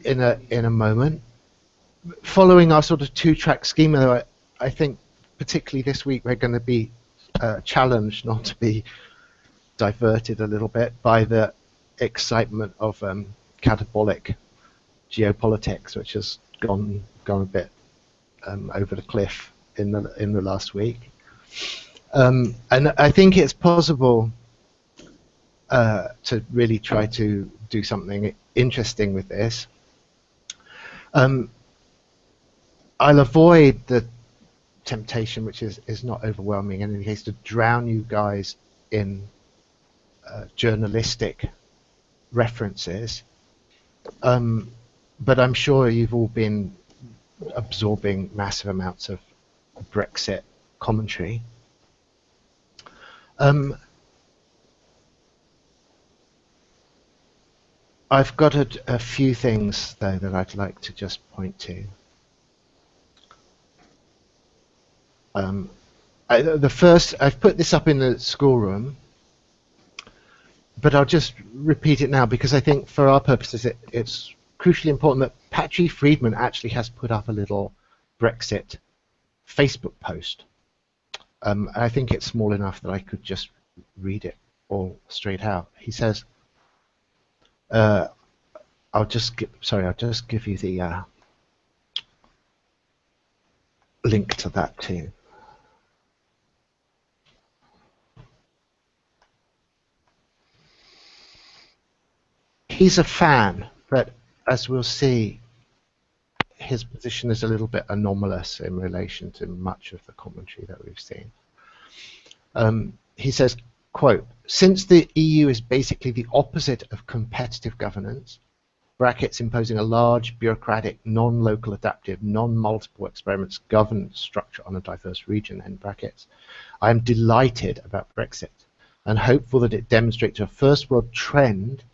in a moment. Following our sort of two-track schema, though, I think particularly this week we're going to be challenged not to be diverted a little bit by the excitement of catabolic geopolitics, which has gone a bit over the cliff in the last week. And I think it's possible to really try to do something interesting with this. I'll avoid the temptation, which is not overwhelming in any case, to drown you guys in journalistic references. But I'm sure you've all been absorbing massive amounts of Brexit commentary. I've got a few things, though, that I'd like to just point to. The first, I've put this up in the schoolroom, but I'll just repeat it now because I think for our purposes it's crucially important that Patri Friedman actually has put up a little Brexit Facebook post. I think it's small enough that I could just read it all straight out. He says, I'll just give you the link to that too. He's a fan, but as we'll see, his position is a little bit anomalous in relation to much of the commentary that we've seen. He says, quote, "Since the EU is basically the opposite of competitive governance, brackets imposing a large, bureaucratic, non-local adaptive, non-multiple experiments governance structure on a diverse region, end brackets, I am delighted about Brexit and hopeful that it demonstrates a first world trend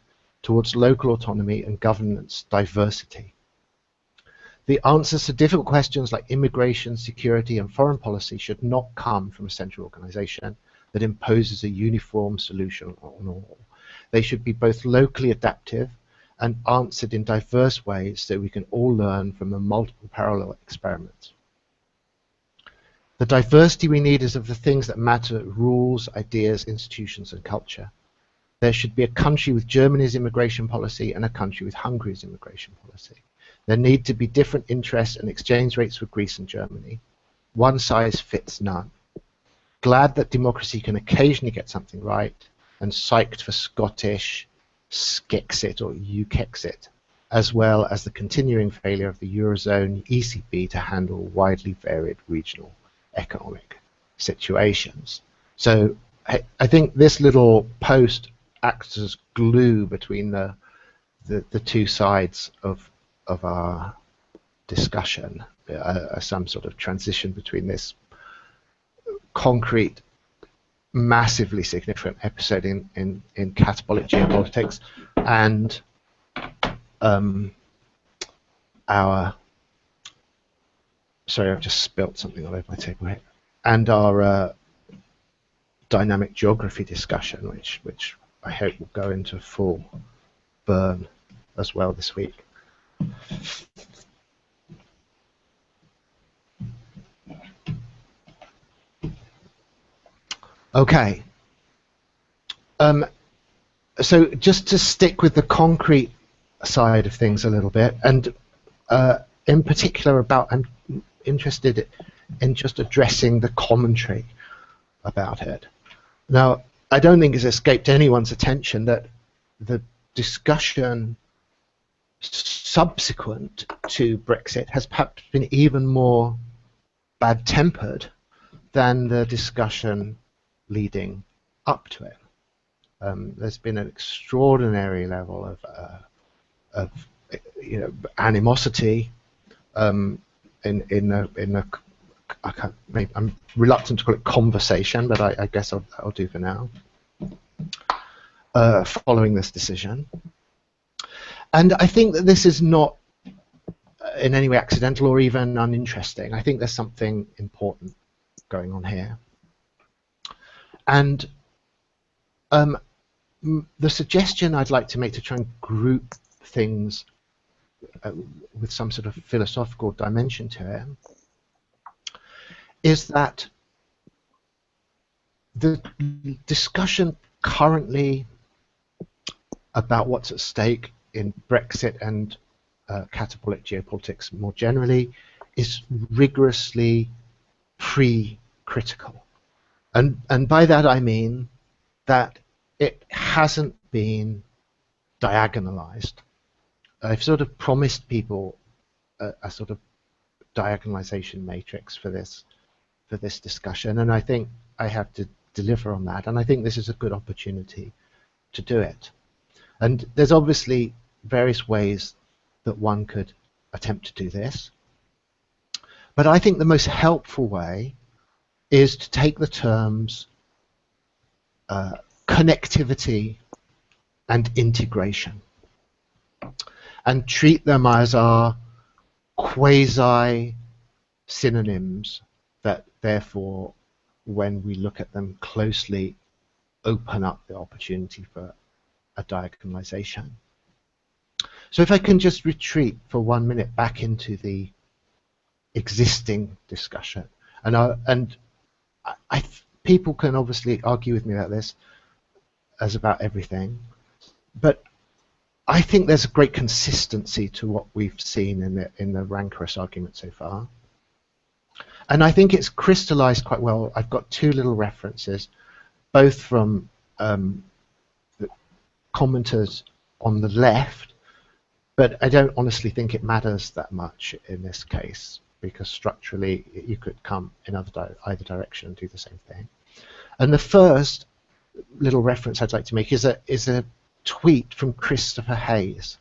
towards local autonomy and governance diversity. The answers to difficult questions like immigration, security, and foreign policy should not come from a central organization that imposes a uniform solution on all. They should be both locally adaptive and answered in diverse ways so we can all learn from the multiple parallel experiments. The diversity we need is of the things that matter: rules, ideas, institutions, and culture. There should be a country with Germany's immigration policy and a country with Hungary's immigration policy. There need to be different interests and exchange rates for Greece and Germany. One size fits none. Glad that democracy can occasionally get something right, and psyched for Scottish Skexit or UKexit, as well as the continuing failure of the Eurozone ECB to handle widely varied regional economic situations." So I think this little post acts as glue between the two sides of our discussion, some sort of transition between this concrete, massively significant episode in catabolic geopolitics and our, sorry, I've just spilt something all over my table here, and our dynamic geography discussion, which I hope will go into full burn as well this week. Okay. So just to stick with the concrete side of things a little bit, and in particular I'm interested in just addressing the commentary about it. Now, I don't think it's escaped anyone's attention that the discussion subsequent to Brexit has perhaps been even more bad-tempered than the discussion leading up to it. There's been an extraordinary level of animosity in the I'm reluctant to call it conversation, but I guess I'll do for now. Following this decision, and I think that this is not in any way accidental or even uninteresting. I think there's something important going on here, and the suggestion I'd like to make to try and group things with some sort of philosophical dimension to it, is that the discussion currently about what's at stake in Brexit and catabolic geopolitics more generally is rigorously pre-critical. And by that I mean that it hasn't been diagonalized. I've sort of promised people a sort of diagonalization matrix for this discussion, and I think I have to deliver on that, and I think this is a good opportunity to do it. And there's obviously various ways that one could attempt to do this, but I think the most helpful way is to take the terms connectivity and integration and treat them as our quasi synonyms that therefore, when we look at them closely, open up the opportunity for a diagonalization. So if I can just retreat for 1 minute back into the existing discussion, and people can obviously argue with me about this as about everything, but I think there's a great consistency to what we've seen in the rancorous argument so far. And I think it's crystallized quite well. I've got two little references, both from the commenters on the left, but I don't honestly think it matters that much in this case, because structurally you could come in either direction and do the same thing. And the first little reference I'd like to make is a tweet from Christopher Hayes,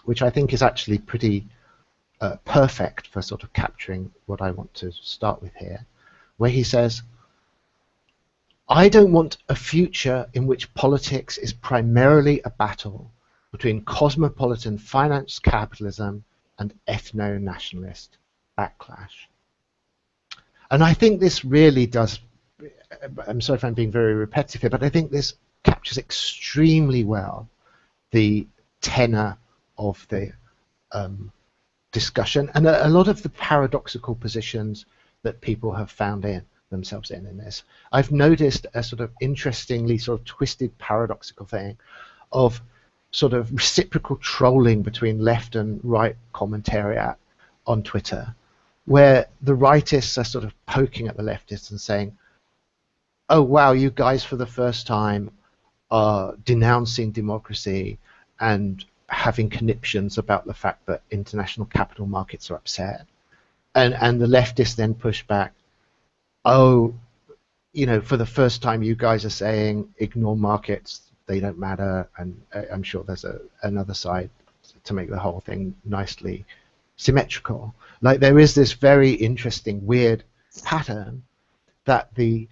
which I think is actually pretty perfect for sort of capturing what I want to start with here, where he says, "I don't want a future in which politics is primarily a battle between cosmopolitan finance capitalism and ethno-nationalist backlash." And I think this really does, I'm sorry if I'm being very repetitive here, but I think this captures extremely well the tenor of the discussion and a lot of the paradoxical positions that people have found themselves in this. I've noticed a sort of interestingly sort of twisted paradoxical thing of sort of reciprocal trolling between left and right commentariat on Twitter, where the rightists are sort of poking at the leftists and saying, "Oh wow, you guys for the first time are denouncing democracy and having conniptions about the fact that international capital markets are upset." And the leftists then push back, "Oh, you know, for the first time you guys are saying ignore markets, they don't matter." And I'm sure there's another side to make the whole thing nicely symmetrical. Like there is this very interesting, weird pattern that the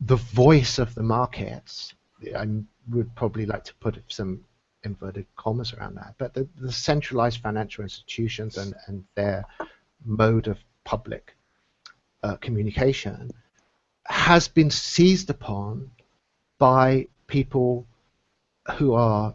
voice of the markets, I would probably like to put some inverted commas around that, but the centralized financial institutions and their mode of public communication has been seized upon by people who are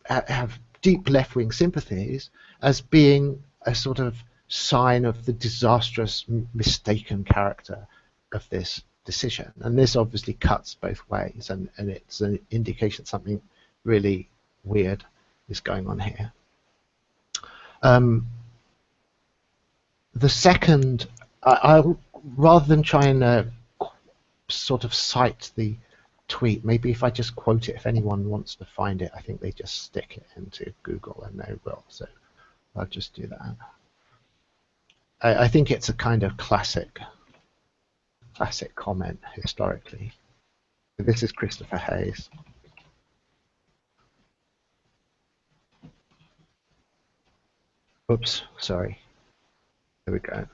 have deep left-wing sympathies as being a sort of sign of the disastrous, mistaken character of this decision. And this obviously cuts both ways, and it's an indication something really weird is going on here. The second, I'll rather than try and sort of cite the tweet, maybe if I just quote it, if anyone wants to find it, I think they just stick it into Google and they will, so I'll just do that. I think it's a kind of classic comment historically. This is Christopher Hayes. Oops, sorry. There we go.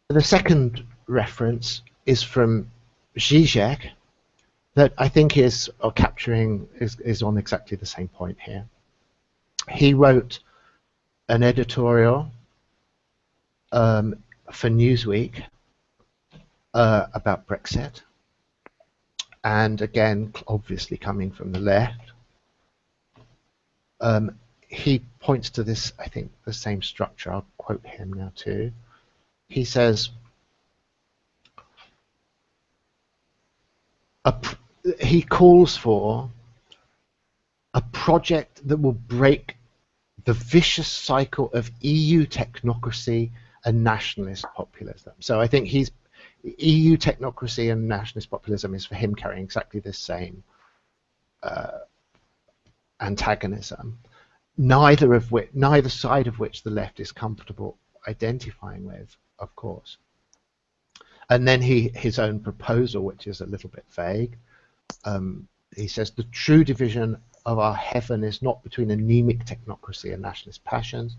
The second reference is from Zizek that I think is on exactly the same point here. He wrote an editorial for Newsweek about Brexit, and again, obviously coming from the left, he points to this, I think, the same structure. I'll quote him now too. He says, he calls for a project that will break the vicious cycle of EU technocracy and nationalist populism. So I think EU technocracy and nationalist populism is for him carrying exactly the same antagonism, neither side of which the left is comfortable identifying with, of course. And then his own proposal, which is a little bit vague, he says the true division of our heaven is not between anemic technocracy and nationalist passions,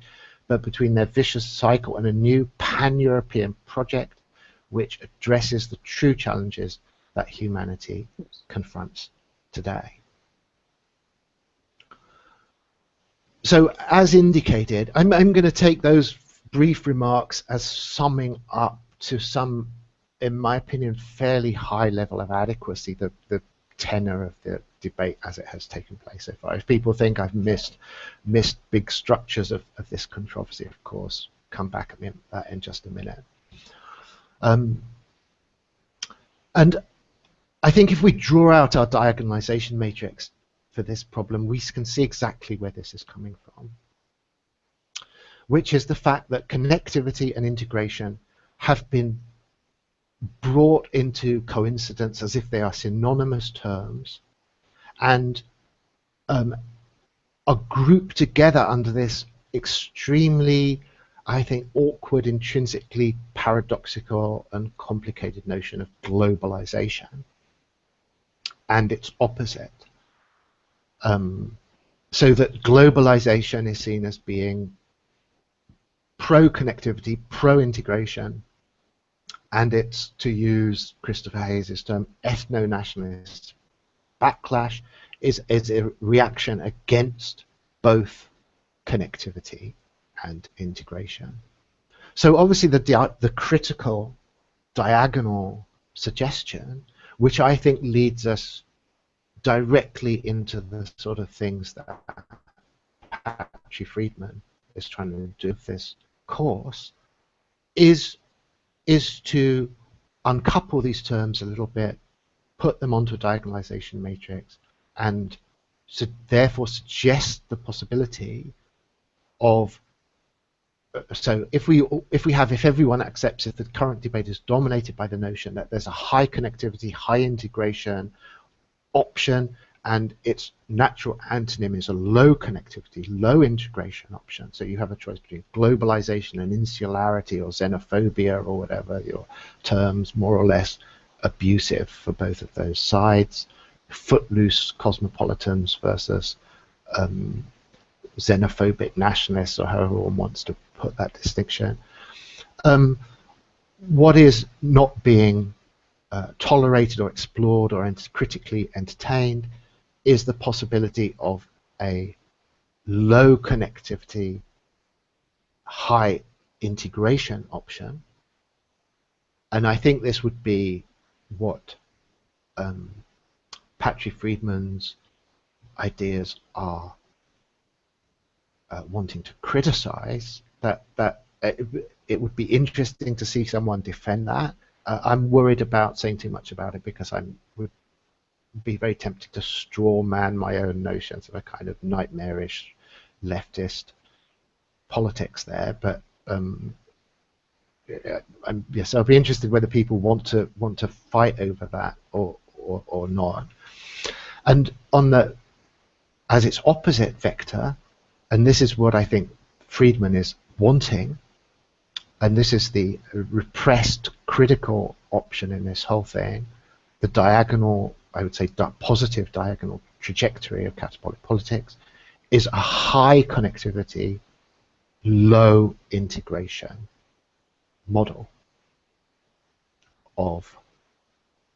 but between their vicious cycle and a new pan-European project which addresses the true challenges that humanity confronts today. So, as indicated, I'm going to take those brief remarks as summing up to some, in my opinion, fairly high level of adequacy, the tenor of the debate as it has taken place so far. If people think I've missed big structures of this controversy, of course, come back at me that in just a minute. And I think if we draw out our diagonalization matrix for this problem, we can see exactly where this is coming from, which is the fact that connectivity and integration have been brought into coincidence as if they are synonymous terms, and are grouped together under this extremely, I think, awkward, intrinsically paradoxical and complicated notion of globalization and its opposite. So that globalization is seen as being pro-connectivity, pro-integration, and it's, to use Christopher Hayes' term, ethno-nationalist backlash is a reaction against both connectivity and integration. So obviously the critical diagonal suggestion, which I think leads us directly into the sort of things that Patri Friedman is trying to do with this course, is to uncouple these terms a little bit, put them onto a diagonalization matrix, and therefore suggest the possibility of, so if everyone accepts that the current debate is dominated by the notion that there's a high connectivity, high integration option, and its natural antonym is a low connectivity, low integration option. So you have a choice between globalization and insularity or xenophobia or whatever your terms, more or less abusive for both of those sides. Footloose cosmopolitans versus xenophobic nationalists, or however one wants to put that distinction. What is not being tolerated or explored or critically entertained is the possibility of a low connectivity, high integration option. And I think this would be what Patri Friedman's ideas are wanting to criticize. That it would be interesting to see someone defend that. I'm worried about saying too much about it because I would be very tempted to straw man my own notions of a kind of nightmarish leftist politics there. But yes, I'll be interested whether people want to fight over that or not. And on as its opposite vector, and this is what I think Friedman is wanting, and this is the repressed critical option in this whole thing, the diagonal, I would say positive diagonal trajectory of catabolic politics, is a high connectivity, low integration model of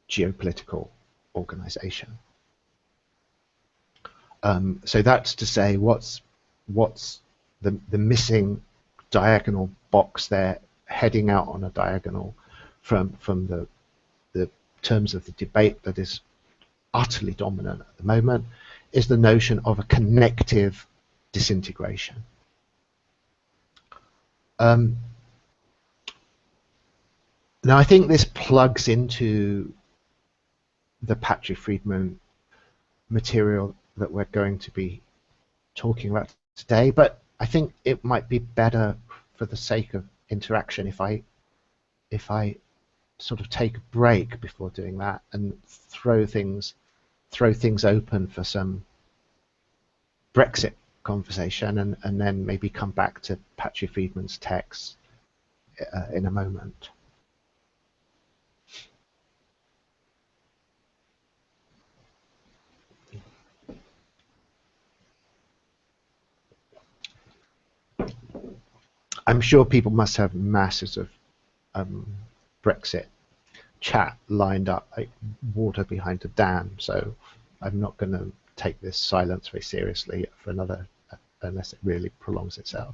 geopolitical organization. So that's to say, what's the missing diagonal box there, heading out on a diagonal from the terms of the debate that is utterly dominant at the moment, is the notion of a connective disintegration. Now, I think this plugs into the Patri Friedman material that we're going to be talking about today, but I think it might be better for the sake of interaction if I sort of take a break before doing that and throw things open for some Brexit conversation, and then maybe come back to Patri Friedman's text in a moment. I'm sure people must have masses of Brexit chat lined up like water behind a dam, so I'm not going to take this silence very seriously for another, unless it really prolongs itself.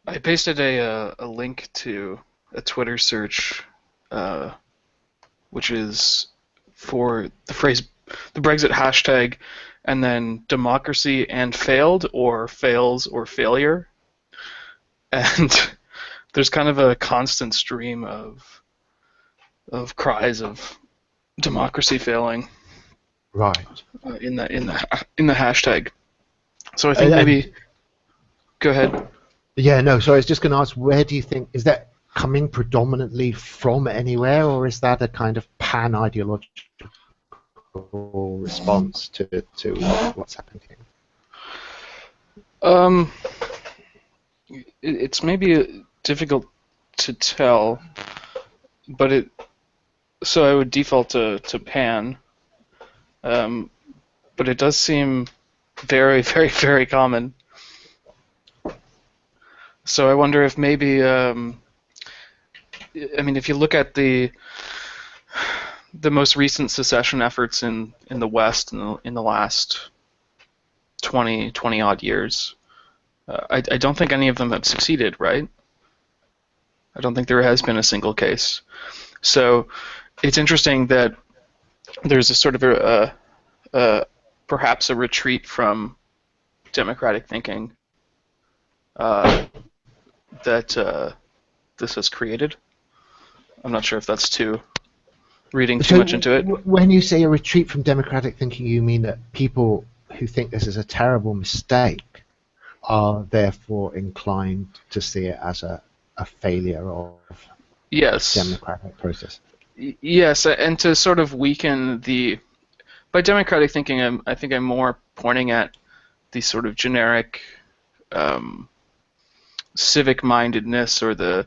I pasted a link to a Twitter search, which is for the phrase, the Brexit hashtag, and then democracy and failed, or fails or failure. And there's kind of a constant stream of cries of democracy failing, Right. in the hashtag. So I think maybe go ahead. Yeah, no, so I was just going to ask, where do you think, is that coming predominantly from anywhere, or is that a kind of pan-ideological response to what's happening here? It's maybe difficult to tell, but so I would default to pan, but it does seem very, very, very common. So I wonder if maybe, I mean, if you look at the most recent secession efforts in the West in the last 20 odd years, I don't think any of them have succeeded, right? I don't think there has been a single case. So it's interesting that there's a sort of perhaps a retreat from democratic thinking that this has created. I'm not sure if that's reading too much into it. When you say a retreat from democratic thinking, you mean that people who think this is a terrible mistake are therefore inclined to see it as a failure of democratic process? Yes, and to sort of weaken by democratic thinking, I think I'm more pointing at the sort of generic civic mindedness, or the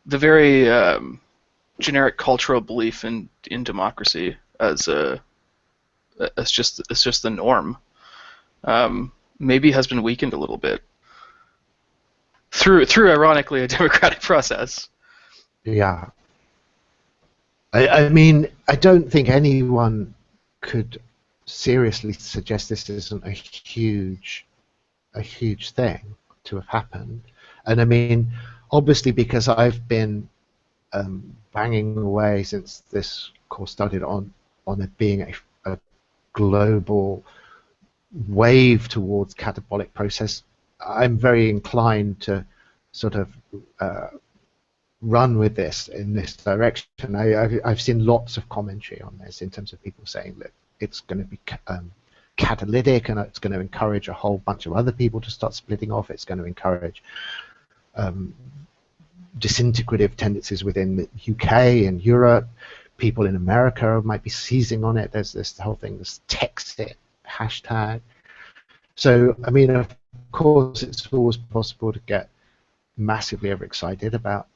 very generic cultural belief in democracy as just the norm. Maybe has been weakened a little bit through ironically a democratic process. Yeah. I mean, I don't think anyone could seriously suggest this isn't a huge thing to have happened. And I mean, obviously, because I've been banging away since this course started on it being a global wave towards catabolic process, I'm very inclined to sort of run with this in this direction. I've seen lots of commentary on this in terms of people saying that it's going to be catalytic, and it's going to encourage a whole bunch of other people to start splitting off. It's going to encourage disintegrative tendencies within the UK and Europe. People in America might be seizing on it. There's this whole thing, this Texit hashtag. So, I mean, of course, it's always possible to get massively overexcited about,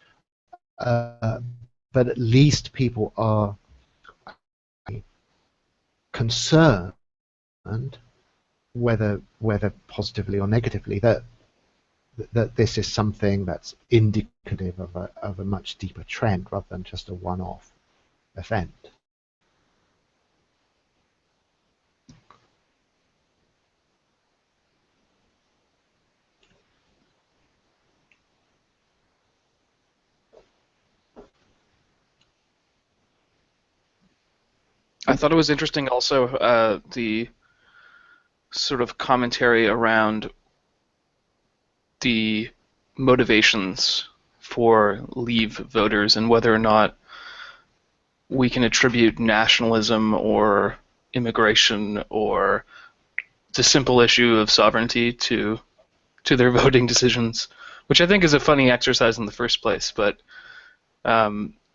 but at least people are concerned, whether positively or negatively, that this is something that's indicative of a much deeper trend rather than just a one-off event. I thought it was interesting also the sort of commentary around the motivations for Leave voters and whether or not we can attribute nationalism or immigration or the simple issue of sovereignty to their voting decisions, which I think is a funny exercise in the first place. But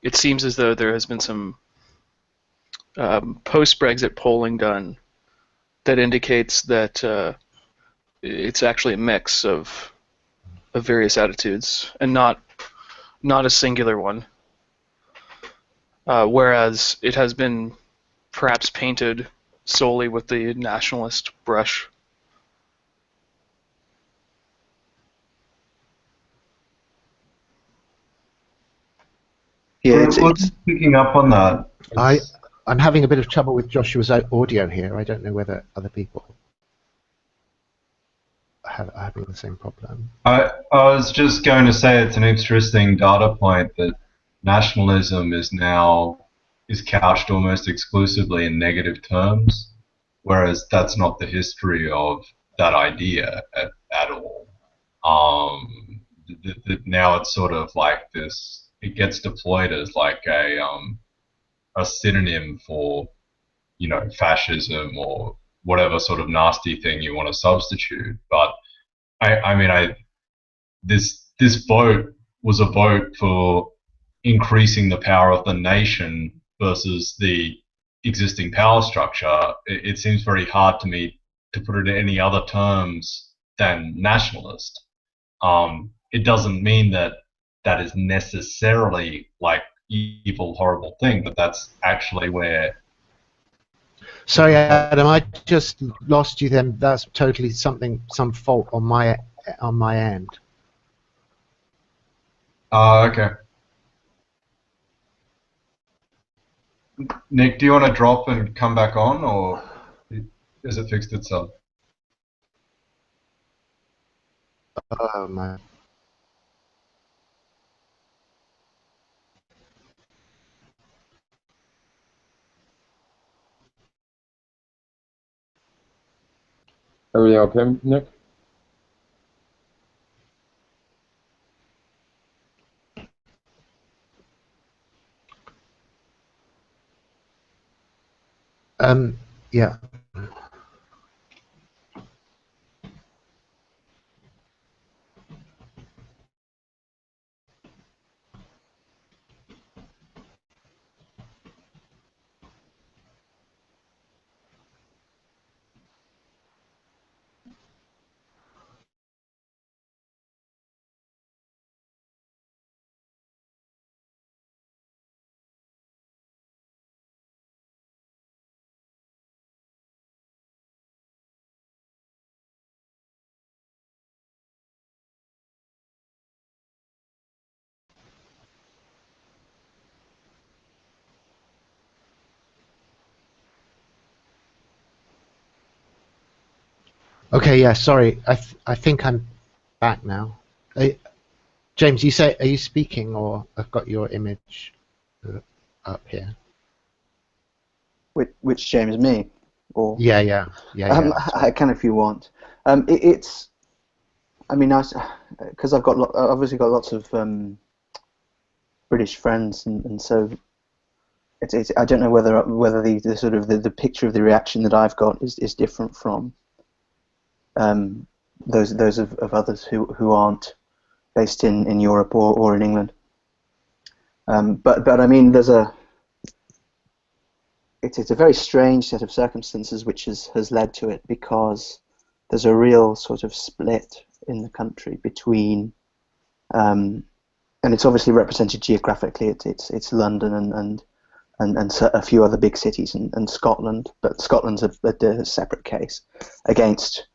it seems as though there has been some post-Brexit polling done that indicates that it's actually a mix of various attitudes and not a singular one. Whereas it has been perhaps painted solely with the nationalist brush. Yeah, it's picking up on that. I'm having a bit of trouble with Joshua's audio here. I don't know whether other people are having the same problem. I was just going to say it's an interesting data point that nationalism is couched almost exclusively in negative terms, whereas that's not the history of that idea at all. Now it's sort of like this. It gets deployed as like a synonym for, fascism or whatever sort of nasty thing you want to substitute. But this vote was a vote for increasing the power of the nation versus the existing power structure. It seems very hard to me to put it in any other terms than nationalist. It doesn't mean that is necessarily like evil, horrible thing, but that's actually where. Sorry, Adam, I just lost you then. That's totally some fault on my end. Okay. Nick, do you want to drop and come back on, or is it fixed itself? Oh, man. Everything okay, Nick? Yeah. Okay, yeah, sorry. I think I'm back now. James, are you speaking, or I've got your image up here? which James, me? Or Yeah. I can if you want. It's, I mean, because I've obviously got lots of British friends, and so it's I don't know whether the sort of the picture of the reaction that I've got is different from those of others who aren't based in Europe or in England. But I mean, it's a very strange set of circumstances which has led to it, because there's a real sort of split in the country between, and it's obviously represented geographically. It's London and a few other big cities and Scotland, but Scotland's a separate case against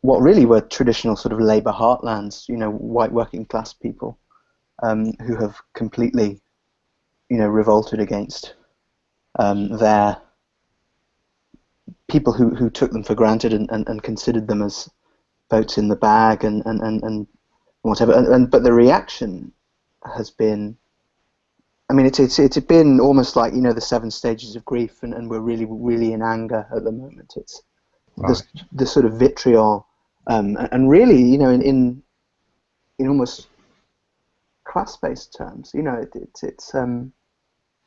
what really were traditional sort of Labour heartlands, white working class people who have completely, revolted against their people who took them for granted and considered them as votes in the bag and whatever. But the reaction has been, I mean, it's been almost like, the 7 stages of grief, and we're really in anger at the moment. It's Right. the sort of vitriol, and really, in almost class-based terms, it's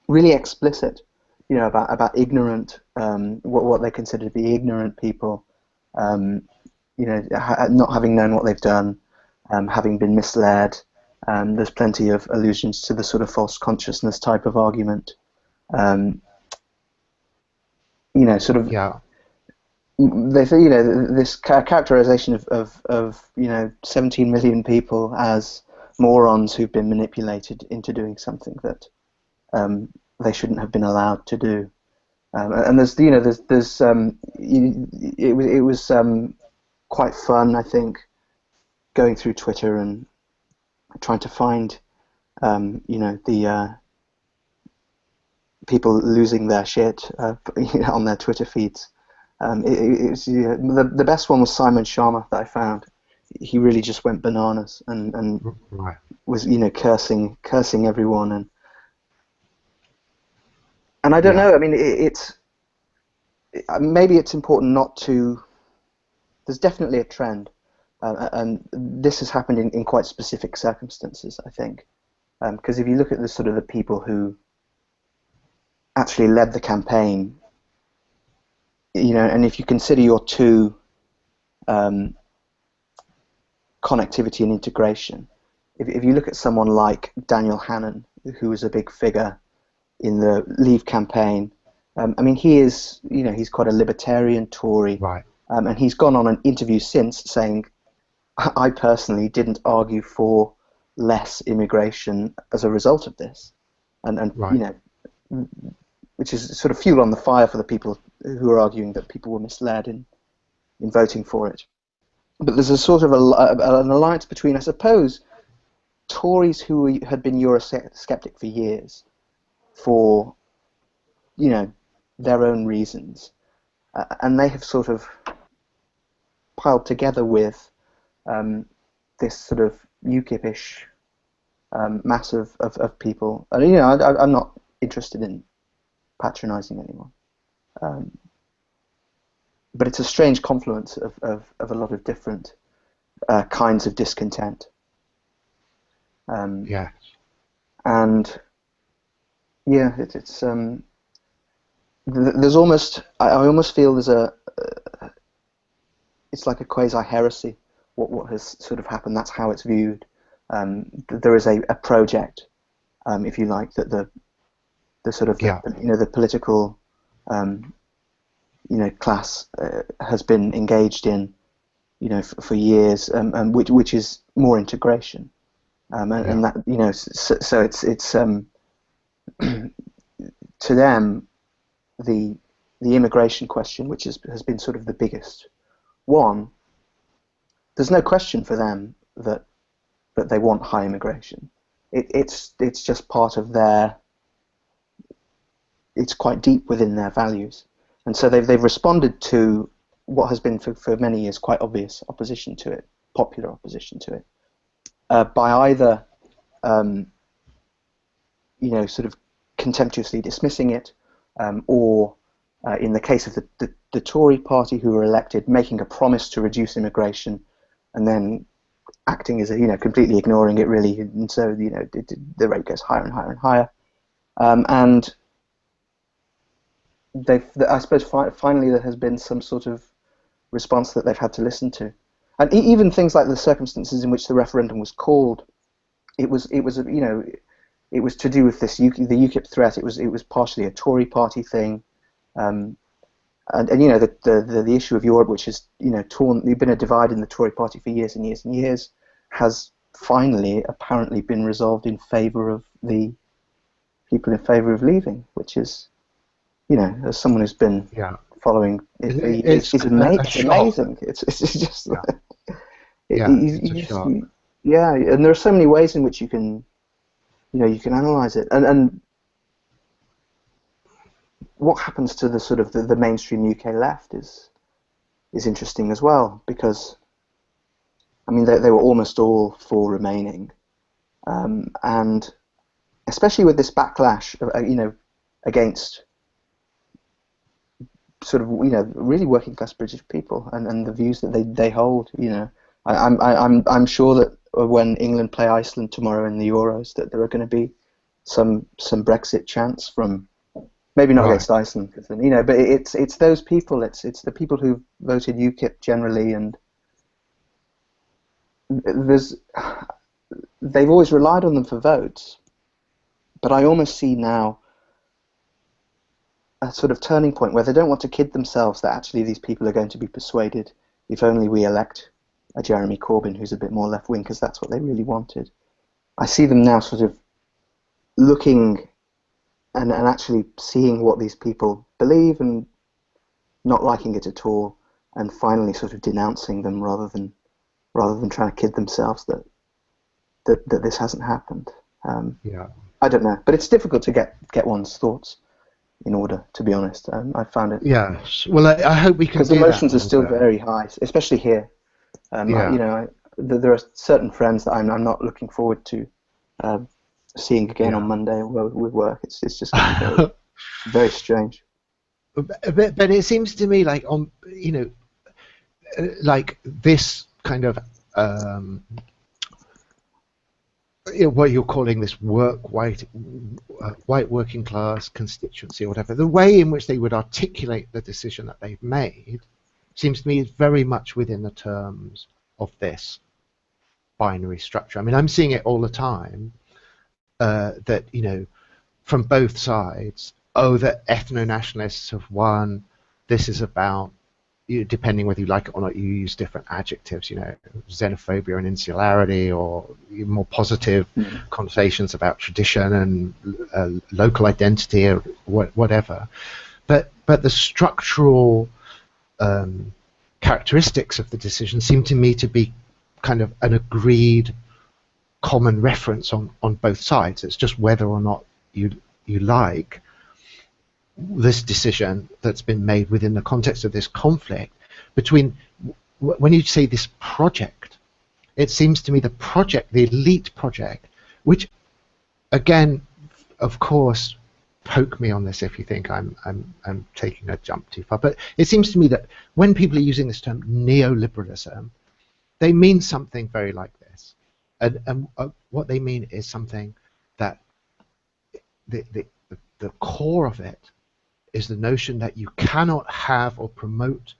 really explicit, about ignorant, what they consider to be ignorant people, not having known what they've done, having been misled. There's plenty of allusions to the sort of false consciousness type of argument. Sort of. Yeah. They say, this characterization of 17 million people as morons who've been manipulated into doing something that they shouldn't have been allowed to do. And there's it was quite fun, I think, going through Twitter and trying to find the people losing their shit on their Twitter feeds. The best one was Simon Sharma that I found. He really just went bananas and Right. was cursing everyone, and I don't know. I mean, maybe it's important not to. There's definitely a trend, and this has happened in quite specific circumstances, I think, because if you look at the sort of the people who actually led the campaign, and if you consider your two, connectivity and integration, if you look at someone like Daniel Hannan, who was a big figure in the Leave campaign, I mean, he is, he's quite a libertarian Tory, Right. And he's gone on an interview since saying, I personally didn't argue for less immigration as a result of this, and Right. which is sort of fuel on the fire for the people who are arguing that people were misled in voting for it. But there's a sort of an alliance between, I suppose, Tories who had been Eurosceptic for years, for their own reasons, and they have sort of piled together with this sort of UKIP-ish mass of people. And I'm not interested in patronising anyone, but it's a strange confluence of a lot of different kinds of discontent. Yeah. And yeah, it's there's almost, I almost feel there's it's like a quasi-heresy what has sort of happened. That's how it's viewed. There is a project, if you like, that the sort of the political class has been engaged in for years, which is more integration, and that so it's to them the immigration question, which has been sort of the biggest one. There's no question for them that they want high immigration. It's just part of their. It's quite deep within their values, and so they've responded to what has been for many years quite obvious opposition to it, popular opposition to it, by either sort of contemptuously dismissing it, or in the case of the Tory party, who were elected, making a promise to reduce immigration, and then acting as completely ignoring it, really, and so the rate goes higher and higher and higher, and I suppose finally there has been some sort of response that they've had to listen to, and even things like the circumstances in which the referendum was called, it was to do with this the UKIP threat. It was partially a Tory party thing, and the issue of Europe, which has been a divide in the Tory party for years and years and years, has finally apparently been resolved in favour of the people in favour of leaving, which is, as someone who's been following it for years, it's amazing. It's just it's a shock. And there are so many ways in which you can analyse it, and what happens to the sort of the mainstream UK left is interesting as well, because I mean they were almost all for remaining, and especially with this backlash, against sort of, really working class British people and the views that they hold. I'm sure that when England play Iceland tomorrow in the Euros, that there are going to be some Brexit chants from, maybe not against Iceland, but it's those people. It's the people who voted UKIP generally, and they've always relied on them for votes. But I almost see now a sort of turning point where they don't want to kid themselves that actually these people are going to be persuaded if only we elect a Jeremy Corbyn who's a bit more left-wing, because that's what they really wanted. I see them now sort of looking and actually seeing what these people believe and not liking it at all, and finally sort of denouncing them rather than trying to kid themselves that this hasn't happened. I don't know, but it's difficult to get one's thoughts in order, to be honest. I found it. Yes. Well, I hope we can. Because emotions are still very high, especially here. There are certain friends that I'm not looking forward to seeing again on Monday with work. It's just going to be very, very strange. But it seems to me like like this kind of what you're calling this white working class constituency or whatever, the way in which they would articulate the decision that they've made seems to me is very much within the terms of this binary structure. I mean, I'm seeing it all the time, that, from both sides, that ethno-nationalists have won, this is about, depending whether you like it or not, you use different adjectives, xenophobia and insularity, or more positive connotations about tradition and local identity, or whatever. But the structural characteristics of the decision seem to me to be kind of an agreed common reference on both sides. It's just whether or not you like this decision that's been made within the context of this conflict between, when you say this project, it seems to me the project, the elite project, which, again, of course, poke me on this if you think I'm taking a jump too far, but it seems to me that when people are using this term neoliberalism, they mean something very like this, and what they mean is something that the core of it is the notion that you cannot have or promote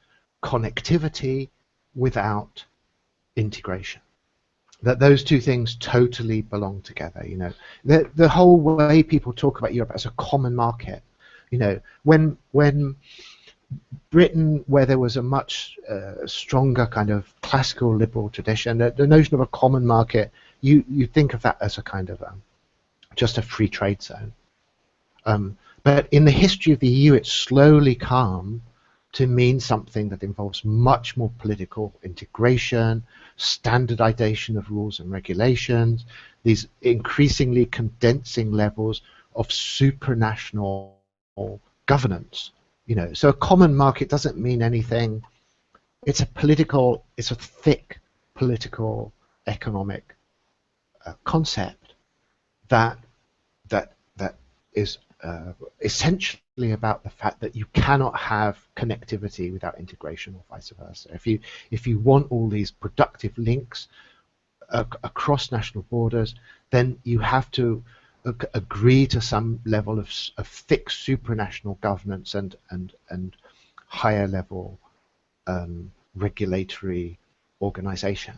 connectivity without integration. That those two things totally belong together. The whole way people talk about Europe as a common market. When Britain, where there was a much stronger kind of classical liberal tradition, the notion of a common market, you think of that as a kind of just a free trade zone. But in the history of the EU, it's slowly come to mean something that involves much more political integration, standardization of rules and regulations, these increasingly condensing levels of supranational governance. So a common market doesn't mean anything. It's a thick political, economic concept that is essentially about the fact that you cannot have connectivity without integration, or vice versa. If you want all these productive links across national borders, then you have to agree to some level of thick supranational governance and higher level regulatory organization,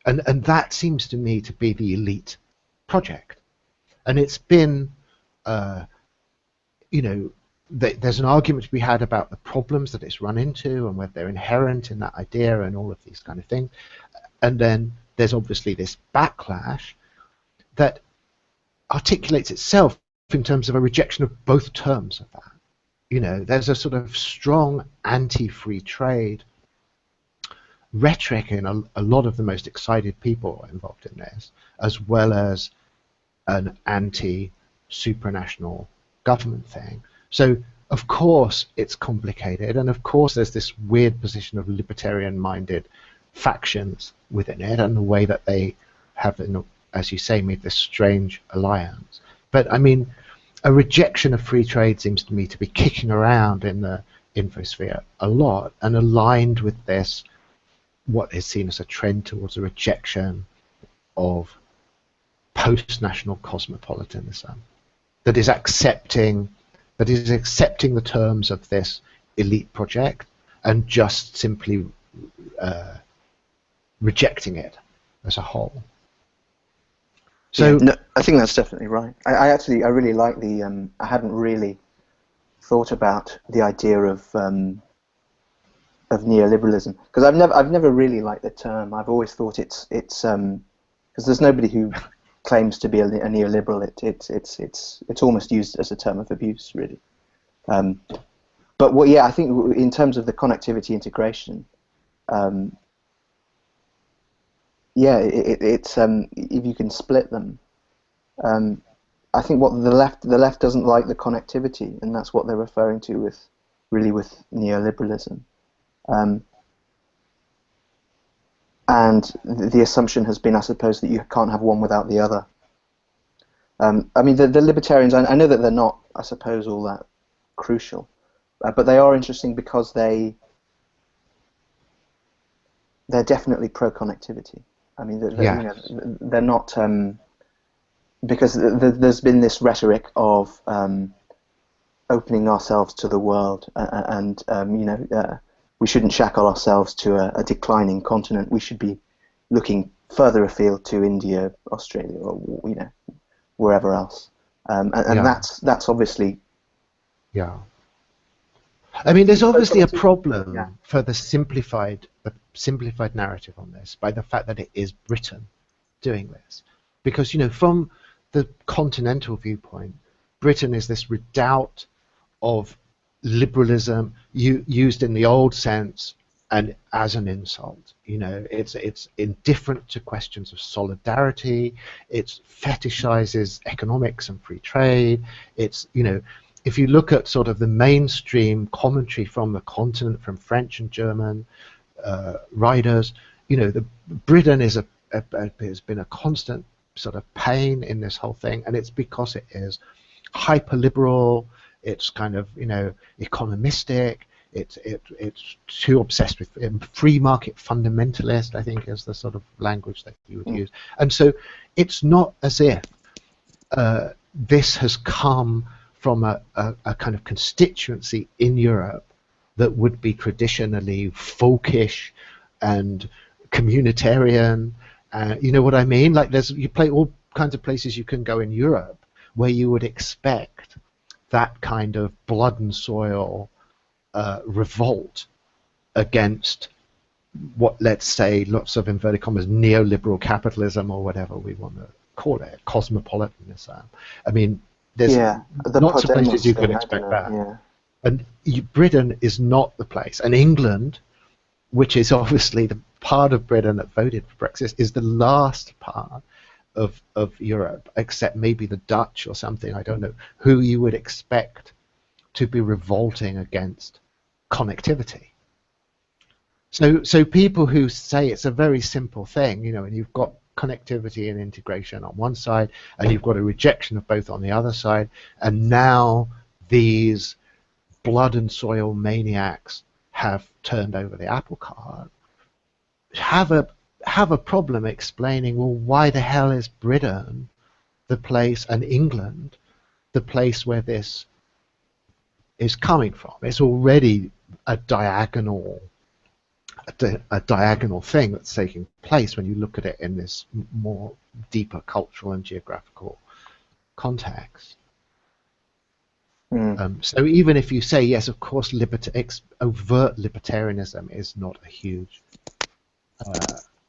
and that seems to me to be the elite project. And it's been there's an argument to be had about the problems that it's run into and whether they're inherent in that idea and all of these kind of things. And then there's obviously this backlash that articulates itself in terms of a rejection of both terms of that. There's a sort of strong anti-free trade rhetoric in a lot of the most excited people involved in this, as well as an anti-supranational government thing. So of course it's complicated, and of course there's this weird position of libertarian-minded factions within it, and the way that they have, as you say, made this strange alliance. But I mean, a rejection of free trade seems to me to be kicking around in the infosphere a lot, and aligned with this, what is seen as a trend towards a rejection of post-national cosmopolitanism that is accepting the terms of this elite project and just simply rejecting it as a whole. So yeah, no, I think that's definitely right. I really like the I hadn't really thought about the idea of neoliberalism, because I've never really liked the term. I've always thought it's because there's nobody who claims to be a neoliberal. It's almost used as a term of abuse, really. But I think in terms of the connectivity integration, it's if you can split them, I think what the left doesn't like the connectivity, and that's what they're referring to with neoliberalism. And the assumption has been, I suppose, that you can't have one without the other. I mean, the libertarians, I know that they're not, I suppose, all that crucial, but they are interesting because they're definitely pro-connectivity. I mean, they're not, because there's been this rhetoric of opening ourselves to the world, and we shouldn't shackle ourselves to a declining continent. We should be looking further afield to India, Australia, or wherever else. And that's obviously. Yeah. I mean, there's obviously a problem for the simplified narrative on this by the fact that it is Britain doing this, because from the continental viewpoint, Britain is this redoubt of liberalism used in the old sense and as an insult. It's indifferent to questions of solidarity. It fetishizes economics and free trade. It's if you look at sort of the mainstream commentary from the continent, from French and German writers, Britain has been a constant sort of pain in this whole thing, and it's because it is hyper liberal. It's kind of economistic. It's too obsessed with free market fundamentalist, I think, is the sort of language that you would use. And so it's not as if this has come from a kind of constituency in Europe that would be traditionally folkish and communitarian. You know what I mean? Like you play all kinds of places you can go in Europe where you would expect that kind of blood and soil revolt against what, let's say, lots of inverted commas, neoliberal capitalism, or whatever we want to call it, cosmopolitanism. I mean, there's lots of places you can expect that. Yeah. And Britain is not the place. And England, which is obviously the part of Britain that voted for Brexit, is the last part of Europe, except maybe the Dutch or something, I don't know, who you would expect to be revolting against connectivity. So people who say it's a very simple thing, and you've got connectivity and integration on one side, and you've got a rejection of both on the other side, and now these blood and soil maniacs have turned over the apple cart, have a problem explaining, well, why the hell is Britain the place, and England the place where this is coming from? It's already a diagonal thing that's taking place when you look at it in this more deeper cultural and geographical context. So even if you say, yes, of course, overt libertarianism is not a huge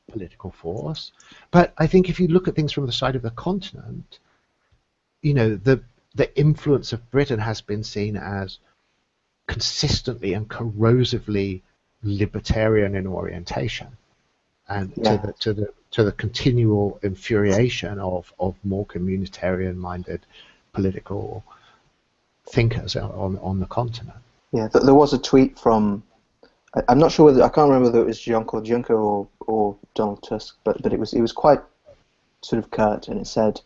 political force, but I think if you look at things from the side of the continent, the influence of Britain has been seen as consistently and corrosively libertarian in orientation, and to the continual infuriation of more communitarian-minded political thinkers on the continent. Yeah, there was a tweet from, I'm not sure I can't remember whether it was Jean-Claude Juncker or Donald Tusk, but it was quite sort of curt, and it said,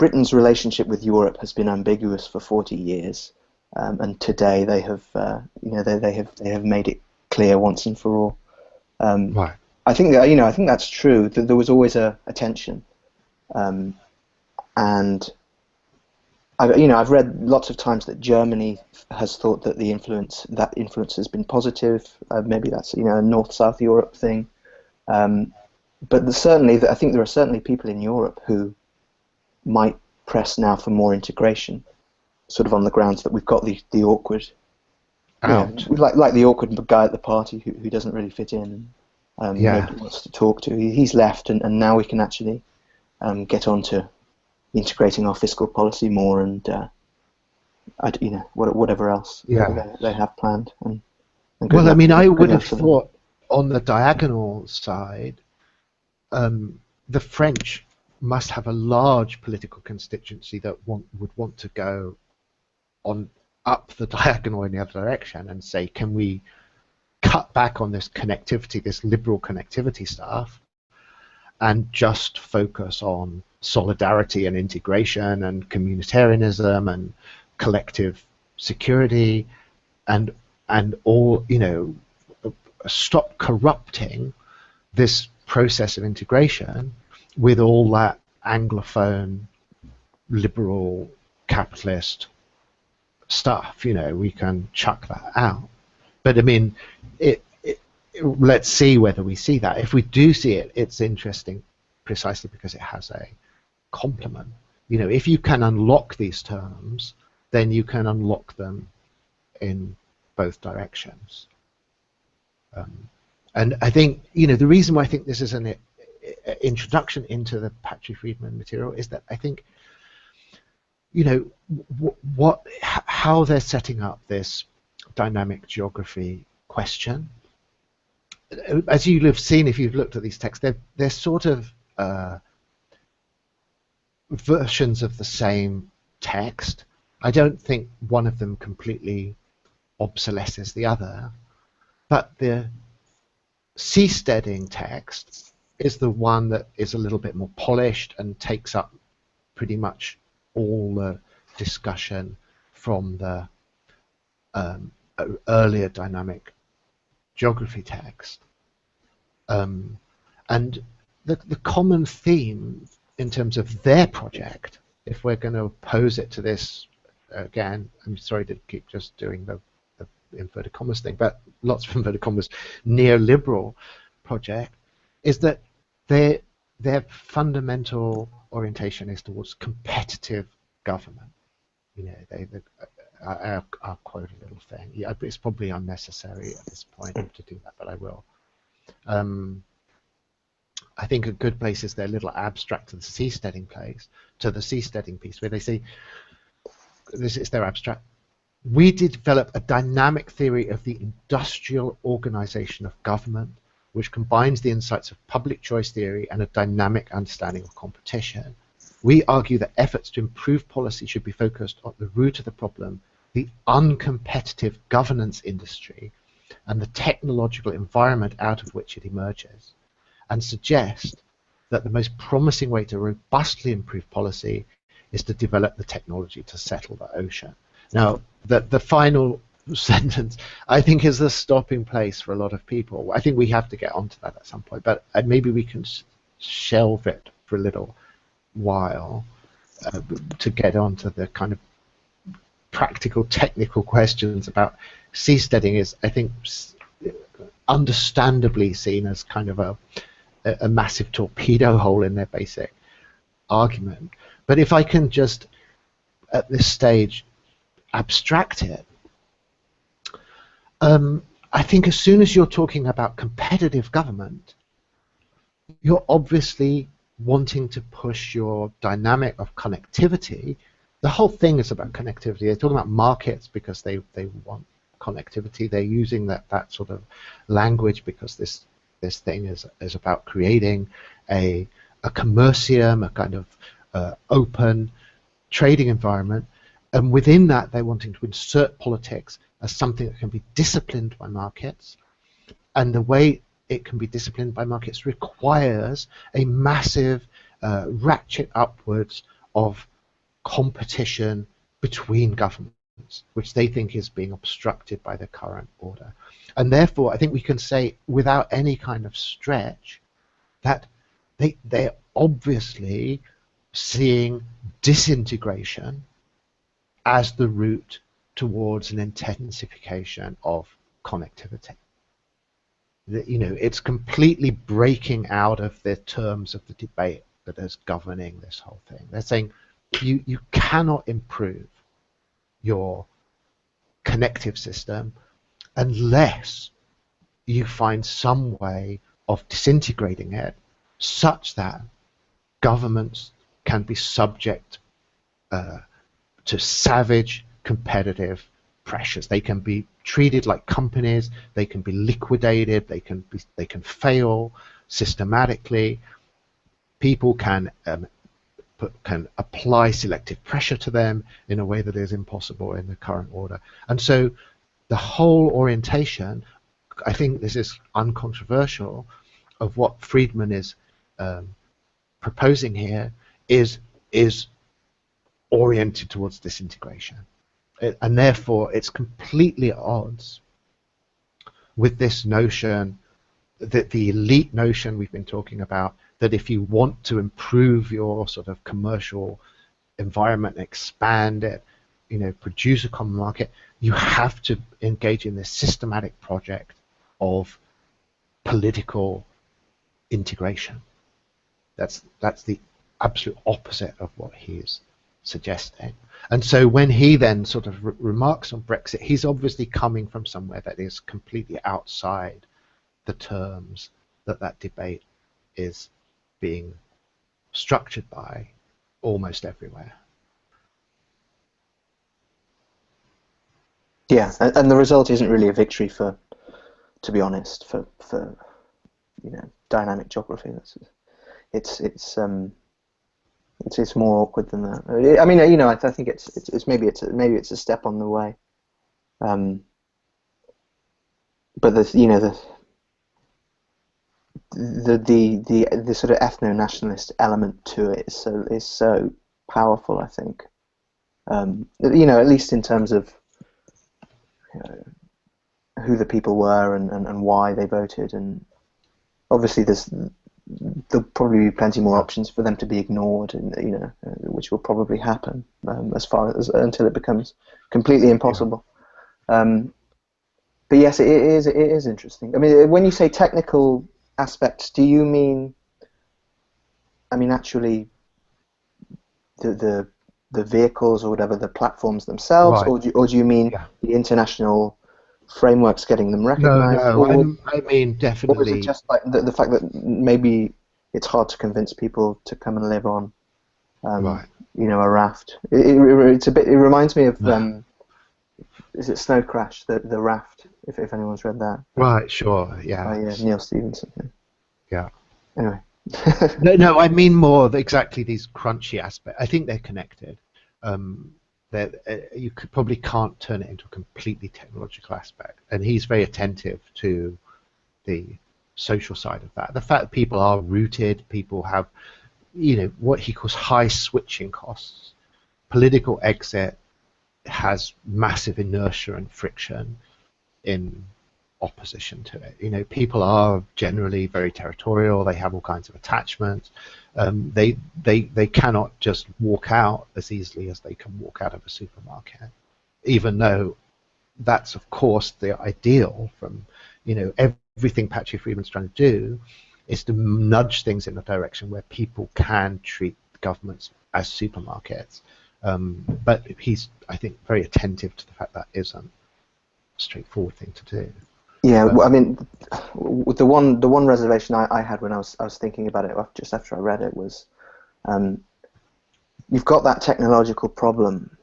Britain's relationship with Europe has been ambiguous for 40 years, and today they have, they have made it clear once and for all. Right. I think that, I think that's true. That there was always a tension, and I've read lots of times that Germany has thought that that influence has been positive. Maybe that's a North-South Europe thing, but I think there are certainly people in Europe who might press now for more integration, sort of on the grounds that we've got the awkward, like the awkward guy at the party who doesn't really fit in, and nobody wants to talk to. He's left, and now we can actually get on to integrating our fiscal policy more, and whatever else they have planned. And well, I mean, I would have thought on the diagonal side, the French must have a large political constituency that would want to go on up the diagonal in the other direction and say, can we cut back on this connectivity, this liberal connectivity stuff, and just focus on solidarity and integration and communitarianism and collective security and all, stop corrupting this process of integration with all that Anglophone, liberal, capitalist stuff. We can chuck that out. But I mean, let's see whether we see that. If we do see it, it's interesting precisely because it has a complement. If you can unlock these terms, then you can unlock them in both directions. And I think, the reason why I think this is an introduction into the Patri Friedman material is that I think, how they're setting up this dynamic geography question. As you'll have seen if you've looked at these texts, they're sort of versions of the same text. I don't think one of them completely obsolesces the other, but the seasteading text is the one that is a little bit more polished and takes up pretty much all the discussion from the earlier dynamic geography text. And the common theme in terms of their project, if we're going to oppose it to this, again, I'm sorry to keep just doing the inverted commas thing, but lots of inverted commas, neoliberal project, is that their fundamental orientation is towards competitive government. I'll quote a little thing. Yeah, it's probably unnecessary at this point to do that, but I will. I think a good place is their little abstract to the seasteading piece, where they say, this is their abstract: we develop a dynamic theory of the industrial organization of government, which combines the insights of public choice theory and a dynamic understanding of competition. We argue that efforts to improve policy should be focused on the root of the problem, the uncompetitive governance industry, and the technological environment out of which it emerges, and suggest that the most promising way to robustly improve policy is to develop the technology to settle the ocean. Now, the final sentence, I think, is the stopping place for a lot of people. I think we have to get onto that at some point, but maybe we can shelve it for a little while to get onto the kind of practical, technical questions about seasteading. Is, I think, understandably seen as kind of a massive torpedo hole in their basic argument. But if I can just, at this stage, abstract it, I think as soon as you're talking about competitive government, you're obviously wanting to push your dynamic of connectivity. The whole thing is about connectivity. They're talking about markets because they want connectivity. They're using that sort of language because this thing is about creating a commercium, a kind of open trading environment, and within that they're wanting to insert politics as something that can be disciplined by markets, and the way it can be disciplined by markets requires a massive ratchet upwards of competition between governments, which they think is being obstructed by the current order. And therefore, I think we can say without any kind of stretch that they're obviously seeing disintegration as the route towards an intensification of connectivity. You know, it's completely breaking out of the terms of the debate that is governing this whole thing. They're saying you cannot improve your connective system unless you find some way of disintegrating it such that governments can be subject to savage competitive pressures. They can be treated like companies, they can be liquidated, they can fail systematically. People can apply selective pressure to them in a way that is impossible in the current order. And so the whole orientation, I think this is uncontroversial, of what Friedman is proposing here is oriented towards disintegration. And therefore it's completely at odds with this notion, that the elite notion we've been talking about, that if you want to improve your sort of commercial environment, expand it, you know, produce a common market, you have to engage in this systematic project of political integration. That's the absolute opposite of what he's suggesting. And so when he then sort of remarks on Brexit, he's obviously coming from somewhere that is completely outside the terms that debate is being structured by almost everywhere. Yeah, and the result isn't really a victory for, to be honest, for you know, dynamic geography. It's more awkward than that. I mean, you know, I think it's maybe it's a step on the way. But the sort of ethno-nationalist element to it is so powerful, I think. You know, at least in terms of who the people were and why they voted, and obviously there'll probably be plenty more options for them to be ignored, and you know, which will probably happen as far as until it becomes completely impossible. But yes, it is interesting. I mean, when you say technical aspects, do you mean, I mean, actually the vehicles or whatever, the platforms themselves, Right. or do you mean the international frameworks getting them recognized? No, I mean definitely. Or is it just like the fact that maybe it's hard to convince people to come and live on, you know, a raft? It's a bit. It reminds me of is it Snow Crash, the raft? If anyone's read that. Right. Sure. Yeah. Oh yeah, Neil Stevenson. Yeah. Anyway. No, I mean more exactly these crunchy aspects. I think they're connected. You probably can't turn it into a completely technological aspect, and he's very attentive to the social side of that. The fact that people are rooted, people have, you know, what he calls high switching costs. Political exit has massive inertia and friction in opposition to it. You know, people are generally very territorial. They have all kinds of attachments. They cannot just walk out as easily as they can walk out of a supermarket, even though that's of course the ideal. From, you know, everything Patri Friedman's trying to do is to nudge things in a direction where people can treat governments as supermarkets. But he's, I think, very attentive to the fact that isn't a straightforward thing to do. Yeah, I mean, the one reservation I had when I was thinking about it just after I read it was, you've got that technological problem,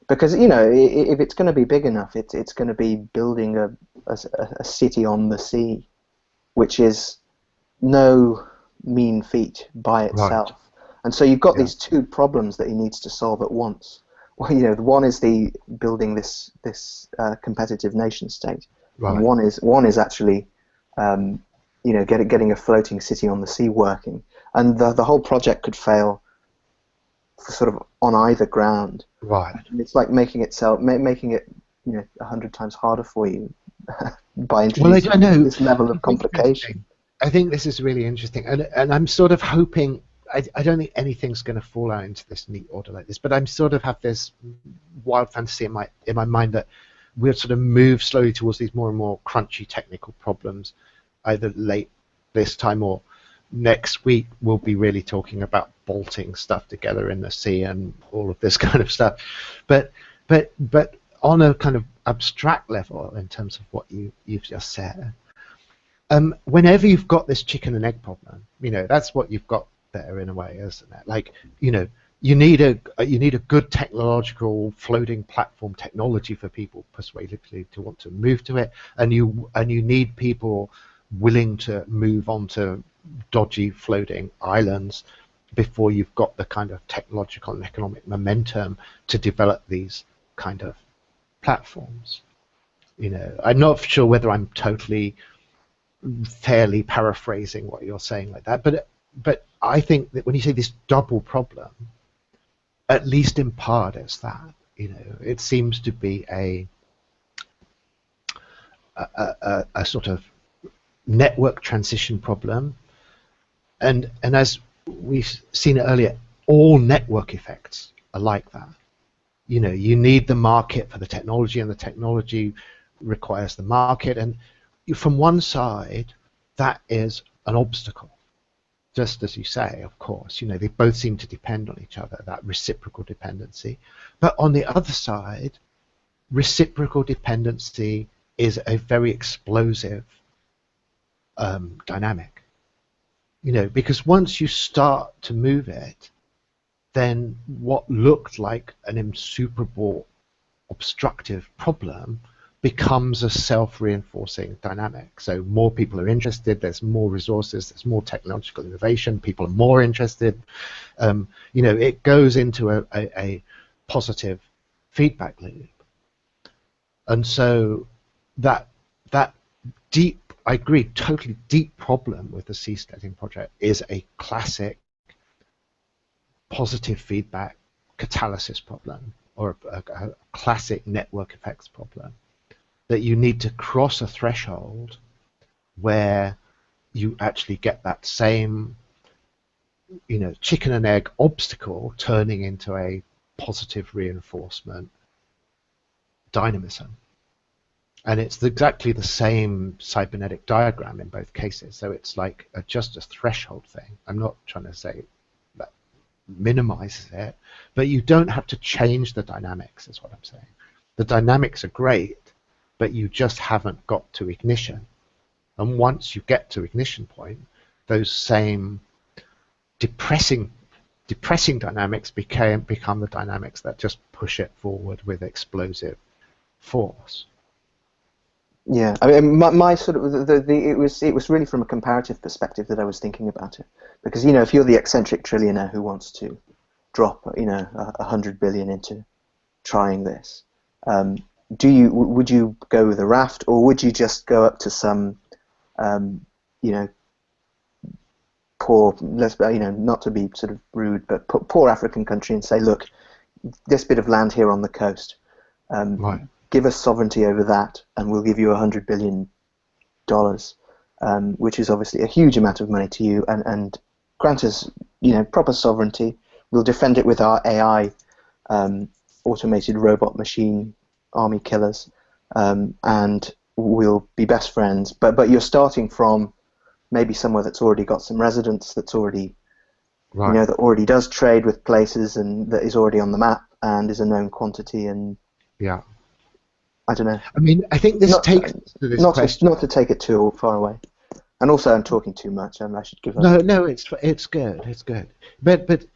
because, you know, if it's going to be big enough, it's going to be building a city on the sea, which is no mean feat by itself. Right. And so you've got these two problems that he needs to solve at once. Well, you know, one is the building this competitive nation state. Right. And one is actually, you know, getting a floating city on the sea working. And the whole project could fail sort of on either ground. Right. And it's like making it 100 times harder for you by Well, I introducing don't know. this level of complication. I think this is really interesting, and I'm sort of hoping. I don't think anything's going to fall out into this neat order like this, but I'm sort of have this wild fantasy in my mind that we'll sort of move slowly towards these more and more crunchy technical problems, either late this time or next week. We'll be really talking about bolting stuff together in the sea and all of this kind of stuff, but on a kind of abstract level in terms of what you've just said. Whenever you've got this chicken and egg problem, that's what you've got there in a way, isn't it? Like, you need a good technological floating platform technology for people persuasively to want to move to it, and you need people willing to move onto dodgy floating islands before you've got the kind of technological and economic momentum to develop these kind of platforms. I'm not sure whether I'm totally fairly paraphrasing what you're saying like that, but I think that when you say this double problem, at least in part it's that. It seems to be a sort of network transition problem, and as we've seen earlier, all network effects are like that. You need the market for the technology, and the technology requires the market, and from one side, that is an obstacle. Just as you say, of course, they both seem to depend on each other, that reciprocal dependency. But on the other side, reciprocal dependency is a very explosive dynamic. Because once you start to move it, then what looked like an insuperable obstructive problem becomes a self-reinforcing dynamic. So more people are interested, there's more resources, there's more technological innovation, people are more interested. It goes into a positive feedback loop. And so that deep, I agree, totally deep problem with the seasteading project is a classic positive feedback catalysis problem, or a classic network effects problem. That you need to cross a threshold where you actually get that same, chicken and egg obstacle turning into a positive reinforcement dynamism. And it's exactly the same cybernetic diagram in both cases. So it's like just a threshold thing. I'm not trying to say that minimizes it, but you don't have to change the dynamics, is what I'm saying. The dynamics are great, but you just haven't got to ignition. And once you get to ignition point, those same depressing dynamics become the dynamics that just push it forward with explosive force. Yeah, I mean, my sort of it was really from a comparative perspective that I was thinking about it, because if you're the eccentric trillionaire who wants to drop 100 billion into trying this, would you go with a raft, or would you just go up to some poor, not to be sort of rude, but poor African country and say, look, this bit of land here on the coast, Right. give us sovereignty over that, and we'll give you $100 billion, which is obviously a huge amount of money to you, and grant us, proper sovereignty. We'll defend it with our AI, automated robot machine army killers, and we'll be best friends. But you're starting from maybe somewhere that's already got some residents, that's already, Right. that already does trade with places, and that is already on the map and is a known quantity. And Yeah. I don't know. I mean, I think this takes to this question. Not to take it too far away. And also, I'm talking too much, and I should give up. No, it's good. It's good. But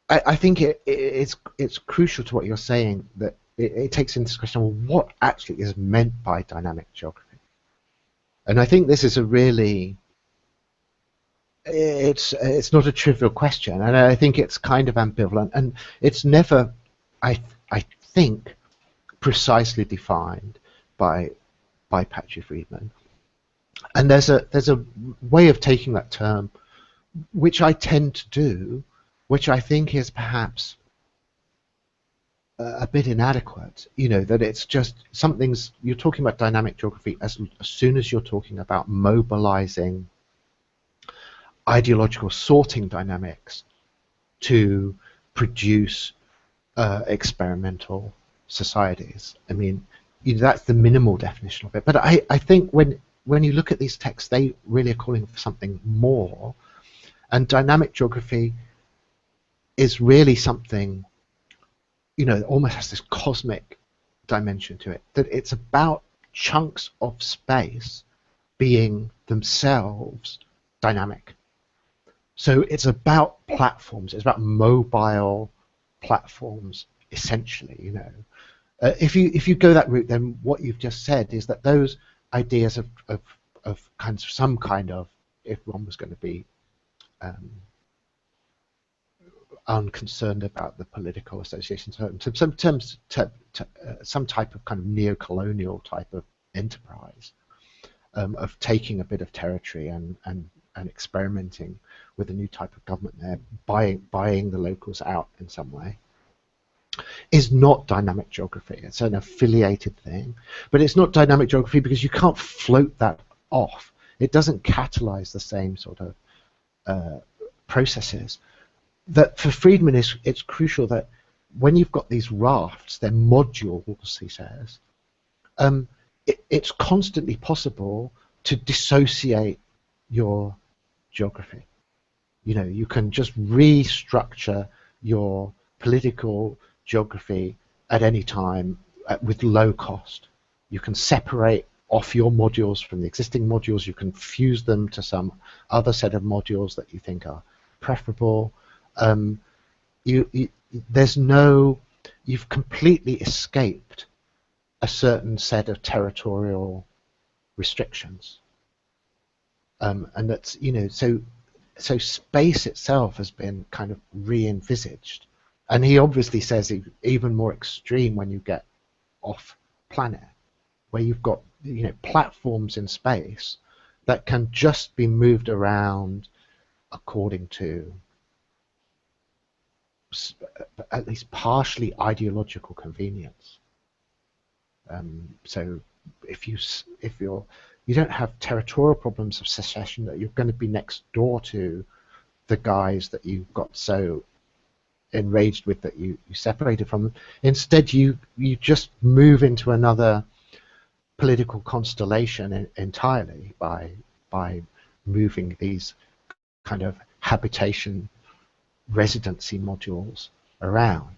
I think it's crucial to what you're saying that it takes into question, well, what actually is meant by dynamic geography. And I think this is a really it's not a trivial question, and I think it's kind of ambivalent, and it's never, I think, precisely defined by Patri Friedman. And there's a way of taking that term, which I tend to do, which I think is perhaps a bit inadequate. You know, that it's just something's, you're talking about dynamic geography as soon as you're talking about mobilizing ideological sorting dynamics to produce experimental societies. I mean, you know, that's the minimal definition of it. But I think when you look at these texts, they really are calling for something more. And dynamic geography is really something, you know, it almost has this cosmic dimension to it, that it's about chunks of space being themselves dynamic. So it's about platforms, it's about mobile platforms, essentially, you know. If you go that route, then what you've just said is that those ideas of kind of some kind of, if one was going to be unconcerned about the political association terms, some type of kind of neo-colonial type of enterprise, of taking a bit of territory and experimenting with a new type of government there, buying the locals out in some way, is not dynamic geography. It's an affiliated thing, but it's not dynamic geography because you can't float that off. It doesn't catalyze the same sort of processes. That for Friedman, it's crucial that when you've got these rafts, they're modules, he says, it's constantly possible to dissociate your geography. You know, you can just restructure your political geography at any time with low cost. You can separate off your modules from the existing modules. You can fuse them to some other set of modules that you think are preferable. There's no, you've completely escaped a certain set of territorial restrictions, and that's, you know, so space itself has been kind of re-envisaged, and he obviously says even more extreme when you get off planet, where you've got, you know, platforms in space that can just be moved around according to at least partially ideological convenience. So if you don't have territorial problems of secession, that you're going to be next door to the guys that you got so enraged with that you separated from them. Instead, you just move into another political constellation entirely by moving these kind of habitation residency modules around.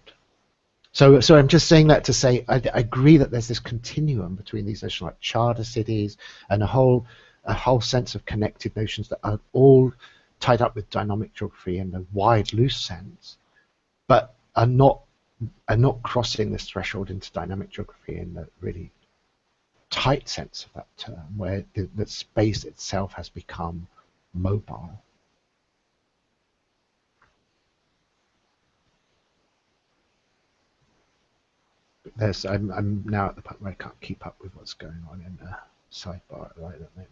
So I'm just saying that to say I agree that there's this continuum between these notions like charter cities and a whole sense of connected notions that are all tied up with dynamic geography in the wide, loose sense, but are not crossing this threshold into dynamic geography in the really tight sense of that term, where the space itself has become mobile. I'm now at the point where I can't keep up with what's going on in the sidebar right at the moment.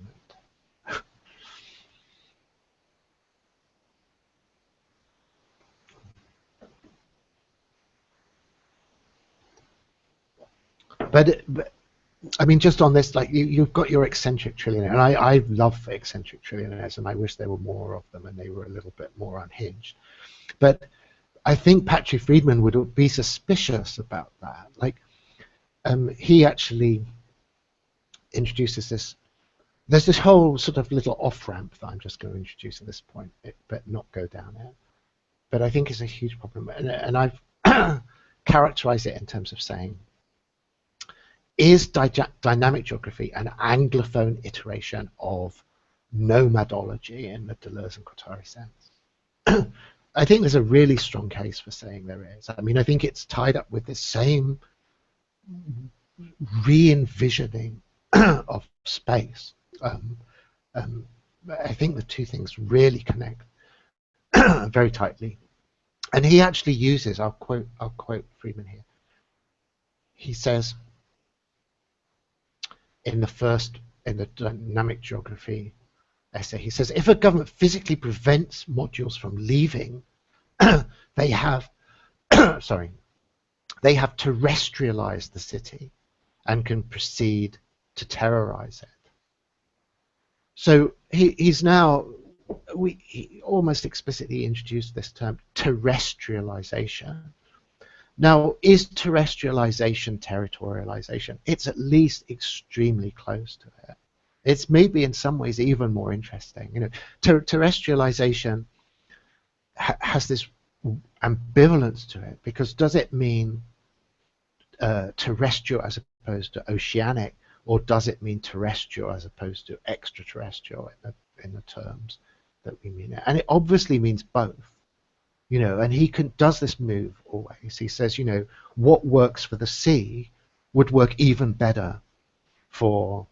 But I mean, just on this, like you've got your eccentric trillionaire, and I love eccentric trillionaires, and I wish there were more of them, and they were a little bit more unhinged. But I think Patri Friedman would be suspicious about that. Like, he actually introduces this. There's this whole sort of little off-ramp that I'm just going to introduce at this point, but not go down it. But I think it's a huge problem, and I've characterized it in terms of saying, is dynamic geography an Anglophone iteration of nomadology in the Deleuze and Guattari sense? I think there's a really strong case for saying there is. I mean, I think it's tied up with the same re-envisioning of space. I think the two things really connect very tightly. And he actually uses, I'll quote Friedman here. He says, in the dynamic geography essay, he says, if a government physically prevents modules from leaving they have, sorry, they have terrestrialized the city and can proceed to terrorize it. So he's now, he almost explicitly introduced this term terrestrialization. Now, is terrestrialization territorialization? It's at least extremely close to it. It's maybe in some ways even more interesting. You know, terrestrialization has this ambivalence to it, because does it mean terrestrial as opposed to oceanic, or does it mean terrestrial as opposed to extraterrestrial in the terms that we mean it? And it obviously means both. You know, and he does this move always. He says, you know, what works for the sea would work even better for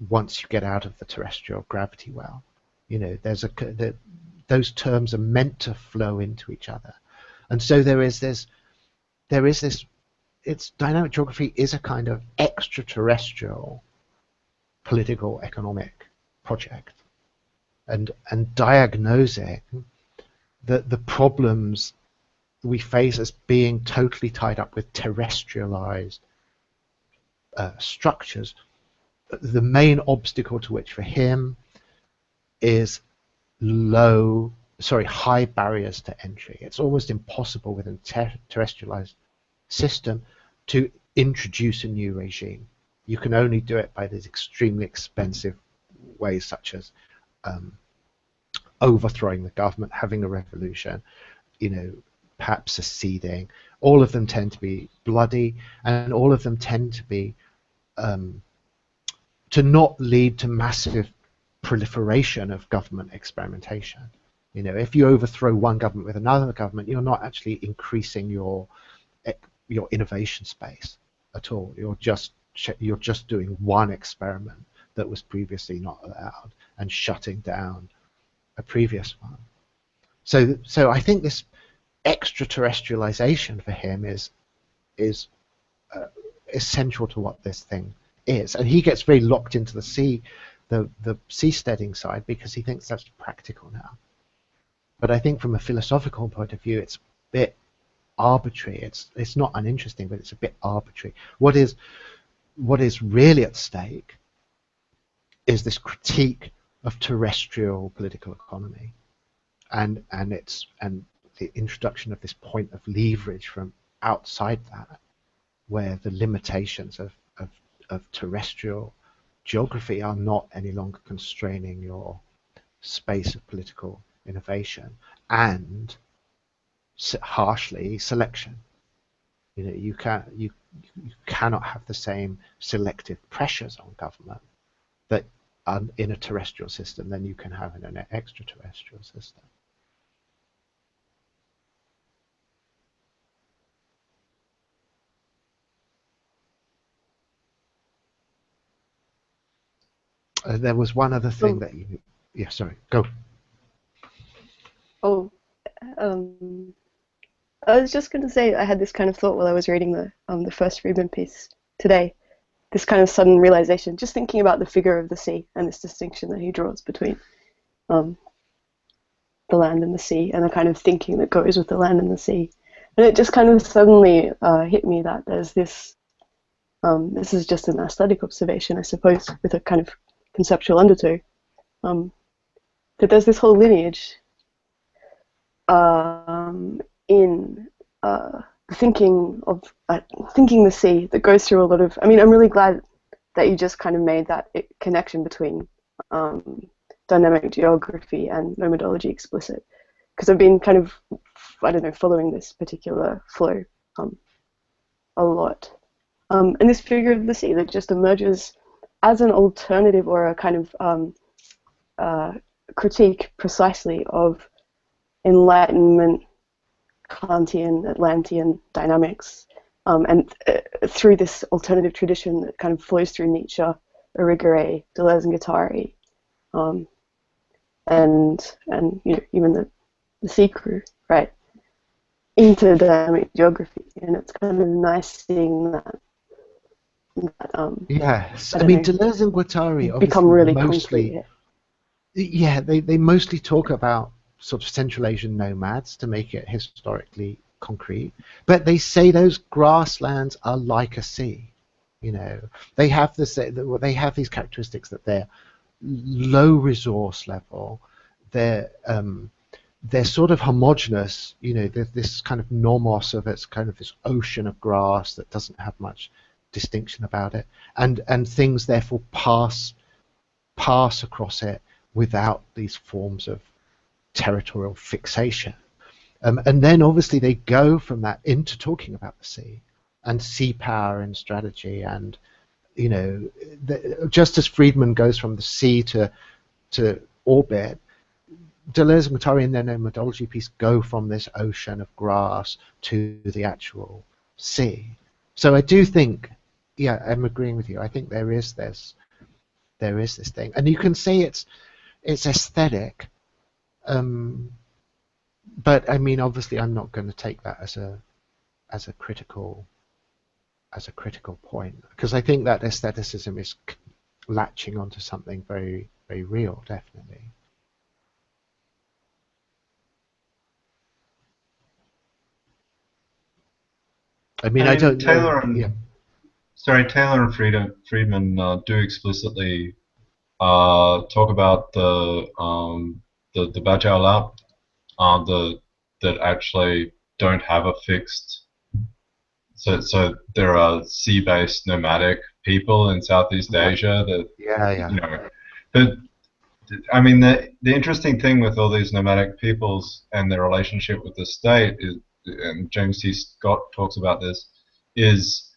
once you get out of the terrestrial gravity well. You know, those terms are meant to flow into each other, and so there is this. It's dynamic geography is a kind of extraterrestrial political economic project, and diagnosing the problems we face as being totally tied up with terrestrialized structures. The main obstacle to which for him is high barriers to entry. It's almost impossible within a terrestrialized system to introduce a new regime. You can only do it by these extremely expensive ways, such as overthrowing the government, having a revolution, you know, perhaps seceding. All of them tend to be bloody, and all of them tend to be to not lead to massive proliferation of government experimentation. You know, if you overthrow one government with another government, you're not actually increasing your innovation space at all. You're just doing one experiment that was previously not allowed and shutting down a previous one. So I think this extraterrestrialization for him is essential to what this thing is, and he gets very locked into the seasteading side because he thinks that's practical now. But I think from a philosophical point of view, it's a bit arbitrary. It's not uninteresting, but it's a bit arbitrary. What is really at stake is this critique of terrestrial political economy, and the introduction of this point of leverage from outside that, where the limitations of terrestrial geography are not any longer constraining your space of political innovation, and harshly selection. You know, you cannot have the same selective pressures on government that in a terrestrial system than you can have in an extraterrestrial system. There was one other thing that you... Yeah, sorry, go. Oh, I was just going to say I had this kind of thought while I was reading the first Friedman piece today. This kind of sudden realization, just thinking about the figure of the sea and this distinction that he draws between the land and the sea, and the kind of thinking that goes with the land and the sea. And it just kind of suddenly hit me that there's this, this is just an aesthetic observation, I suppose, with a kind of conceptual undertow, that there's this whole lineage in thinking the sea that goes through a lot of. I mean, I'm really glad that you just kind of made that connection between dynamic geography and nomadology explicit, because I've been kind of, I don't know, following this particular flow a lot, and this figure of the sea that just emerges as an alternative or a kind of critique precisely of Enlightenment, Kantian, Atlantean dynamics, and through this alternative tradition that kind of flows through Nietzsche, Irigaray, Deleuze and Guattari, and you know, even the sea crew, right, into dynamic geography. And it's kind of nice seeing that yes, I mean, Deleuze and Guattari become really mostly, concrete. yeah, they mostly talk about sort of Central Asian nomads to make it historically concrete, but they say those grasslands are like a sea. You know, they have they have these characteristics that they're low resource level, they're sort of homogeneous. You know, there's this kind of nomos of it's kind of this ocean of grass that doesn't have much distinction about it, and things therefore pass across it without these forms of territorial fixation. And then obviously they go from that into talking about the sea and sea power and strategy, and you know, just as Friedman goes from the sea to orbit, Deleuze and Guattari in their nomadology piece go from this ocean of grass to the actual sea. So I do think, yeah, I'm agreeing with you. I think there is this thing, and you can say it's aesthetic. But I mean, obviously, I'm not going to take that as a critical point, because I think that aestheticism is latching onto something very, very real, definitely. I mean, I don't Taylor know. Yeah. Taylor and Friedman do explicitly talk about the Bajau that actually don't have a fixed. So there are sea-based nomadic people in Southeast Asia that Yeah. you know. But I mean, the interesting thing with all these nomadic peoples and their relationship with the state is, and James T. Scott talks about this, is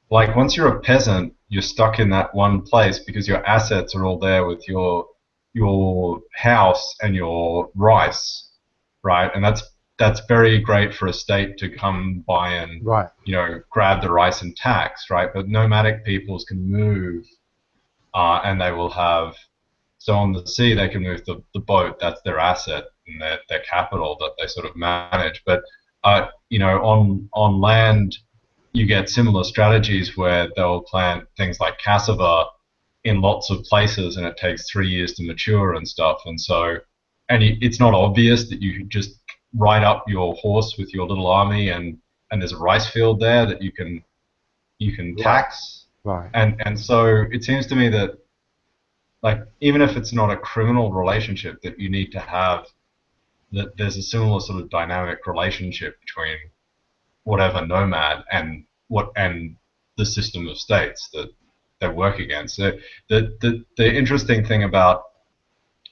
like once you're a peasant, you're stuck in that one place because your assets are all there with your house and your rice, right? And that's very great for a state to come by and Right. grab the rice and tax, right? But nomadic peoples can move, and they will have. So on the sea, they can move the boat. That's their asset and their capital that they sort of manage. But on land, you get similar strategies where they'll plant things like cassava in lots of places, and it takes 3 years to mature and stuff. And so, it's not obvious that you just ride up your horse with your little army, and there's a rice field there that you can tax. Right. And so it seems to me that, like, even if it's not a criminal relationship, that you need to have, that there's a similar sort of dynamic relationship between whatever nomad and the system of states that they work against. So the interesting thing about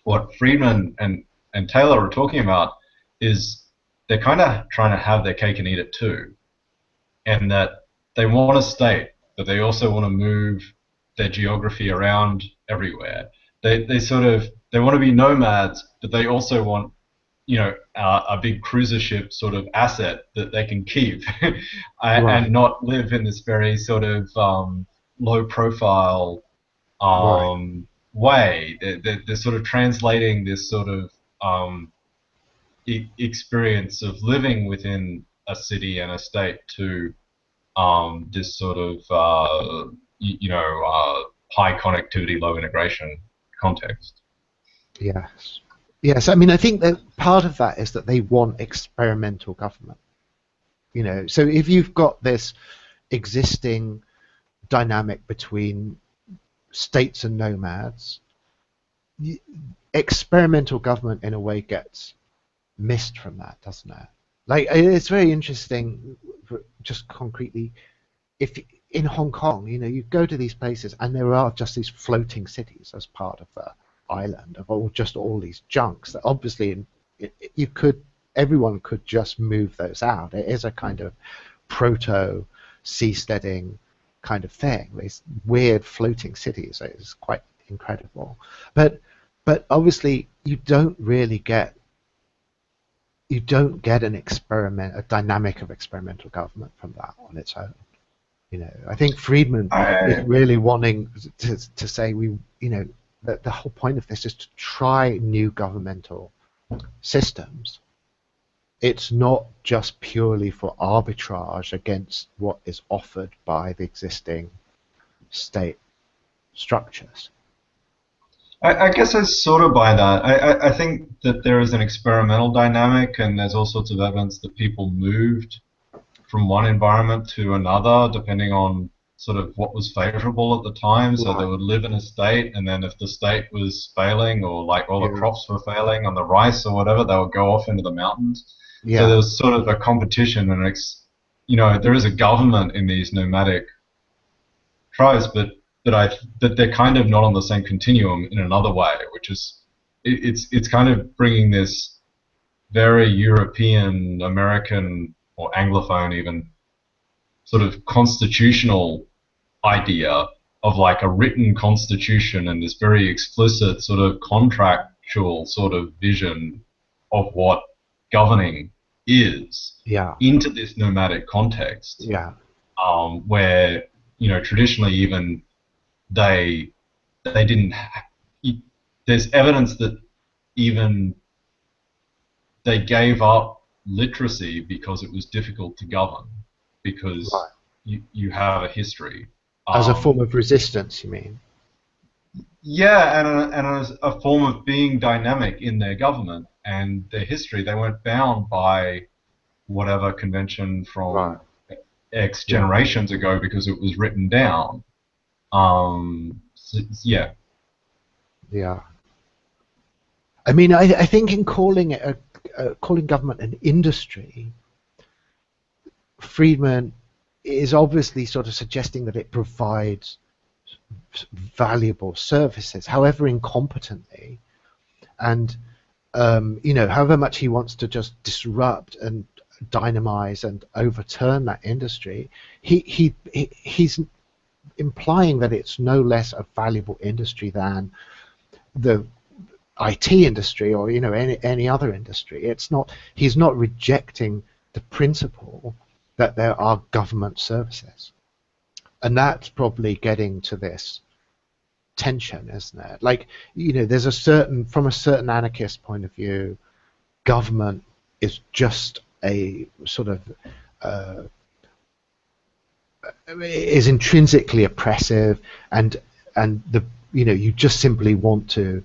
what Friedman and Taylor are talking about is they're kind of trying to have their cake and eat it too, and that they want a state, but they also want to move their geography around everywhere. They want to be nomads, but they also want a big cruiser ship sort of asset that they can keep and not live in this very sort of low profile way. They're sort of translating this sort of experience of living within a city and a state to this sort of high connectivity, low integration context. Yes. Yes, I mean, I think that part of that is that they want experimental government. So if you've got this existing dynamic between states and nomads, experimental government in a way gets missed from that, doesn't it? Like, it's very interesting, just concretely, if in Hong Kong, you go to these places and there are just these floating cities as part of the island of all these junks that obviously everyone could just move those out. It is a kind of proto seasteading kind of thing, these weird floating cities. It's quite incredible, but obviously you don't get a dynamic of experimental government from that on its own. I think Friedman is really wanting to say that the whole point of this is to try new governmental systems. It's not just purely for arbitrage against what is offered by the existing state structures. I guess I sort of buy that. I think that there is an experimental dynamic, and there's all sorts of evidence that people moved from one environment to another, depending on sort of what was favorable at the time. So they Right. would live in a state, and then if the state was failing, or like all the Yeah. crops were failing on the rice or whatever, they would go off into the mountains. So there Yeah. was sort of a competition, and there is a government in these nomadic tribes, but they're kind of not on the same continuum in another way, which is it's kind of bringing this very European, American, or Anglophone even sort of constitutional idea of like a written constitution and this very explicit sort of contractual sort of vision of what governing is Yeah. into this nomadic context, Yeah. where traditionally even they they didn't. There's evidence that even they gave up literacy because it was difficult to govern, because Right. you have a history. As a form Um, of resistance, you mean? yeah, and as a form of being dynamic in their government and their history, they weren't bound by whatever convention Right. from X Yeah. generations ago because it was written down. Yeah, Yeah. I mean, I think in calling it calling government an industry, Friedman is obviously sort of suggesting that it provides valuable services, however incompetently, and however much he wants to just disrupt and dynamize and overturn that industry, he's implying that it's no less a valuable industry than the IT industry or any other industry. It's not. He's not rejecting the principle that there are government services, and that's probably getting to this tension, isn't it? Like, there's from a certain anarchist point of view, government is just a sort of uh, is intrinsically oppressive, and you just simply want to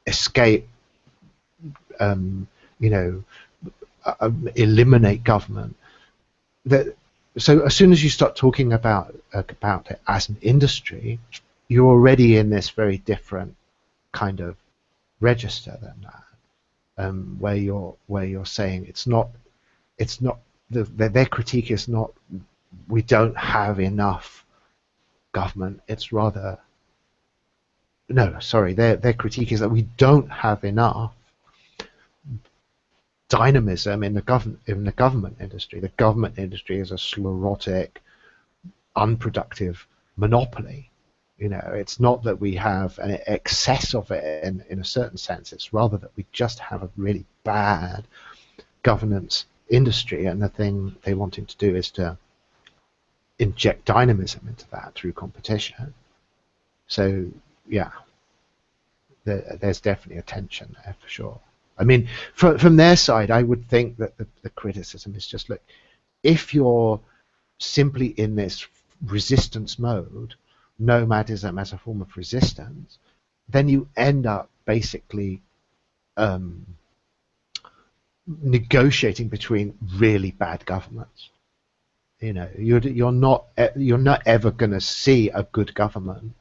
escape, um, you know, eliminate government. That so as soon as you start talking about it as an industry, you're already in this very different kind of register than that, where you're saying it's not their critique is not we don't have enough government. It's rather no, sorry, their critique is that we don't have enough dynamism in the government industry. The government industry is a sclerotic, unproductive monopoly. It's not that we have an excess of it in a certain sense. It's rather that we just have a really bad governance industry, and the thing they're wanting to do is to inject dynamism into that through competition. So yeah, there's definitely a tension there for sure. I mean, from their side, I would think that the criticism is just, look, if you're simply in this resistance mode, nomadism as a form of resistance, then you end up basically negotiating between really bad governments. You're not ever going to see a good government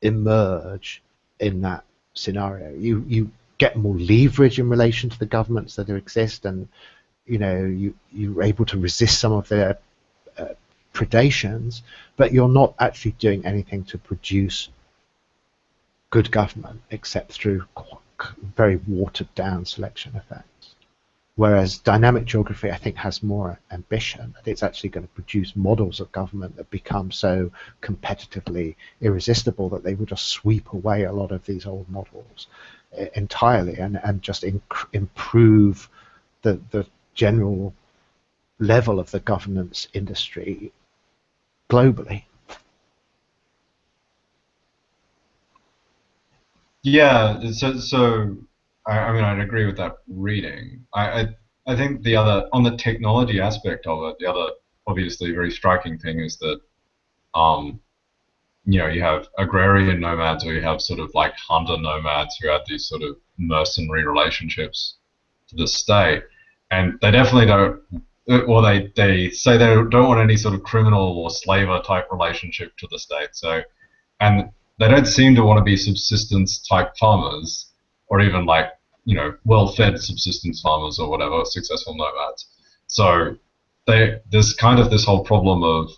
emerge in that scenario. You get more leverage in relation to the governments that exist, and you're able to resist some of their predations, but you're not actually doing anything to produce good government except through very watered down selection effects. Whereas dynamic geography, I think, has more ambition. It's actually going to produce models of government that become so competitively irresistible that they will just sweep away a lot of these old models entirely, and just improve the general level of the governance industry globally. yeah. So I mean, I'd agree with that reading. I think the other on the technology aspect of it, the other obviously very striking thing is that um, you have agrarian nomads, or you have sort of like hunter nomads who have these sort of mercenary relationships to the state, and they definitely don't. Well, they say they don't want any sort of criminal or slaver type relationship to the state. So, and they don't seem to want to be subsistence type farmers, or even like well-fed subsistence farmers or whatever, successful nomads. So there's kind of this whole problem of,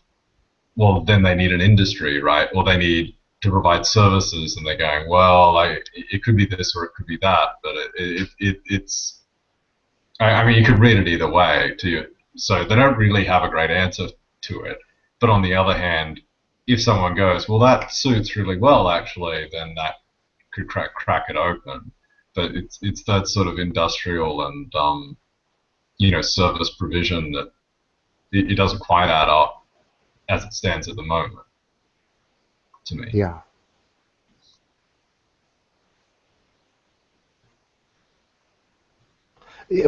well, then they need an industry, right? Or they need to provide services, and they're going, well, like it could be this or it could be that, but it's. I mean, you could read it either way. So they don't really have a great answer to it. But on the other hand, if someone goes, well, that suits really well, actually, then that could crack it open. But it's that sort of industrial and service provision that it doesn't quite add up as it stands at the moment, to me. Yeah.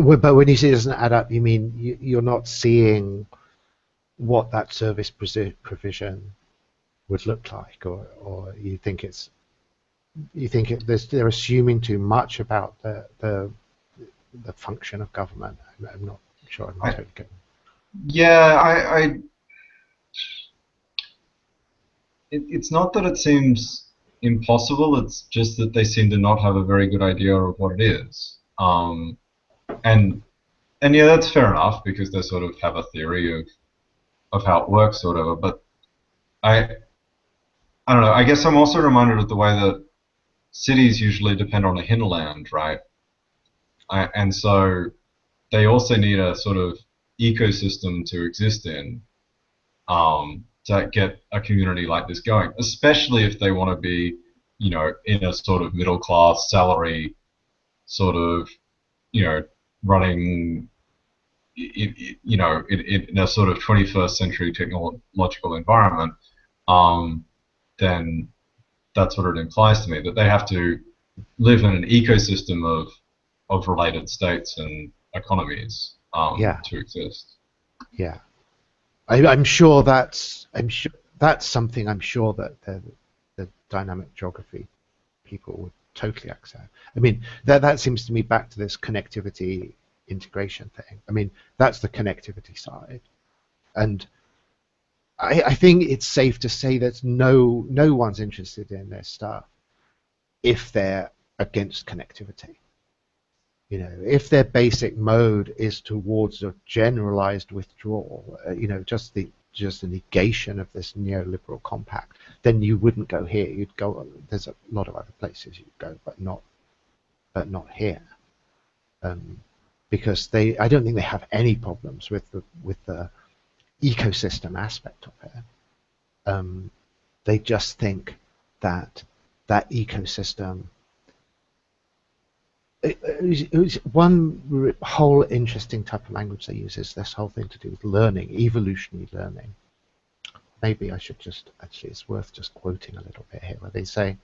But when you say it doesn't add up, you mean you're not seeing what that service provision would look like, or you think they're assuming too much about the function of government. I'm not sure I'm totally getting. Yeah, it's not that it seems impossible. It's just that they seem to not have a very good idea of what it is. And yeah, that's fair enough, because they sort of have a theory of how it works or whatever. But I don't know. I guess I'm also reminded of the way that cities usually depend on a hinterland, right? And so they also need a sort of ecosystem to exist in, to get a community like this going, especially if they want to be, in a sort of middle class salary sort of, running, in a sort of 21st century technological environment. Then that's what it implies to me, that they have to live in an ecosystem of related states and economies to exist. Yeah, I'm sure that's something I'm sure that the dynamic geography people would totally accept. I mean, that seems to me back to this connectivity integration thing. I mean, that's the connectivity side, and I think it's safe to say that no one's interested in this stuff if they're against connectivity. If their basic mode is towards a generalized withdrawal, just the negation of this neoliberal compact, then you wouldn't go here. You'd go. There's a lot of other places you'd go, but not here, because I don't think they have any problems with the ecosystem aspect of it. They just think that ecosystem. One whole interesting type of language they use is this whole thing to do with learning, evolutionary learning. Maybe I should actually, it's worth just quoting a little bit here, where they say,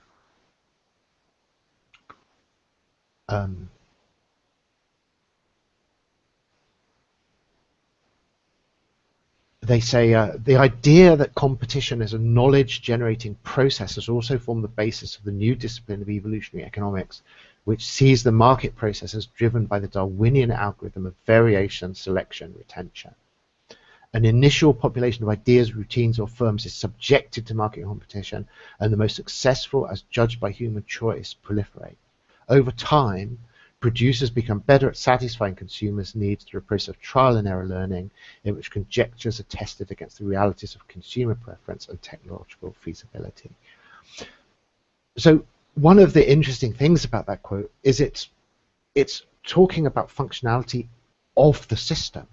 the idea that competition as a knowledge-generating process has also formed the basis of the new discipline of evolutionary economics, which sees the market process as driven by the Darwinian algorithm of variation, selection, retention. An initial population of ideas, routines, or firms is subjected to market competition, and the most successful, as judged by human choice, proliferate. Over time, producers become better at satisfying consumers' needs through a process of trial and error learning, in which conjectures are tested against the realities of consumer preference and technological feasibility. So one of the interesting things about that quote is it's talking about functionality of the system.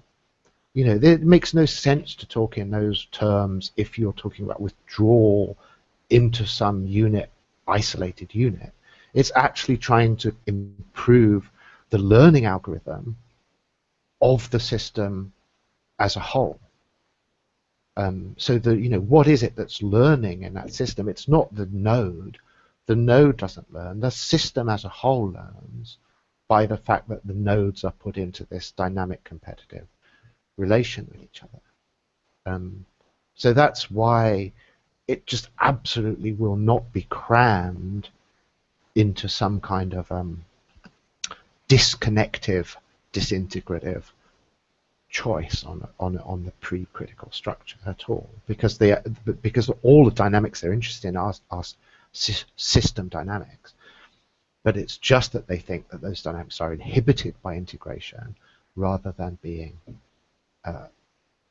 It makes no sense to talk in those terms if you're talking about withdrawal into some isolated unit. It's actually trying to improve the learning algorithm of the system as a whole. So what is it that's learning in that system? It's not the node. The node doesn't learn. The system as a whole learns by the fact that the nodes are put into this dynamic competitive relation with each other. So that's why it just absolutely will not be crammed into some kind of disconnective, disintegrative choice on the pre-critical structure at all, because all the dynamics they're interested in are system dynamics. But it's just that they think that those dynamics are inhibited by integration rather than being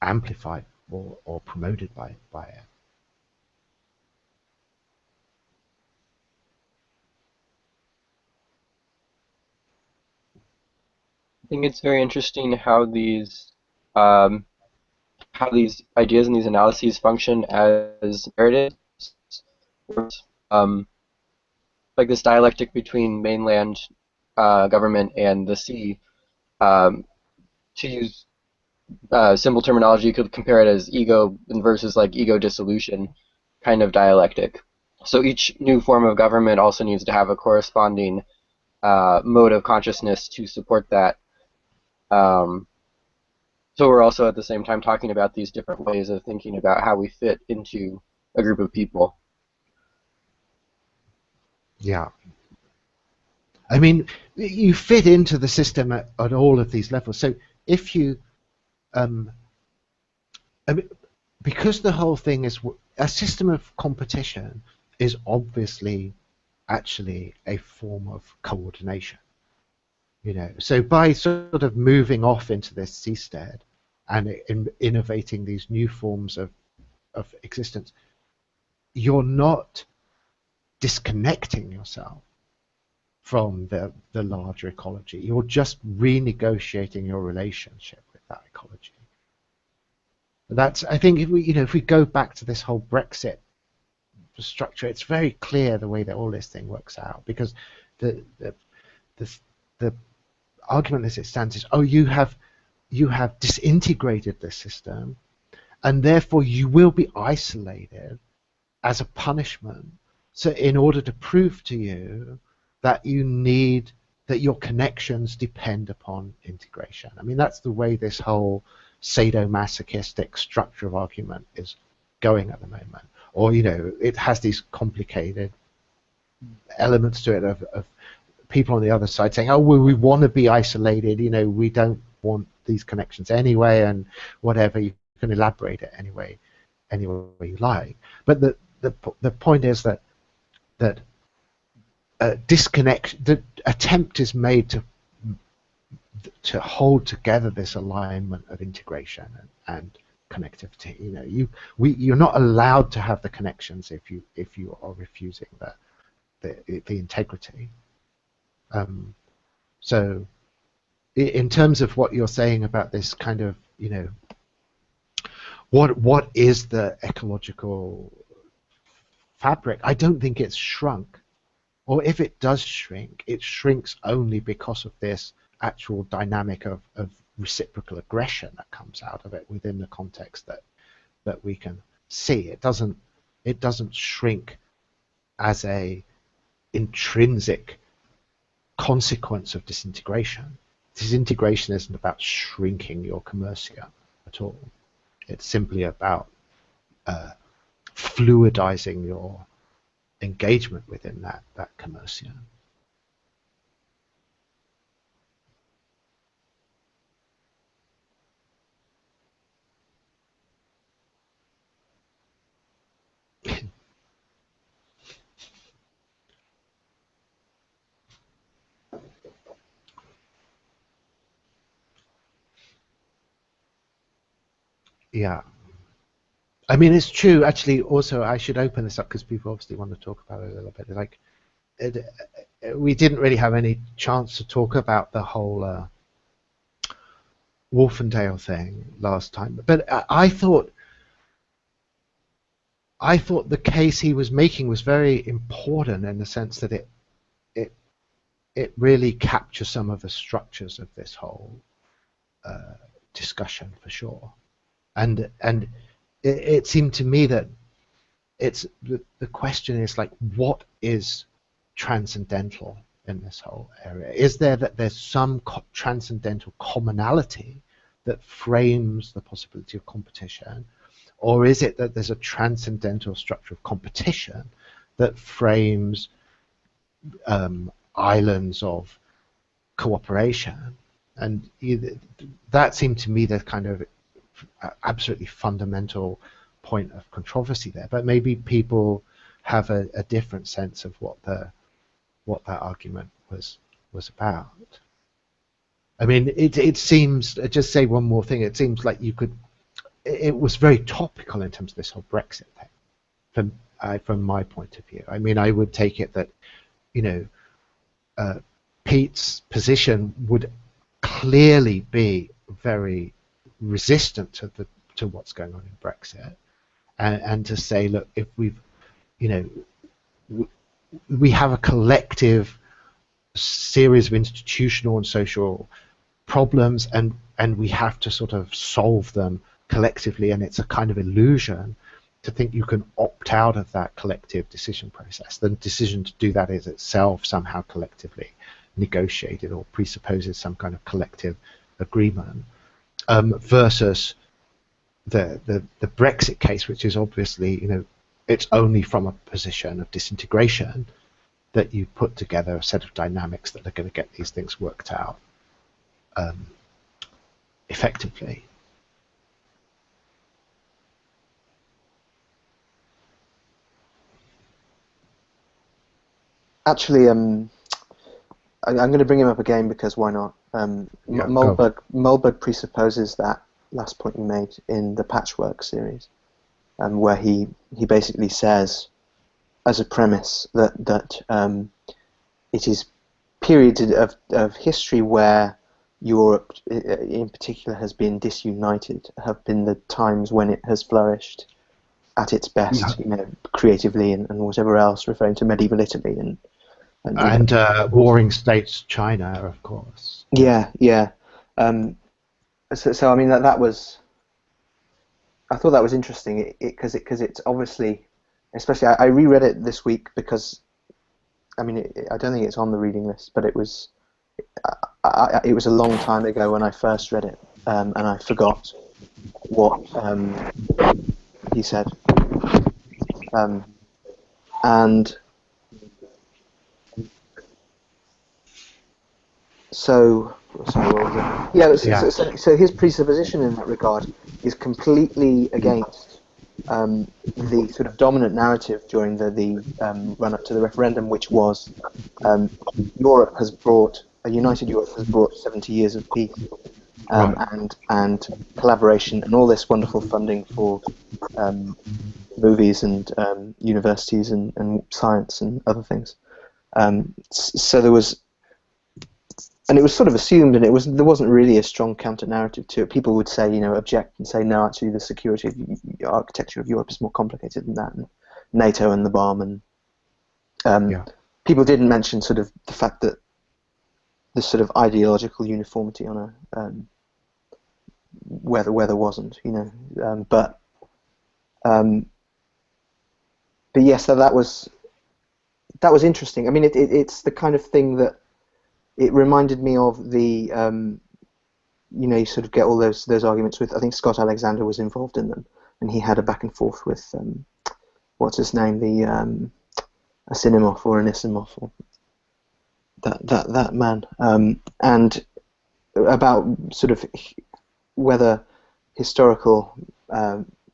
amplified or promoted by it. I think it's very interesting um, how these ideas and these analyses function as narratives, um, like this dialectic between mainland government and the sea. Um, to use simple terminology, you could compare it as ego versus like ego dissolution kind of dialectic. So each new form of government also needs to have a corresponding mode of consciousness to support that. Um, so we're also at the same time talking about these different ways of thinking about how we fit into a group of people. Yeah. I mean, you fit into the system at all of these levels. So if you, I mean, because the whole thing is a system of competition is obviously actually a form of coordination. You know, so by sort of moving off into this seastead and innovating these new forms of existence, you're not disconnecting yourself from the larger ecology. You're just renegotiating your relationship with that ecology. That's, I think, if we go back to this whole Brexit structure, it's very clear the way that all this thing works out, because the argument as it stands is, oh, you have disintegrated the system, and therefore you will be isolated as a punishment. So in order to prove to you that that your connections depend upon integration. I mean, that's the way this whole sadomasochistic structure of argument is going at the moment. Or, it has these complicated elements to it of people on the other side saying, oh, well, we want to be isolated, we don't want these connections anyway, and whatever. You can elaborate it any way you like. But the point is that disconnect, the attempt is made to hold together this alignment of integration and connectivity. You're not allowed to have the connections if you are refusing the integrity. So in terms of what you're saying about this kind of, what is the ecological fabric, I don't think it's shrunk. Or if it does shrink, it shrinks only because of this actual dynamic of reciprocal aggression that comes out of it within the context that we can see. It doesn't shrink as a intrinsic consequence of disintegration. Disintegration isn't about shrinking your commercia at all. It's simply about fluidizing your engagement within that commercia. Yeah. I mean, it's true. Actually, also, I should open this up because people obviously want to talk about it a little bit. Like, we didn't really have any chance to talk about the whole Wolfendale thing last time, but I thought the case he was making was very important in the sense that it really captures some of the structures of this whole discussion for sure, and it seemed to me that it's the question is like, what is transcendental in this whole area? Is there's some transcendental commonality that frames the possibility of competition, or is it that there's a transcendental structure of competition that frames islands of cooperation? And that seemed to me the kind of absolutely fundamental point of controversy there. But maybe people have a different sense of what that argument was about. I mean, it seems, just say one more thing, it seems like it was very topical in terms of this whole Brexit thing, from my point of view. I mean, I would take it that, Pete's position would clearly be very resistant to what's going on in Brexit, and to say, look, if we have a collective series of institutional and social problems, and we have to sort of solve them collectively, and it's a kind of illusion to think you can opt out of that collective decision process. The decision to do that is itself somehow collectively negotiated or presupposes some kind of collective agreement, versus the Brexit case, which is obviously, it's only from a position of disintegration that you put together a set of dynamics that are going to get these things worked out effectively. Actually, I'm going to bring him up again because why not? Mulberg presupposes that last point you made in the Patchwork series, where he basically says, as a premise, that it is periods of history where Europe, in particular, has been disunited, have been the times when it has flourished at its best, creatively and whatever else, referring to medieval Italy and warring states, China, of course. Yeah. So I mean that was. I thought that was interesting because it's obviously, especially I reread it this week because, I mean, I don't think it's on the reading list, but it was a long time ago when I first read it, and I forgot what he said, and so. Sorry, what was it? So his presupposition in that regard is completely against the sort of dominant narrative during the run-up to the referendum, which was a united Europe has brought 70 years of peace and collaboration and all this wonderful funding for movies and universities and science and other things. So there was. And it was sort of assumed, and there wasn't really a strong counter-narrative to it. People would say, object and say, no, actually the security of the architecture of Europe is more complicated than that, and NATO and the bomb, and people didn't mention sort of the fact that this sort of ideological uniformity on a where there wasn't, but yes, so that was interesting. I mean, it's the kind of thing that. It reminded me of the, you sort of get all those arguments with. I think Scott Alexander was involved in them, and he had a back and forth with what's his name, the Asimov or Anisimov, or that man, and about sort of whether historical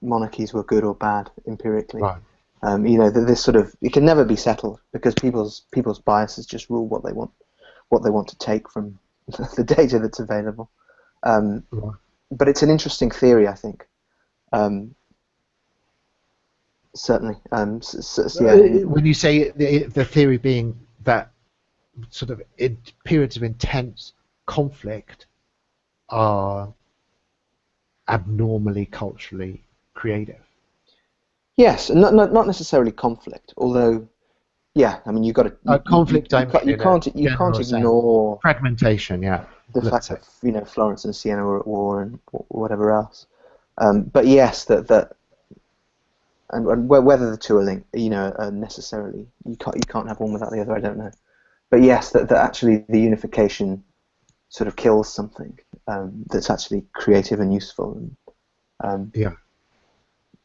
monarchies were good or bad empirically. Right. This sort of it can never be settled because people's biases just rule what they want to take from the data that's available. But it's an interesting theory, I think. Certainly. When you say the theory being that sort of periods of intense conflict are abnormally culturally creative. Yes, not necessarily conflict, although. Yeah, I mean, you've got to. Conflict. You can't ignore fragmentation. Yeah. The fact that Florence and Siena were at war and whatever else. But yes, that and whether the two are linked, necessarily you can't have one without the other. I don't know. But yes, that actually the unification sort of kills something that's actually creative and useful. And,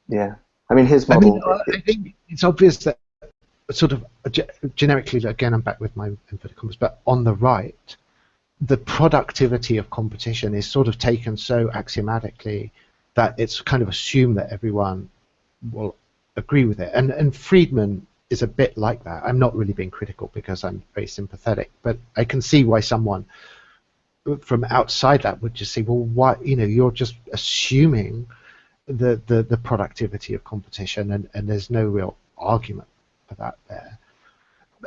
Yeah. I mean, his I mean, model. I think it's obvious that sort of generically, again, I'm back with my inverted commas, but on the right, the productivity of competition is sort of taken so axiomatically that it's kind of assumed that everyone will agree with it. And Friedman is a bit like that. I'm not really being critical because I'm very sympathetic, but I can see why someone from outside that would just say, well, why, you're just assuming the productivity of competition, and there's no real argument for that there.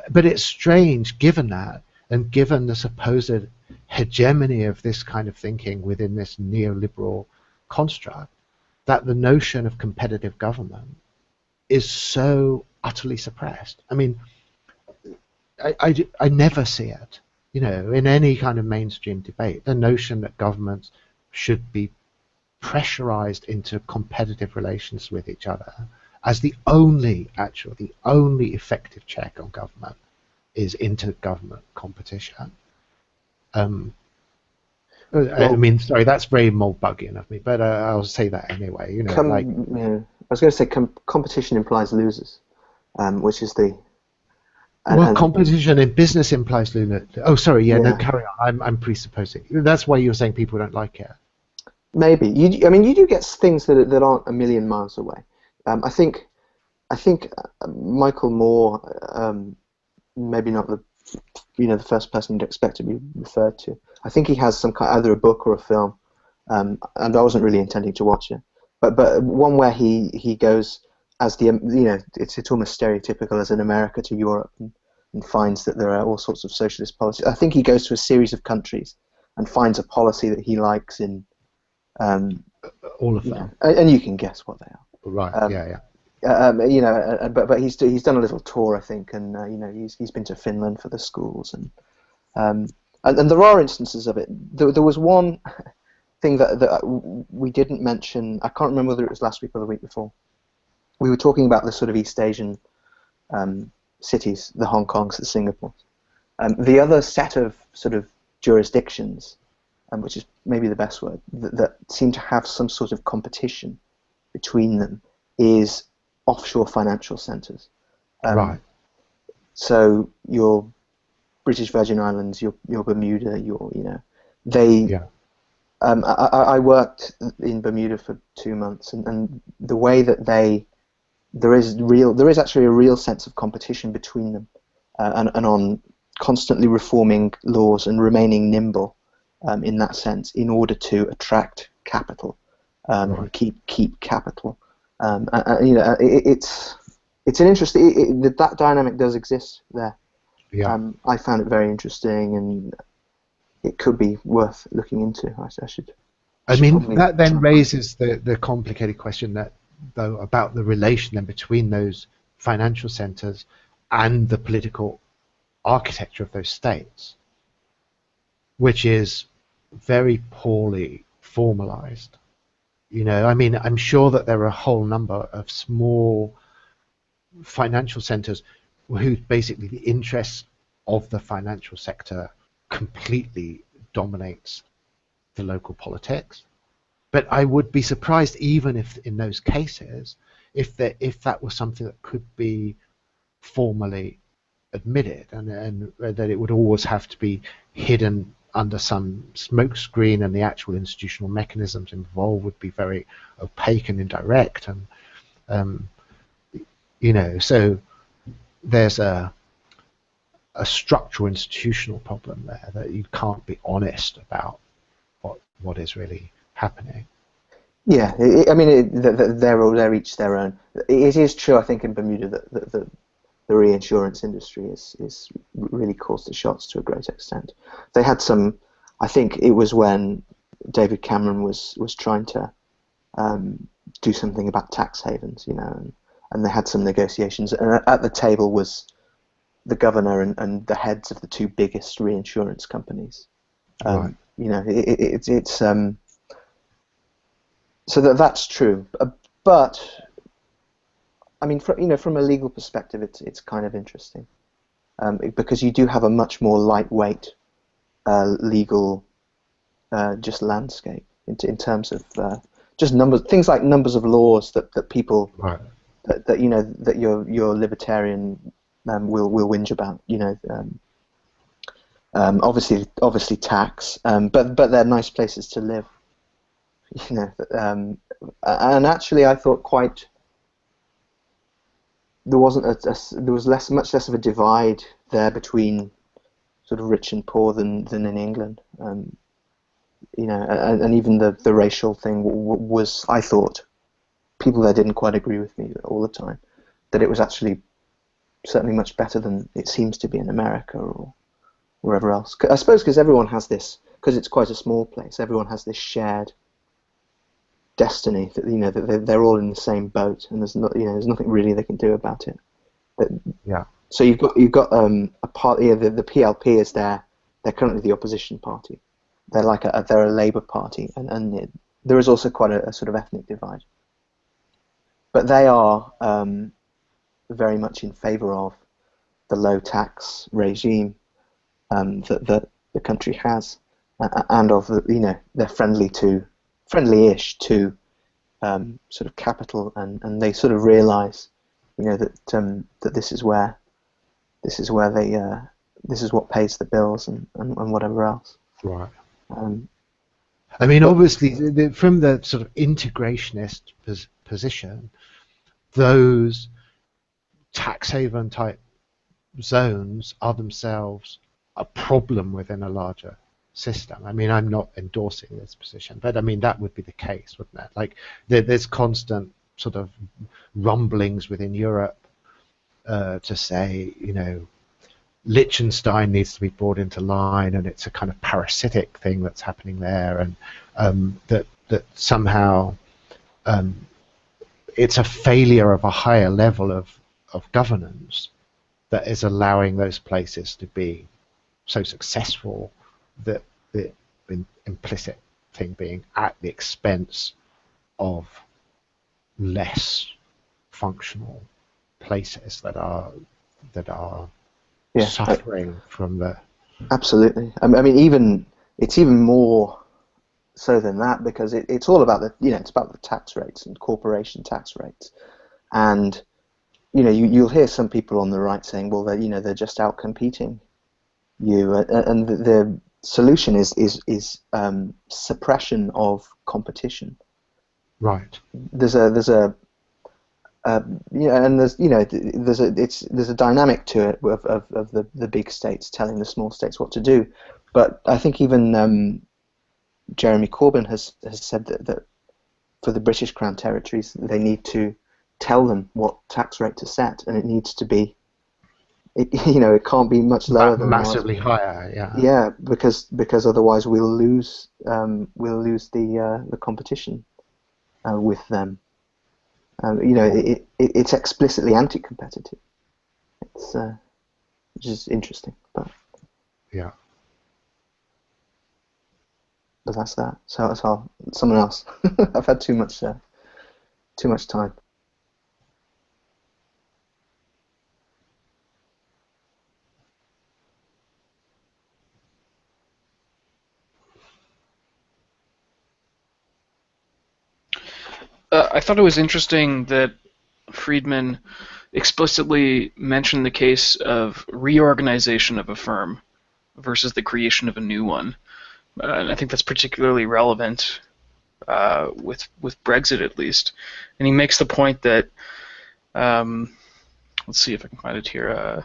But it's strange, given that, and given the supposed hegemony of this kind of thinking within this neoliberal construct, that the notion of competitive government is so utterly suppressed. I mean, I never see it, in any kind of mainstream debate, the notion that governments should be pressurized into competitive relations with each other as the only effective check on government is intergovernment competition. I mean, sorry, that's very Mulbuggian of me, but I'll say that anyway. Yeah. I was going to say competition implies losers, which is the. Competition in business implies losers. Oh, sorry, yeah, no, Yeah. carry on. I'm presupposing. That's why you're saying people don't like it. Maybe you do get things that aren't a million miles away. I think Michael Moore, maybe not the first person you'd expect to be referred to. I think he has some kind, either a book or a film, and I wasn't really intending to watch it. But one where he goes as it's almost stereotypical as in America to Europe and finds that there are all sorts of socialist policies. I think he goes to a series of countries and finds a policy that he likes in. All of them, and you can guess what they are. Right? Yeah. But he's done a little tour, I think, and he's been to Finland for the schools, and there are instances of it. There was one thing that we didn't mention. I can't remember whether it was last week or the week before. We were talking about the sort of East Asian cities, the Hong Kongs, the Singapores. The other set of sort of jurisdictions, which is maybe the best word, that seem to have some sort of competition between them, is offshore financial centres. Right. So your British Virgin Islands, your Bermuda, I worked in Bermuda for 2 months, and the way that there is actually a real sense of competition between them, and on constantly reforming laws and remaining nimble. In that sense, in order to attract capital, and keep capital, it's an interesting that dynamic does exist there. Yeah. I found it very interesting, and it could be worth looking into. I should. I mean, that then raises the complicated question about the relation then between those financial centers and the political architecture of those states, which is very poorly formalized. I mean, I'm sure that there are a whole number of small financial centers who basically the interests of the financial sector completely dominates the local politics. But I would be surprised, even if in those cases, if that was something that could be formally admitted, and that it would always have to be hidden under some smokescreen, and the actual institutional mechanisms involved would be very opaque and indirect, and so there's a structural institutional problem there, that you can't be honest about what is really happening. Yeah, I mean, they're each their own. It is true, I think, in Bermuda that the reinsurance industry is really calls the shots to a great extent. They had some, I think it was when David Cameron was trying to do something about tax havens, and they had some negotiations, and at the table was the governor and the heads of the two biggest reinsurance companies. Right. It's so that's true, but I mean, from a legal perspective, it's kind of interesting, because you do have a much more lightweight legal just landscape in terms of just numbers, things like numbers of laws that people Right. that that your libertarian will whinge about. Obviously tax, but they're nice places to live. And actually, I thought there wasn't there was much less of a divide there between sort of rich and poor than in England. And even the racial thing was, I thought, people there didn't quite agree with me all the time, that it was actually certainly much better than it seems to be in America or wherever else. I suppose because everyone has this, because it's quite a small place, everyone has this shared destiny that that they're all in the same boat, and there's nothing really they can do about it. Yeah. So you've got a party. The PLP is they're currently the opposition party. They're like they're a Labour party, and there is also quite a sort of ethnic divide. But they are very much in favour of the low tax regime that the country has, and of they're friendly-ish to sort of capital, and they sort of realise that this is where they this is what pays the bills and whatever else. Right. I mean, obviously, from the sort of integrationist position, those tax haven type zones are themselves a problem within a larger system. I mean, I'm not endorsing this position, but I mean, that would be the case, wouldn't it? Like, there's constant sort of rumblings within Europe to say, Liechtenstein needs to be brought into line, and it's a kind of parasitic thing that's happening there, and that somehow it's a failure of a higher level of governance that is allowing those places to be so successful, that the implicit thing being at the expense of less functional places that are suffering from the. Absolutely. I mean, it's even more so than that, because it's all about it's about the tax rates and corporation tax rates, and you'll hear some people on the right saying, well, they're just out competing you, and the solution is suppression of competition. Right. There's a and there's a dynamic to it of the big states telling the small states what to do, but I think even Jeremy Corbyn has said that for the British Crown territories they need to tell them what tax rate to set, and it needs to be it can't be much lower than massively higher. Yeah. Yeah, because otherwise we'll lose the competition with them. It's explicitly anti-competitive. It's which is interesting, but yeah. But that's that. So someone else. I've had too much time. I thought it was interesting that Friedman explicitly mentioned the case of reorganization of a firm versus the creation of a new one. And I think that's particularly relevant with Brexit, at least. And he makes the point that, let's see if I can find it here.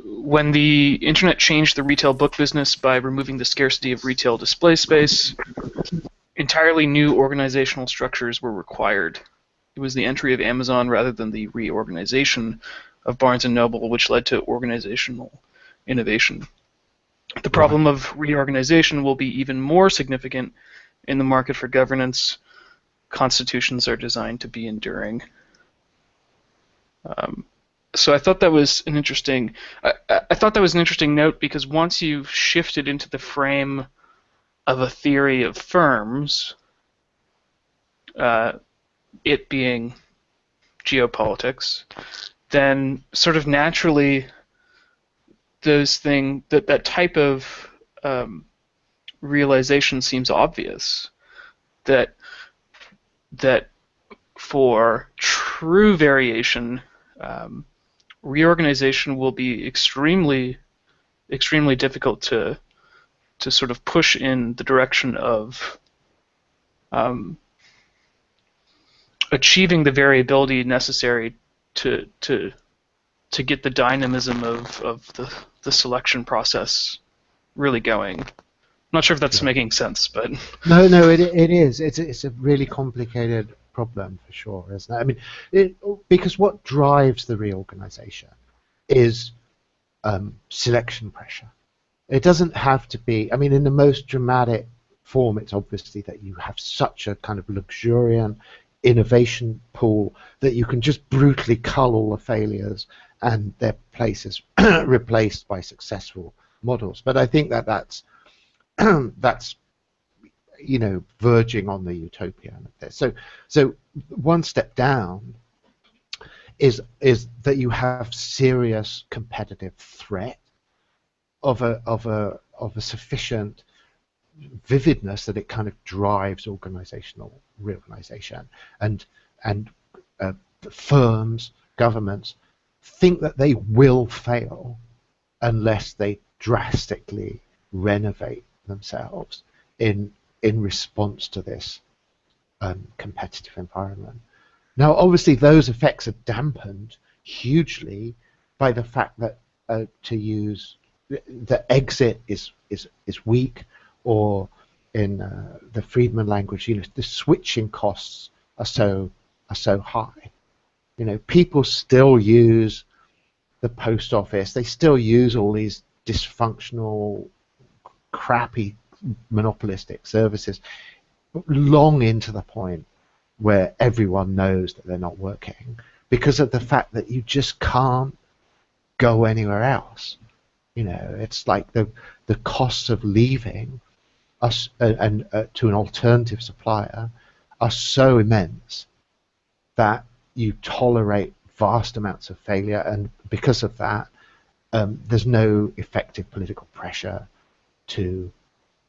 When the internet changed the retail book business by removing the scarcity of retail display space, entirely new organizational structures were required. It was the entry of Amazon rather than the reorganization of Barnes & Noble which led to organizational innovation. The problem of reorganization will be even more significant in the market for governance. Constitutions are designed to be enduring. So I thought that was an interesting. I thought that was an interesting note, because once you've shifted into the frame of a theory of firms, it being geopolitics, then sort of naturally that type of realization seems obvious, that that for true variation, reorganization will be extremely difficult to sort of push in the direction of achieving the variability necessary to get the dynamism of the selection process really going. I'm not sure if that's making sense, but no, it is. It's a really complicated problem for sure, isn't it? I mean, because what drives the reorganization is selection pressure. It doesn't have to be. I mean, in the most dramatic form, it's obviously that you have such a kind of luxuriant innovation pool that you can just brutally cull all the failures and their places replaced by successful models. But I think that that's verging on the utopian of this. So one step down is that you have serious competitive threat of a sufficient vividness that it kind of drives organizational reorganization, and firms, governments think that they will fail unless they drastically renovate themselves in response to this competitive environment. Now, obviously, those effects are dampened hugely by the fact that to use the exit is weak, or in the Friedman language, the switching costs are so high. People still use the post office. They still use all these dysfunctional, crappy, monopolistic services long into the point where everyone knows that they're not working, because of the fact that you just can't go anywhere else. It's like the costs of leaving us and to an alternative supplier are so immense that you tolerate vast amounts of failure, and because of that, there's no effective political pressure to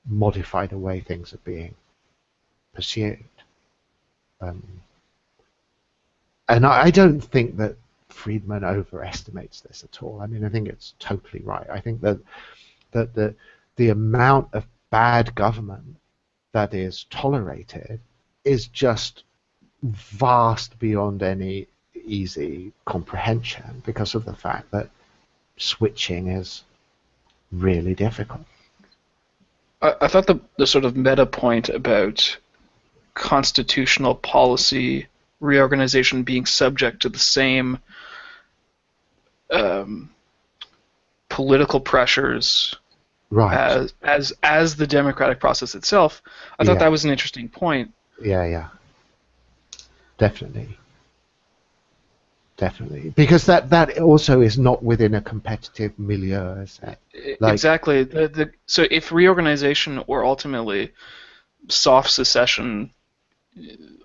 modify the way things are being pursued. And I don't think that Friedman overestimates this at all. I mean, I think it's totally right. I think that the amount of bad government that is tolerated is just vast beyond any easy comprehension, because of the fact that switching is really difficult. I thought the sort of meta point about constitutional policy reorganization being subject to the same political pressures Right. as the democratic process itself. I thought that was an interesting point. Yeah. Definitely. Because that also is not within a competitive milieu, is it? Exactly. So if reorganization or ultimately soft secession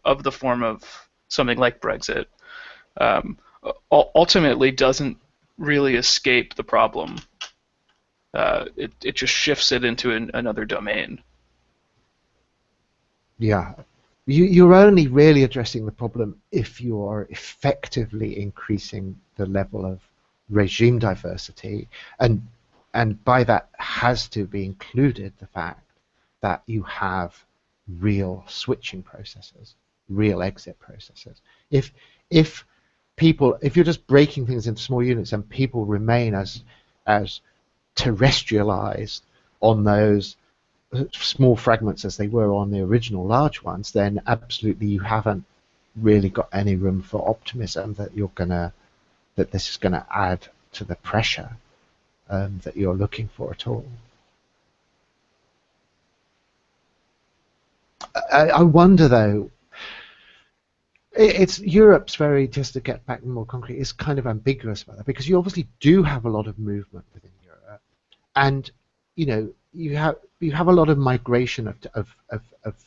of the form of something like Brexit ultimately doesn't really escape the problem. It just shifts it into another domain. Yeah. You're only really addressing the problem if you are effectively increasing the level of regime diversity, and by that has to be included the fact that you have real switching processes, real exit processes. If you're just breaking things into small units and people remain as terrestrialized on those small fragments as they were on the original large ones, then absolutely you haven't really got any room for optimism that this is gonna add to the pressure that you're looking for at all. I wonder though, it's Europe's very, just to get back more concrete, it's kind of ambiguous about that, because you obviously do have a lot of movement within Europe, and you have a lot of migration of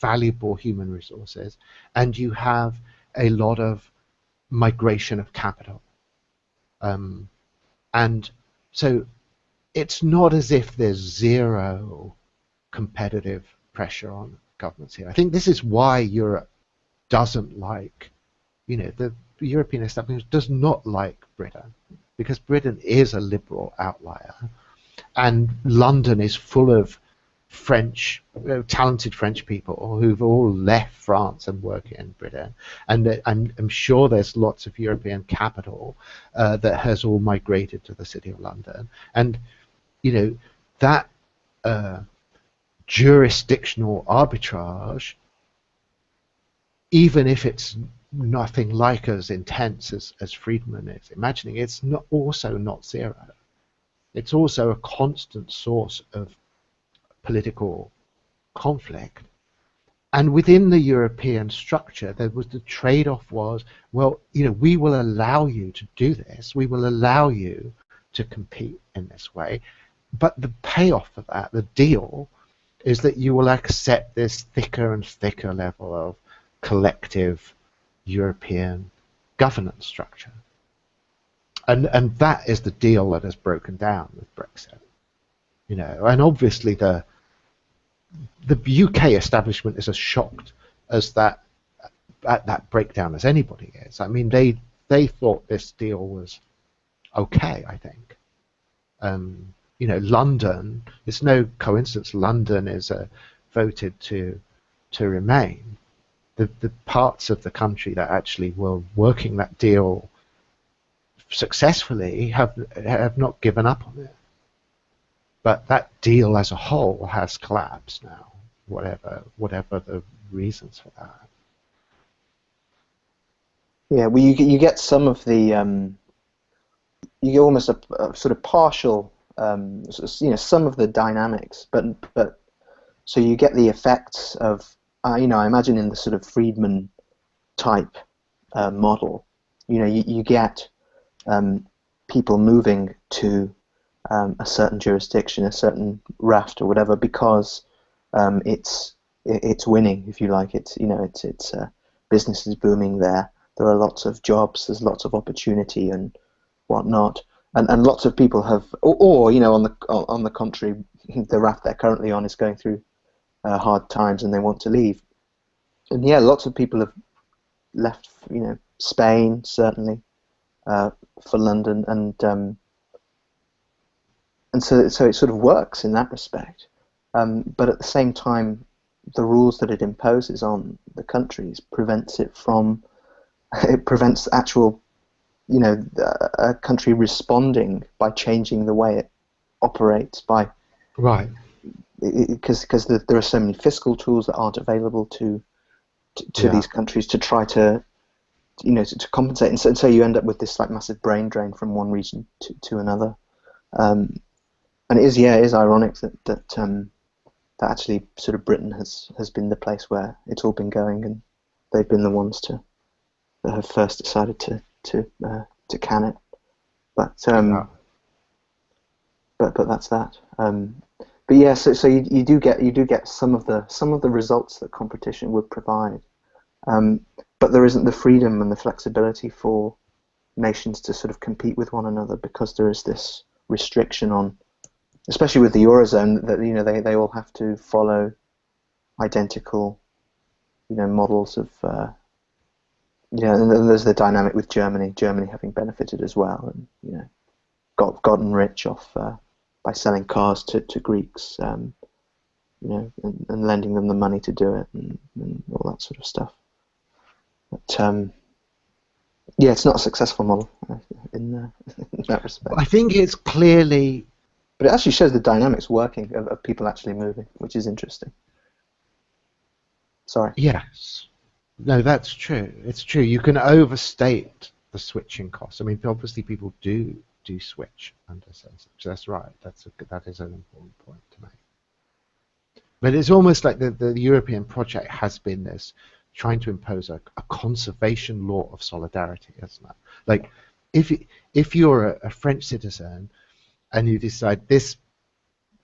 valuable human resources, and you have a lot of migration of capital, and so it's not as if there's zero competitive pressure on governments here. I think this is why Europe doesn't like, the European establishment does not like Britain, because Britain is a liberal outlier, and London is full of French, talented French people who've all left France and work in Britain, and I'm sure there's lots of European capital that has all migrated to the City of London, and that jurisdictional arbitrage, even if it's nothing like as intense as Friedman is imagining, it's also not zero. It's also a constant source of political conflict. And within the European structure, there was the trade-off was, well, we will allow you to do this. We will allow you to compete in this way. But the payoff of that, the deal, is that you will accept this thicker and thicker level of collective European governance structure. And that is the deal that has broken down with Brexit. And obviously the UK establishment is as shocked as at that breakdown as anybody is. I mean, they thought this deal was okay, I think. London, it's no coincidence London is voted to remain. The parts of the country that actually were working that deal successfully have not given up on it. But that deal as a whole has collapsed now, whatever the reasons for that. Yeah, well, you get some of the you get almost a sort of partial some of the dynamics, but so you get the effects of I imagine in the sort of Friedman type model, you get people moving to a certain jurisdiction, a certain raft or whatever, because it's winning, if you like. It's business is booming there. There are lots of jobs. There's lots of opportunity and whatnot. And lots of people have, or on the contrary, the raft they're currently on is going through hard times and they want to leave. And yeah, lots of people have left. Spain certainly for London, and so it sort of works in that respect. But at the same time, the rules that it imposes on the countries prevents actual, a country responding by changing the way it operates, right, because there are so many fiscal tools that aren't available to these countries to try to to compensate, and so you end up with this like massive brain drain from one region to another. And it is ironic that actually sort of Britain has been the place where it's all been going, and they've been the ones that have first decided to can it. But that's that. But yeah, so you do get some of the results that competition would provide, but there isn't the freedom and the flexibility for nations to sort of compete with one another, because there is this restriction on, especially with the Eurozone, that they all have to follow identical models of and there's the dynamic with Germany having benefited as well, and gotten rich off by selling cars to Greeks, and lending them the money to do it, and all that sort of stuff. But it's not a successful model in that respect. I think it's clearly, but it actually shows the dynamics working of people actually moving, which is interesting. Sorry. Yes. No, that's true. It's true. You can overstate the switching costs. I mean, obviously people do switch under censorship. That's right. That is an important point to make. But it's almost like the European project has been this, trying to impose a conservation law of solidarity, isn't it? Like, if you're a French citizen and you decide this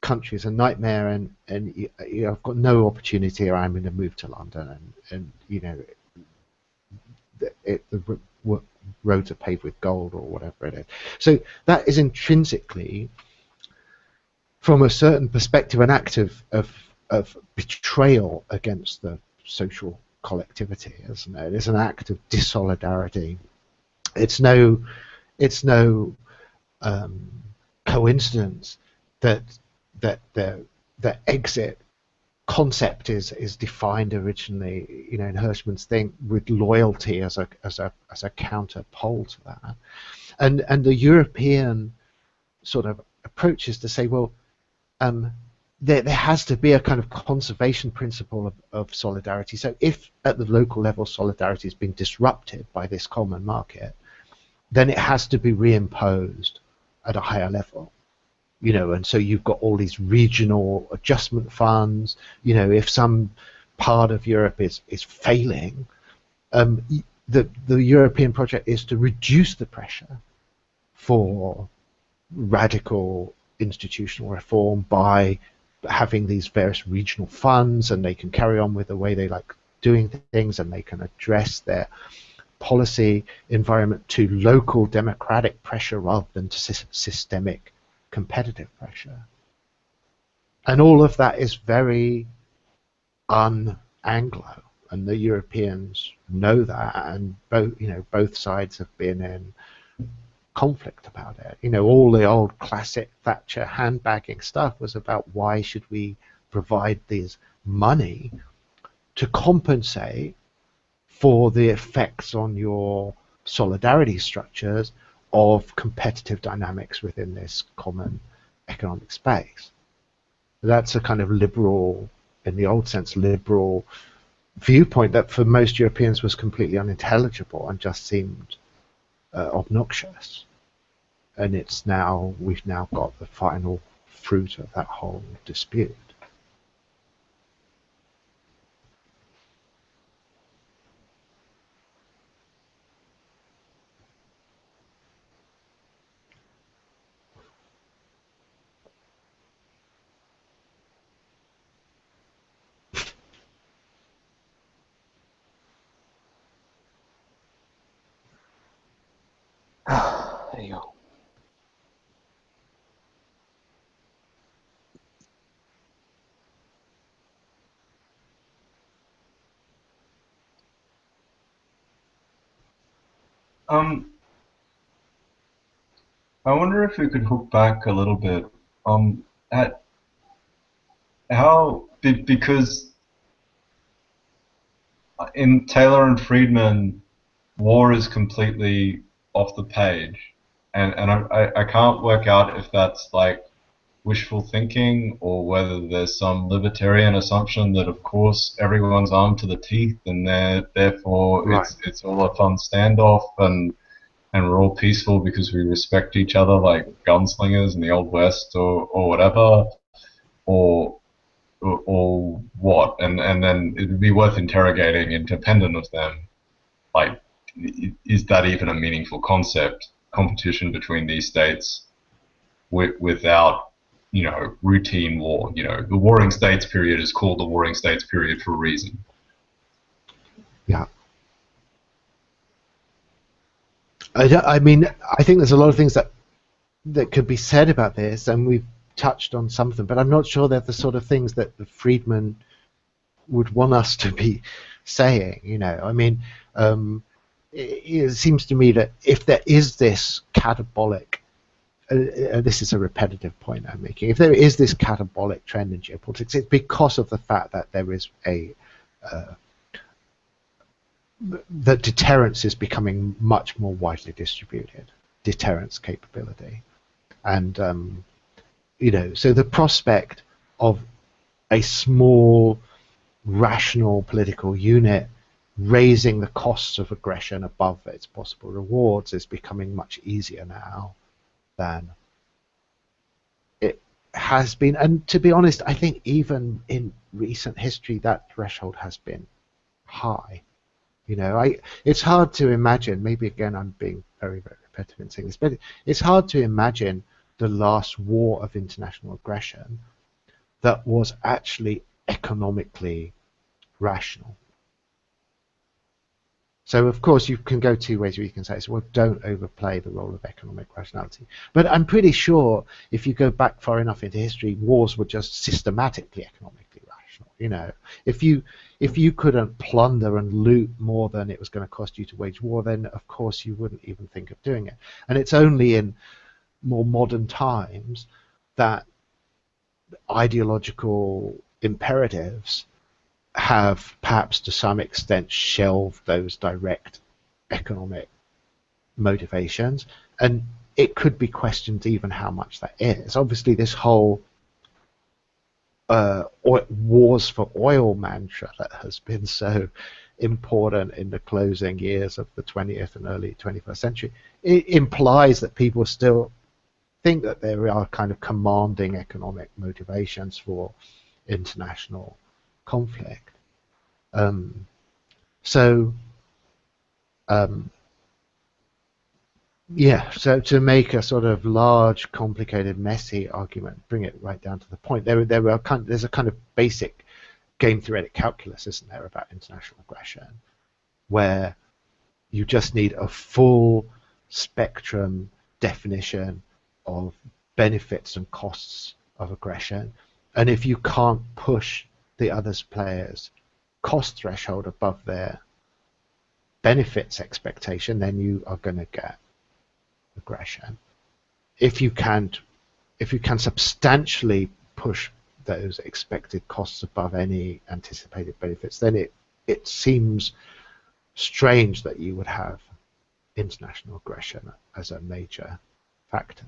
country is a nightmare and I've got no opportunity, or I'm going to move to London, and the roads are paved with gold, or whatever it is. So that is intrinsically, from a certain perspective, an act of betrayal against the social collectivity, isn't it? It's an act of dissolidarity. It's no coincidence that the exit concept is defined originally, you know, in Hirschman's thing, with loyalty as a counterpole to that, and the European sort of approach is to say, well, there has to be a kind of conservation principle of solidarity. So if at the local level solidarity has been disrupted by this common market, then it has to be reimposed at a higher level. You know, and so you've got all these regional adjustment funds. You know, if some part of Europe is failing, the European project is to reduce the pressure for radical institutional reform by having these various regional funds, and they can carry on with the way they like doing things, and they can address their policy environment to local democratic pressure rather than to systemic competitive pressure. And all of that is very un-Anglo, and the Europeans know that, and both sides have been in conflict about it. You know, all the old classic Thatcher handbagging stuff was about why should we provide this money to compensate for the effects on your solidarity structures of competitive dynamics within this common economic space. That's a kind of liberal, in the old sense, liberal viewpoint that for most Europeans was completely unintelligible and just seemed obnoxious. And we've now got the final fruit of that whole dispute. There you go. I wonder if we could hook back a little bit at because in Taylor and Friedman, war is completely off the page, and I can't work out if that's like wishful thinking or whether there's some libertarian assumption that of course everyone's armed to the teeth and therefore Right. it's all a fun standoff and we're all peaceful because we respect each other like gunslingers in the Old West or whatever, or what, and then it would be worth interrogating independent of them, like, is that even a meaningful concept, competition between these states without, you know, routine war. You know, the Warring States period is called the Warring States period for a reason. Yeah. I mean, I think there's a lot of things that could be said about this, and we've touched on some of them, but I'm not sure they're the sort of things that the Friedman would want us to be saying. You know, I mean, it seems to me that if there is this catabolic, this is a repetitive point I'm making, if there is this catabolic trend in geopolitics, it's because of the fact that there is that deterrence is becoming much more widely distributed, deterrence capability. And, you know, so the prospect of a small, rational political unit raising the costs of aggression above its possible rewards is becoming much easier now than it has been. And to be honest, I think even in recent history, that threshold has been high. You know, it's hard to imagine, maybe again I'm being very, very repetitive in saying this, but it's hard to imagine the last war of international aggression that was actually economically rational. So of course you can go two ways where you can say, so, well, don't overplay the role of economic rationality. But I'm pretty sure if you go back far enough into history, wars were just systematically economically rational. international. You know, if you couldn't plunder and loot more than it was going to cost you to wage war, then of course you wouldn't even think of doing it. And it's only in more modern times that ideological imperatives have perhaps to some extent shelved those direct economic motivations, and it could be questioned even how much that is. Obviously, this whole wars for oil mantra that has been so important in the closing years of the 20th and early 21st century, it implies that people still think that there are kind of commanding economic motivations for international conflict. Yeah, so to make a sort of large, complicated, messy argument, bring it right down to the point, there's a kind of basic game theoretic calculus, isn't there, about international aggression, where you just need a full spectrum definition of benefits and costs of aggression, and if you can't push the other players' cost threshold above their benefits expectation, then you are going to get aggression. If you can substantially push those expected costs above any anticipated benefits, then it seems strange that you would have international aggression as a major factor.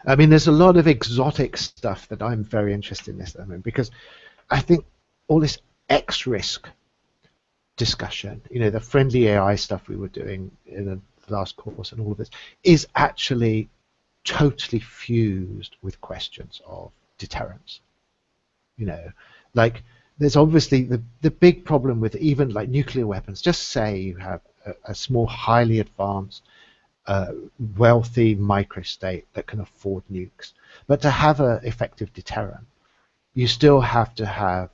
I mean, there's a lot of exotic stuff that I'm very interested in this, because I think all this X-risk discussion, you know, the friendly AI stuff we were doing in the last course and all of this, is actually totally fused with questions of deterrence. You know, like there's obviously the big problem with even like nuclear weapons. Just say you have a small, highly advanced, wealthy microstate that can afford nukes, but to have an effective deterrent, you still have to have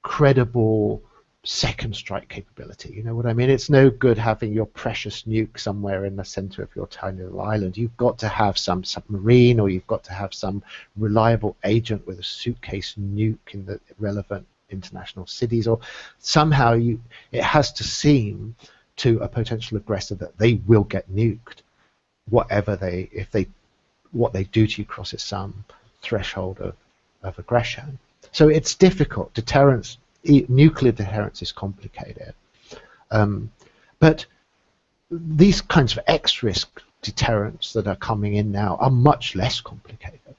credible second strike capability. You know what I mean? It's no good having your precious nuke somewhere in the center of your tiny little island. You've got to have some submarine, or you've got to have some reliable agent with a suitcase nuke in the relevant international cities, or somehow it has to seem to a potential aggressor that they will get nuked, whatever what they do to you crosses some threshold of aggression. So it's difficult. Deterrence, nuclear deterrence, is complicated. But these kinds of X-risk deterrents that are coming in now are much less complicated.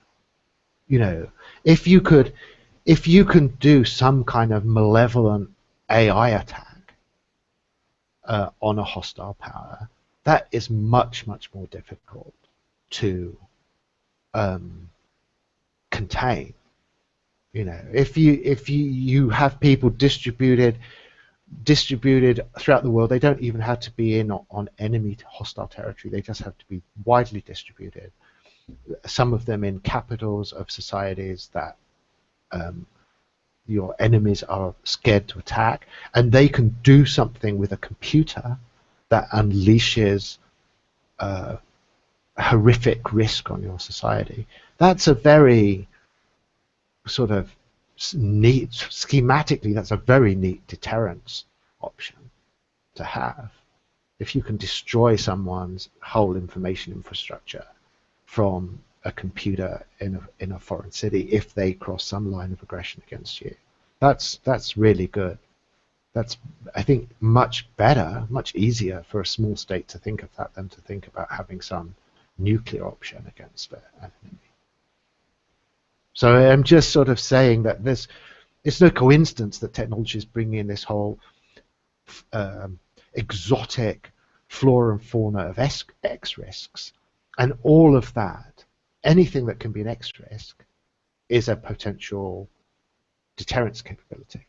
You know, if you can do some kind of malevolent AI attack on a hostile power, that is much, much more difficult to contain. You know, if you have people distributed throughout the world, they don't even have to be in on enemy hostile territory. They just have to be widely distributed. Some of them in capitals of societies that your enemies are scared to attack, and they can do something with a computer that unleashes horrific risk on your society. That's a very sort of neat, schematically, that's a very neat deterrence option to have. If you can destroy someone's whole information infrastructure from a computer in a foreign city, if they cross some line of aggression against you, that's really good. That's, I think, much better, much easier for a small state to think of that than to think about having some nuclear option against an enemy. So I'm just sort of saying that it's no coincidence that technology is bringing in this whole exotic flora and fauna of X risks, and all of that, anything that can be an X risk, is a potential deterrence capability.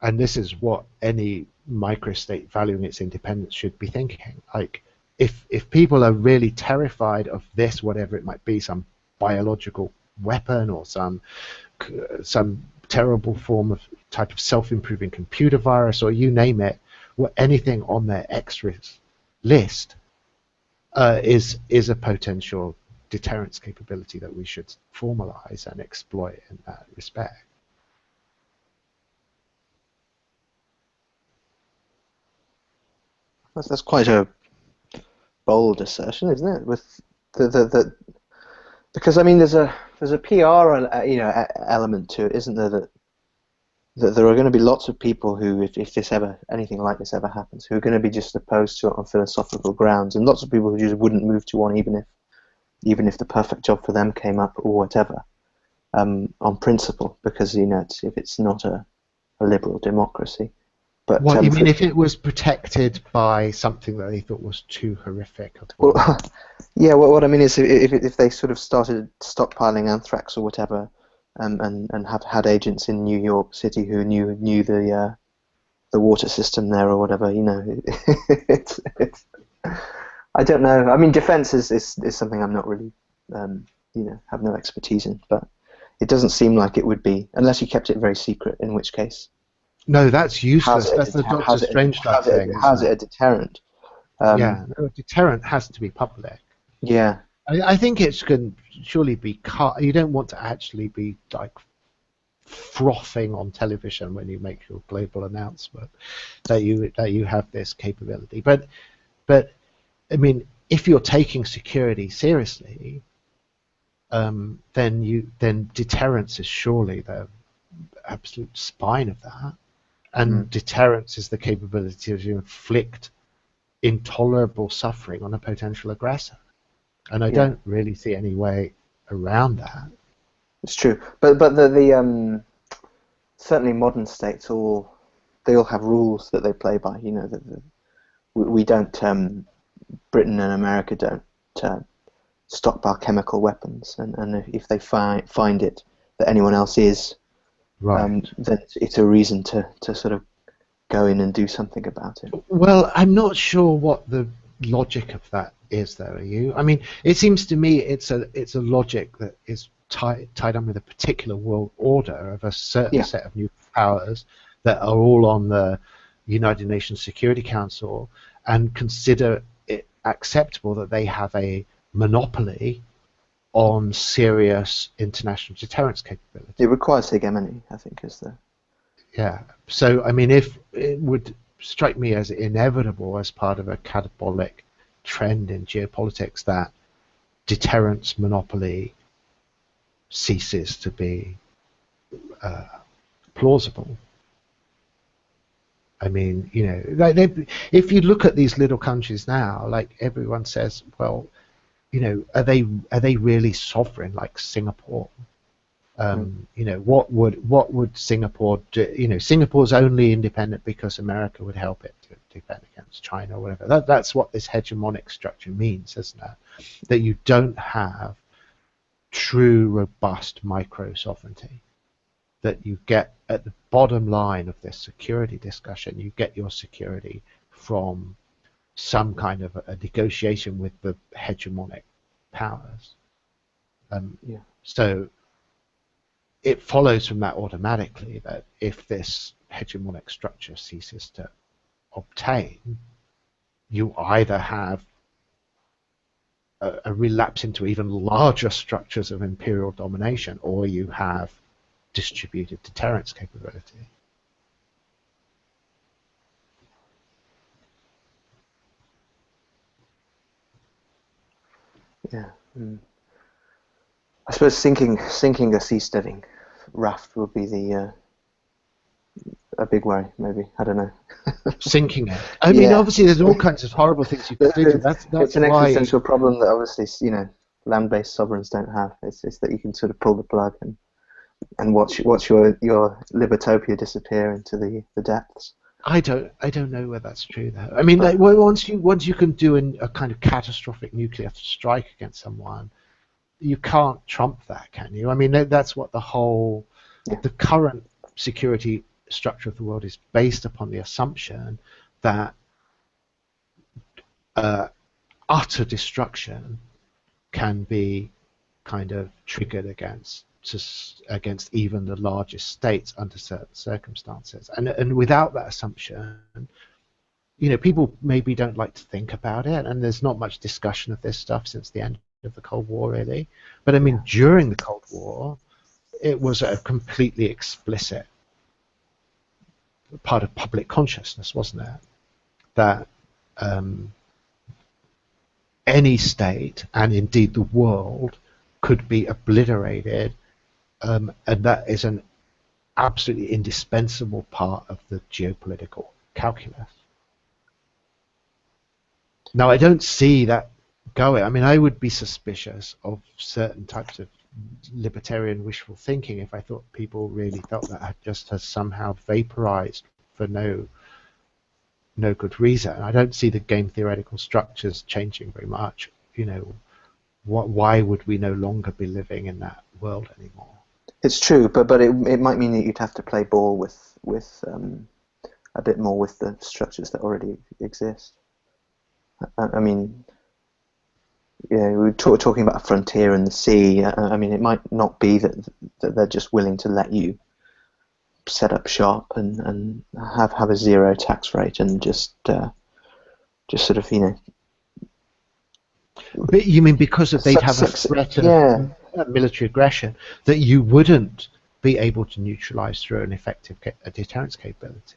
And this is what any microstate valuing its independence should be thinking. Like, if people are really terrified of this, whatever it might be, some biological weapon or some terrible form of type of self-improving computer virus, or you name it, anything on their extras list is a potential deterrence capability that we should formalize and exploit in that respect. That's quite a bold assertion, isn't it? With the because I mean there's a PR element to it, isn't there? That there are going to be lots of people who, if this anything like this ever happens, who are going to be just opposed to it on philosophical grounds, and lots of people who just wouldn't move to one even if the perfect job for them came up or whatever, on principle, because if it's not a liberal democracy. But what you mean if it was protected by something that they thought was too horrific? Well, yeah. What I mean is if they sort of started stockpiling anthrax or whatever, and have had agents in New York City who knew the water system there or whatever, it's I don't know. I mean, defense is something I'm not really have no expertise in, but it doesn't seem like it would be unless you kept it very secret, in which case. No, that's useless. That's the Doctor Strangelove thing. How's it a deterrent? Yeah, no, a deterrent has to be public. Yeah. I think it can surely be cut. You don't want to actually be like frothing on television when you make your global announcement that you have this capability. But I mean, if you're taking security seriously, then deterrence is surely the absolute spine of that. And deterrence is the capability to inflict intolerable suffering on a potential aggressor. And I don't really see any way around that. It's true, but the certainly modern states they all have rules that they play by. We don't Britain and America don't stockpile chemical weapons, and if they find it that anyone else is. Right. Then it's a reason to sort of go in and do something about it. Well, I'm not sure what the logic of that is, though. Are you? I mean, it seems to me it's a logic that is tied up with a particular world order of a certain set of new powers that are all on the United Nations Security Council and consider it acceptable that they have a monopoly on serious international deterrence capability. It requires hegemony, I think, is the... Yeah. So, I mean, if it would strike me as inevitable as part of a catabolic trend in geopolitics that deterrence monopoly ceases to be plausible. I mean, if you look at these little countries now, like everyone says, well, are they really sovereign like Singapore? What would Singapore do? Singapore's only independent because America would help it to defend against China or whatever. That's what this hegemonic structure means, isn't it? That you don't have true, robust micro sovereignty. That you get at the bottom line of this security discussion, you get your security from some kind of a negotiation with the hegemonic powers. So it follows from that automatically that if this hegemonic structure ceases to obtain, you either have a relapse into even larger structures of imperial domination, or you have distributed deterrence capability. Yeah. I suppose sinking a seasteading raft would be a big worry, maybe. I don't know. Sinking it. I mean, obviously, there's all kinds of horrible things you can do. That's it's an existential problem that obviously, land-based sovereigns don't have. It's that you can sort of pull the plug and watch your libertopia disappear into the depths. I don't know whether that's true though. I mean, once you can do a kind of catastrophic nuclear strike against someone, you can't trump that, can you? I mean, that's what the current security structure of the world is based upon, the assumption that utter destruction can be kind of triggered against even the largest states under certain circumstances, and without that assumption, people maybe don't like to think about it, and there's not much discussion of this stuff since the end of the Cold War, really. But I mean, during the Cold War, it was a completely explicit part of public consciousness, wasn't it? That any state, and indeed the world, could be obliterated, and that is an absolutely indispensable part of the geopolitical calculus. Now, I don't see that going. I mean, I would be suspicious of certain types of libertarian wishful thinking if I thought people really felt that just has somehow vaporized for no good reason. I don't see the game theoretical structures changing very much. Why would we no longer be living in that world anymore? It's true, but it might mean that you'd have to play ball with a bit more with the structures that already exist. I mean, we're talking about a frontier and the sea. I mean, it might not be that they're just willing to let you set up shop and have a zero tax rate and just sort of But you mean because they'd have a threat of military aggression that you wouldn't be able to neutralize through an effective deterrence capability?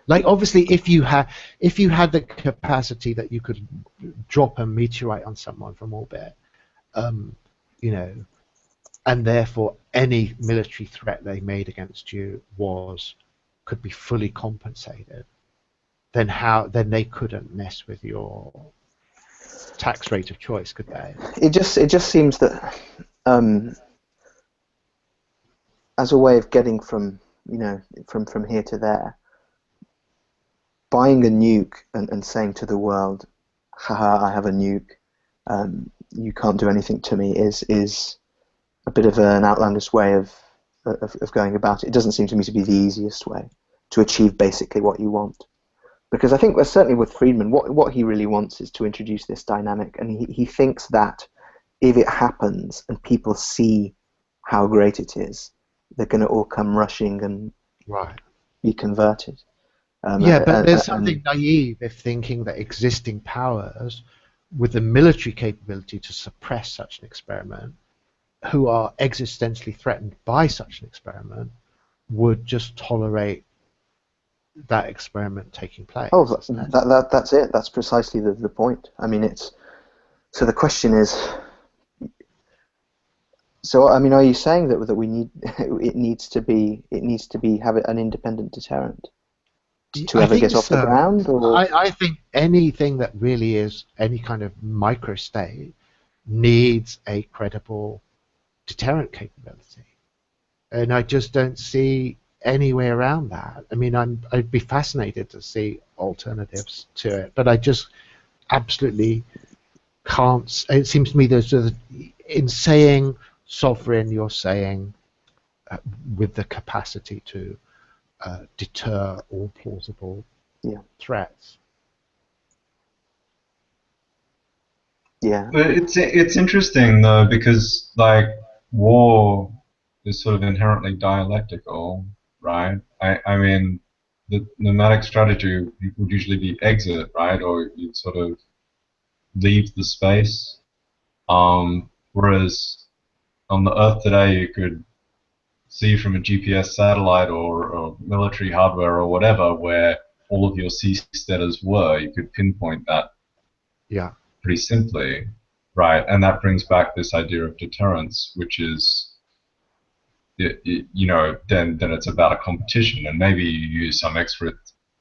Like, obviously, if you had the capacity that you could drop a meteorite on someone from orbit, and therefore any military threat they made against you could be fully compensated, then they couldn't mess with your tax rate of choice, could they? It just seems that as a way of getting from here to there, buying a nuke and saying to the world, haha, I have a nuke, you can't do anything to me, is a bit of an outlandish way of going about it. It doesn't seem to me to be the easiest way to achieve basically what you want. Because I think that certainly with Friedman, what he really wants is to introduce this dynamic, and he thinks that if it happens and people see how great it is, they're going to all come rushing and be converted. But there's something naive if thinking that existing powers with the military capability to suppress such an experiment, who are existentially threatened by such an experiment, would just tolerate that experiment taking place. Oh, that's it. That's precisely the point. I mean, so the question is. So I mean, are you saying that we need it needs to have an independent deterrent to ever get off the ground? Or? I think anything that really is any kind of microstate needs a credible deterrent capability, and I just don't see any way around that. I mean, I'd be fascinated to see alternatives to it, but I just absolutely can't. It seems to me in saying sovereign, you're saying with the capacity to deter all plausible threats. Yeah. But it's interesting though, because like war is sort of inherently dialectical, right? I mean, the nomadic strategy would usually be exit, right? Or you'd sort of leave the space. Whereas on the Earth today, you could see from a GPS satellite or military hardware or whatever where all of your seasteaders were. You could pinpoint that pretty simply, right? And that brings back this idea of deterrence, which is, then it's about a competition, and maybe you use some extra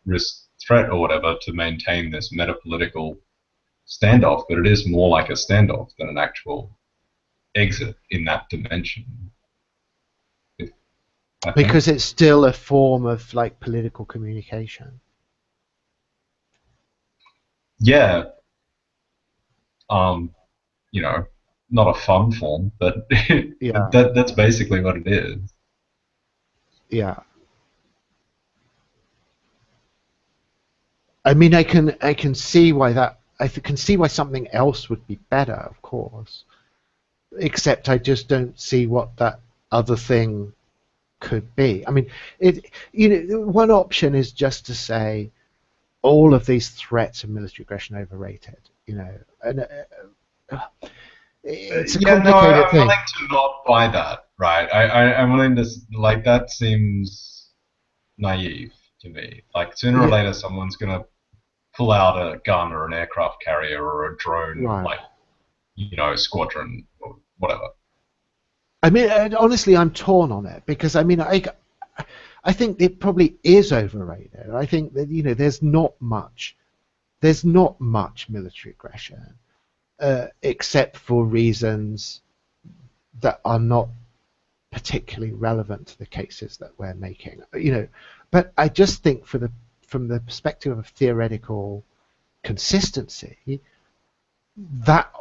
risk threat or whatever to maintain this metapolitical standoff, but it is more like a standoff than an actual exit in that dimension. Because it's still a form of like political communication. Yeah. Not a fun form, but that's basically what it is. Yeah. I mean, I can see why can see why something else would be better, of course. Except I just don't see what that other thing could be. I mean, one option is just to say, all of these threats of military aggression overrated, you know, and it's a Yeah, no, complicated I'm thing. willing to not buy that, right? I'm willing to, like, that seems naive to me. Like, sooner or Yeah, later, someone's going to pull out a gun or an aircraft carrier or a drone, right. like, squadron or whatever. I mean, honestly, I'm torn on it because I mean, I think it probably is overrated. I think that, you know, there's not much military aggression except for reasons that are not particularly relevant to the cases that we're making. You know, but I just think from the perspective of theoretical consistency, that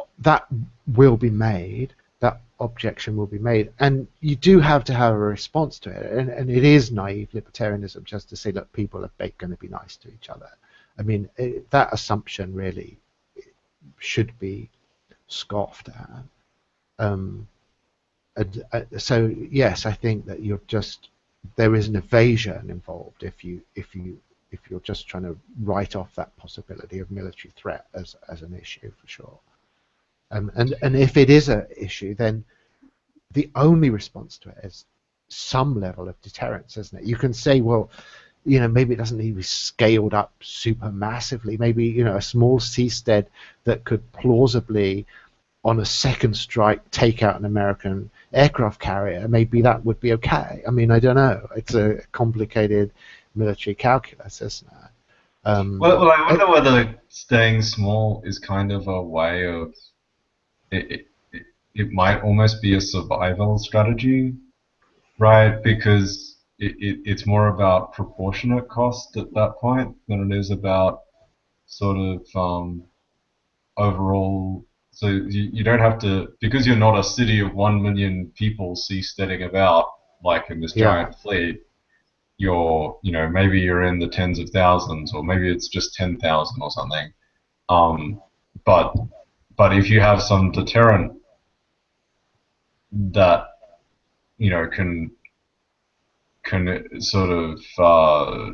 will be made. That objection will be made, and you do have to have a response to it. And it is naive libertarianism just to say, look, people are going to be nice to each other. I mean, that assumption really should be scoffed at. So yes, I think that there is an evasion involved if you're just trying to write off that possibility of military threat as an issue for sure. And if it is an issue, then the only response to it is some level of deterrence, isn't it? You can say, well, you know, maybe it doesn't need to be scaled up super massively. Maybe, you know, a small seastead that could plausibly, on a second strike, take out an American aircraft carrier. Maybe that would be okay. I mean, I don't know. It's a complicated military calculus, isn't it? Well, I wonder whether staying small is kind of a way of it might almost be a survival strategy, right? Because it's more about proportionate cost at that point than it is about sort of overall. So you don't have to, because you're not a city of 1 million people seasteading about like in this Yeah. giant fleet. Maybe you're in the tens of thousands, or maybe it's just 10,000 or something. But if you have some deterrent that can sort of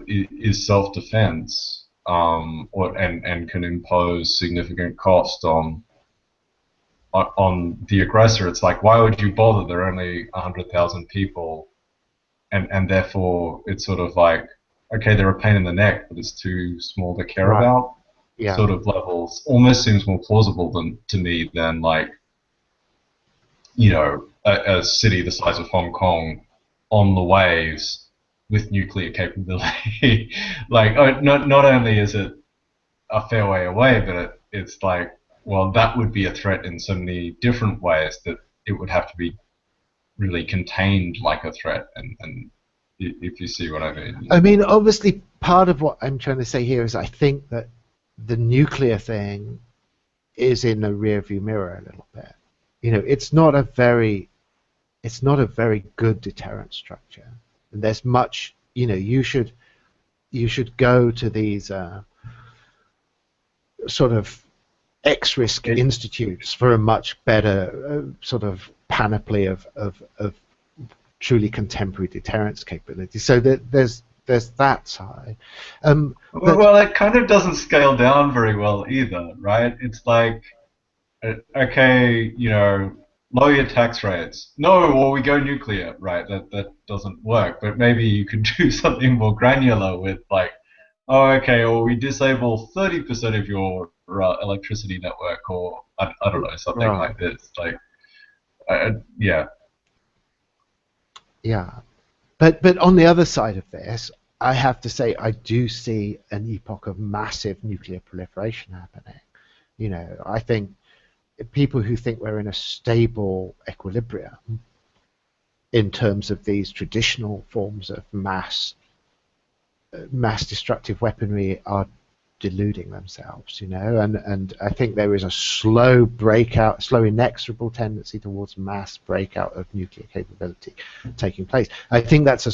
is self-defense, and can impose significant cost on the aggressor. It's like, why would you bother? There are only 100,000 people, and therefore it's sort of like, okay, they're a pain in the neck, but it's too small to care Right. about. Yeah. Sort of levels almost seems more plausible to me than like, a city the size of Hong Kong on the waves with nuclear capability. Like, not only is it a fair way away, but it's like, well, that would be a threat in so many different ways that it would have to be really contained like a threat. And if you see what I mean. I mean, obviously, part of what I'm trying to say here is I think that the nuclear thing is in the rearview mirror a little bit. You know, it's not a very good deterrent structure. And there's much, you know, you should go to these sort of X-risk institutes for a much better sort of panoply of truly contemporary deterrence capability. So that there's that side. Well, it kind of doesn't scale down very well either, right? It's like, okay, lower your tax rates. No, or we go nuclear, right? That doesn't work. But maybe you could do something more granular with like, oh, okay, or we disable 30% of your electricity network, or I don't know, something Right. like this. Like, yeah. Yeah. But on the other side of this, I have to say I do see an epoch of massive nuclear proliferation happening. You know, I think people who think we're in a stable equilibrium in terms of these traditional forms of mass destructive weaponry are deluding themselves, you know, and I think there is a slow inexorable tendency towards mass breakout of nuclear capability taking place. I think that's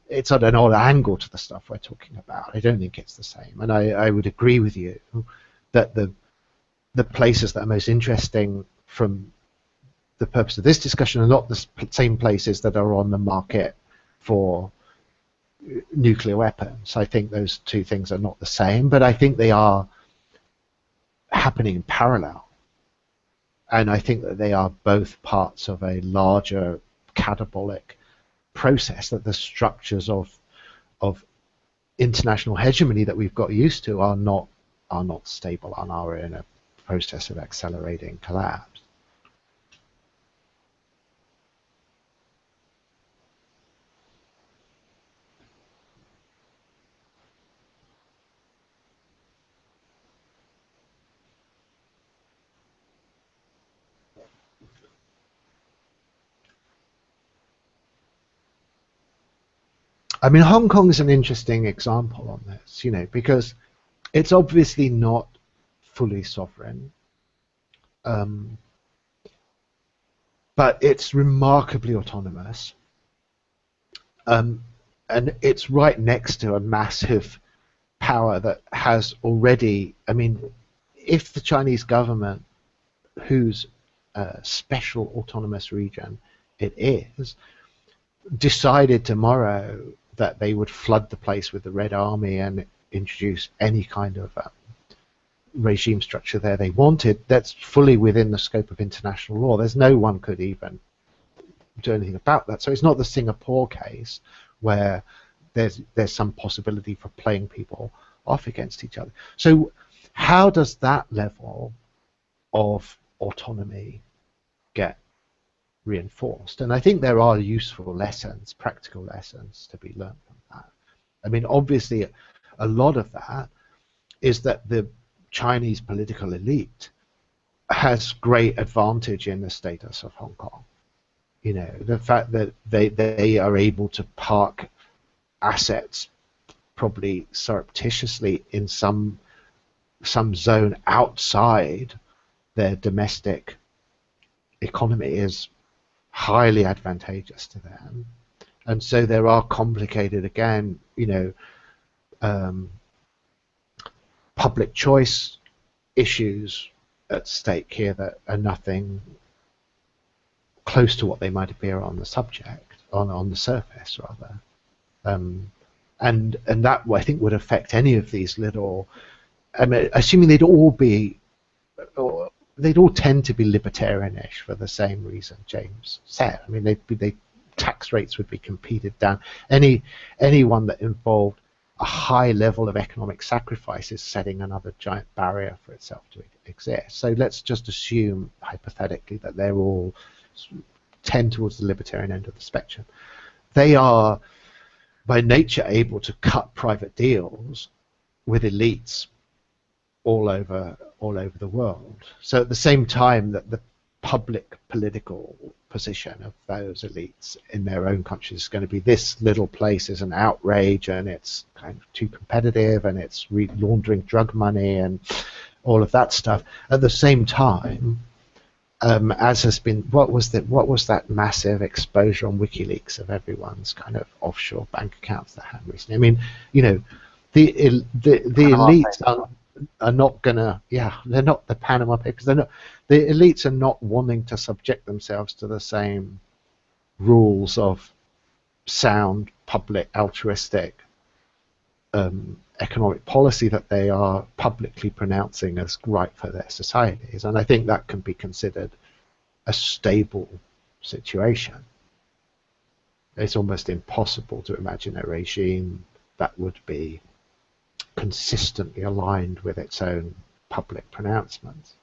it's at an odd angle to the stuff we're talking about. I don't think it's the same, and I would agree with you that the places that are most interesting from the purpose of this discussion are not the same places that are on the market for nuclear weapons. I think those two things are not the same, but I think they are happening in parallel. And I think that they are both parts of a larger catabolic process, that the structures of international hegemony that we've got used to are not stable and are in a process of accelerating collapse. I mean, Hong Kong is an interesting example on this, because it's obviously not fully sovereign, but it's remarkably autonomous, and it's right next to a massive power that has already, I mean, if the Chinese government, whose special autonomous region it is, decided tomorrow that they would flood the place with the Red Army and introduce any kind of regime structure there they wanted, that's fully within the scope of international law. There's no one could even do anything about that. So it's not the Singapore case where there's some possibility for playing people off against each other. So how does that level of autonomy get reinforced? And I think there are useful lessons, practical lessons to be learned from that. I mean, obviously, a lot of that is that the Chinese political elite has great advantage in the status of Hong Kong. The fact that they are able to park assets probably surreptitiously in some zone outside their domestic economy is highly advantageous to them. And so there are complicated, again, public choice issues at stake here that are nothing close to what they might appear on the subject, on the surface rather. And that, I think, would affect any of these little, I mean, assuming they'd all tend to be libertarianish for the same reason James said. I mean, tax rates would be competed down. Anyone that involved a high level of economic sacrifice is setting another giant barrier for itself to exist. So let's just assume, hypothetically, that they're all tend towards the libertarian end of the spectrum. They are, by nature, able to cut private deals with elites all over the world. So at the same time that the public political position of those elites in their own countries is going to be, this little place is an outrage and it's kind of too competitive and it's laundering drug money and all of that stuff. At the same time, as has been, what was that massive exposure on WikiLeaks of everyone's kind of offshore bank accounts that had recently? I mean, the elites are not gonna, they're not the Panama Papers. The elites are not wanting to subject themselves to the same rules of sound, public, altruistic economic policy that they are publicly pronouncing as right for their societies. And I think that can be considered a stable situation. It's almost impossible to imagine a regime that would be consistently aligned with its own public pronouncements.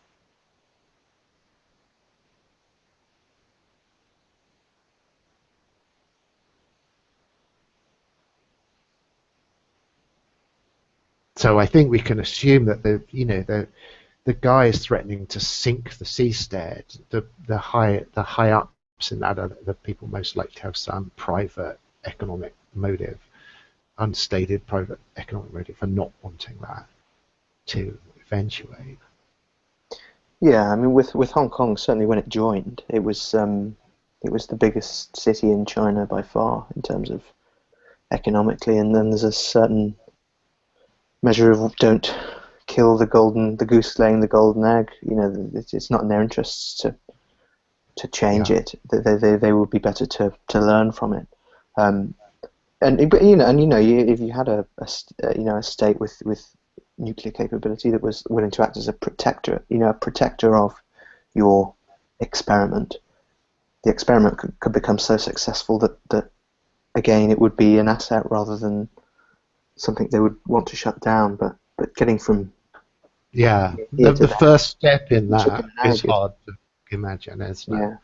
So I think we can assume that the guy is threatening to sink the seastead. The high ups in that are the people most likely to have some private economic motive, unstated private economic motive for not wanting that to eventuate. Yeah, I mean, with Hong Kong, certainly when it joined, it was the biggest city in China by far in terms of economically, and then there's a certain measure of don't kill the goose laying the golden egg. It's not in their interests to change it. They would be better to learn from it. But if you had a state with nuclear capability that was willing to act as a protector, a protector of your experiment, the experiment could become so successful that again it would be an asset rather than something they would want to shut down. But getting from Yeah, here to the there, first step in that chicken and is egg. hard to imagine, isn't it? Yeah.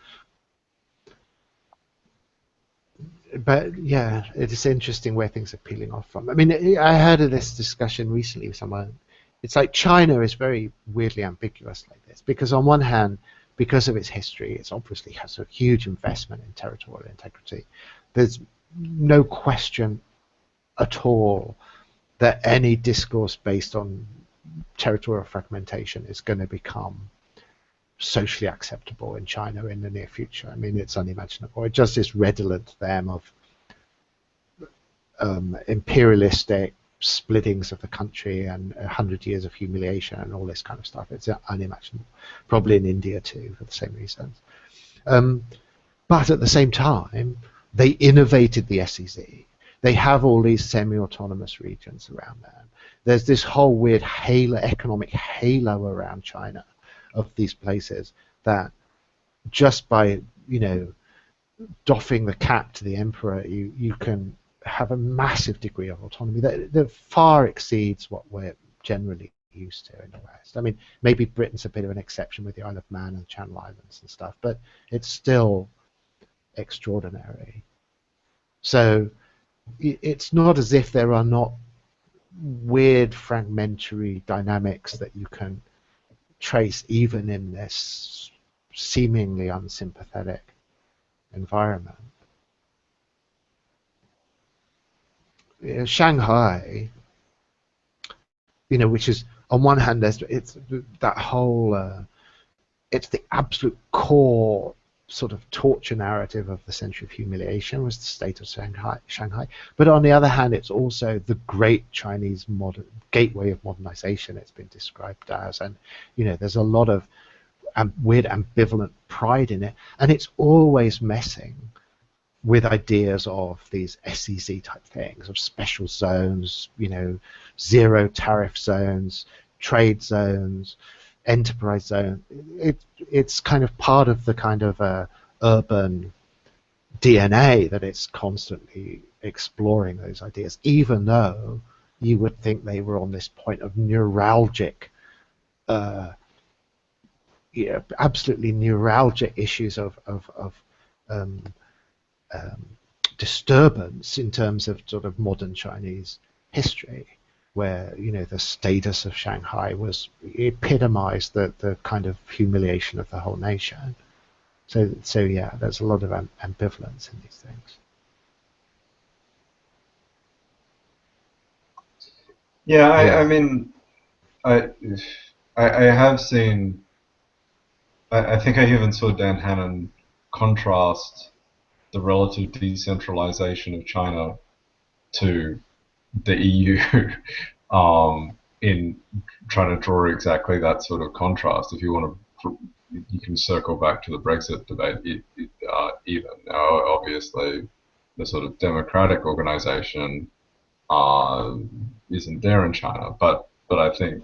But yeah, it is interesting where things are peeling off from. I mean, I heard of this discussion recently with someone. It's like China is very weirdly ambiguous like this, because on one hand, because of its history, it obviously has a huge investment in territorial integrity. There's no question at all that any discourse based on territorial fragmentation is going to become socially acceptable in China in the near future. I mean, it's unimaginable. It just is redolent to them of imperialistic splittings of the country and 100 years of humiliation and all this kind of stuff. It's unimaginable. Probably in India too, for the same reasons. But at the same time, they innovated the SEZ. They have all these semi-autonomous regions around them. There's this whole weird economic halo around China of these places that just by, doffing the cap to the emperor, you can have a massive degree of autonomy that far exceeds what we're generally used to in the West. I mean, maybe Britain's a bit of an exception with the Isle of Man and the Channel Islands and stuff, but it's still extraordinary. So it's not as if there are not weird fragmentary dynamics that you can trace even in this seemingly unsympathetic environment. Shanghai, which is on one hand, it's that whole, it's the absolute core sort of torture narrative of the century of humiliation was the state of Shanghai. But on the other hand, it's also the great Chinese gateway of modernization it's been described as, and there's a lot of weird ambivalent pride in it, and it's always messing with ideas of these SEZ type things, of special zones, zero tariff zones, trade zones, enterprise zone. It's kind of part of the kind of urban DNA that it's constantly exploring those ideas, even though you would think they were on this point of neuralgic, absolutely neuralgic issues of disturbance in terms of sort of modern Chinese history, where the status of Shanghai epitomized the kind of humiliation of the whole nation. So yeah, there's a lot of ambivalence in these things. Yeah, I mean, I have seen. I think I even saw Dan Hannon contrast the relative decentralization of China to the EU in trying to draw exactly that sort of contrast. If you want to, you can circle back to the Brexit debate even. Now, obviously, the sort of democratic organization isn't there in China, but I think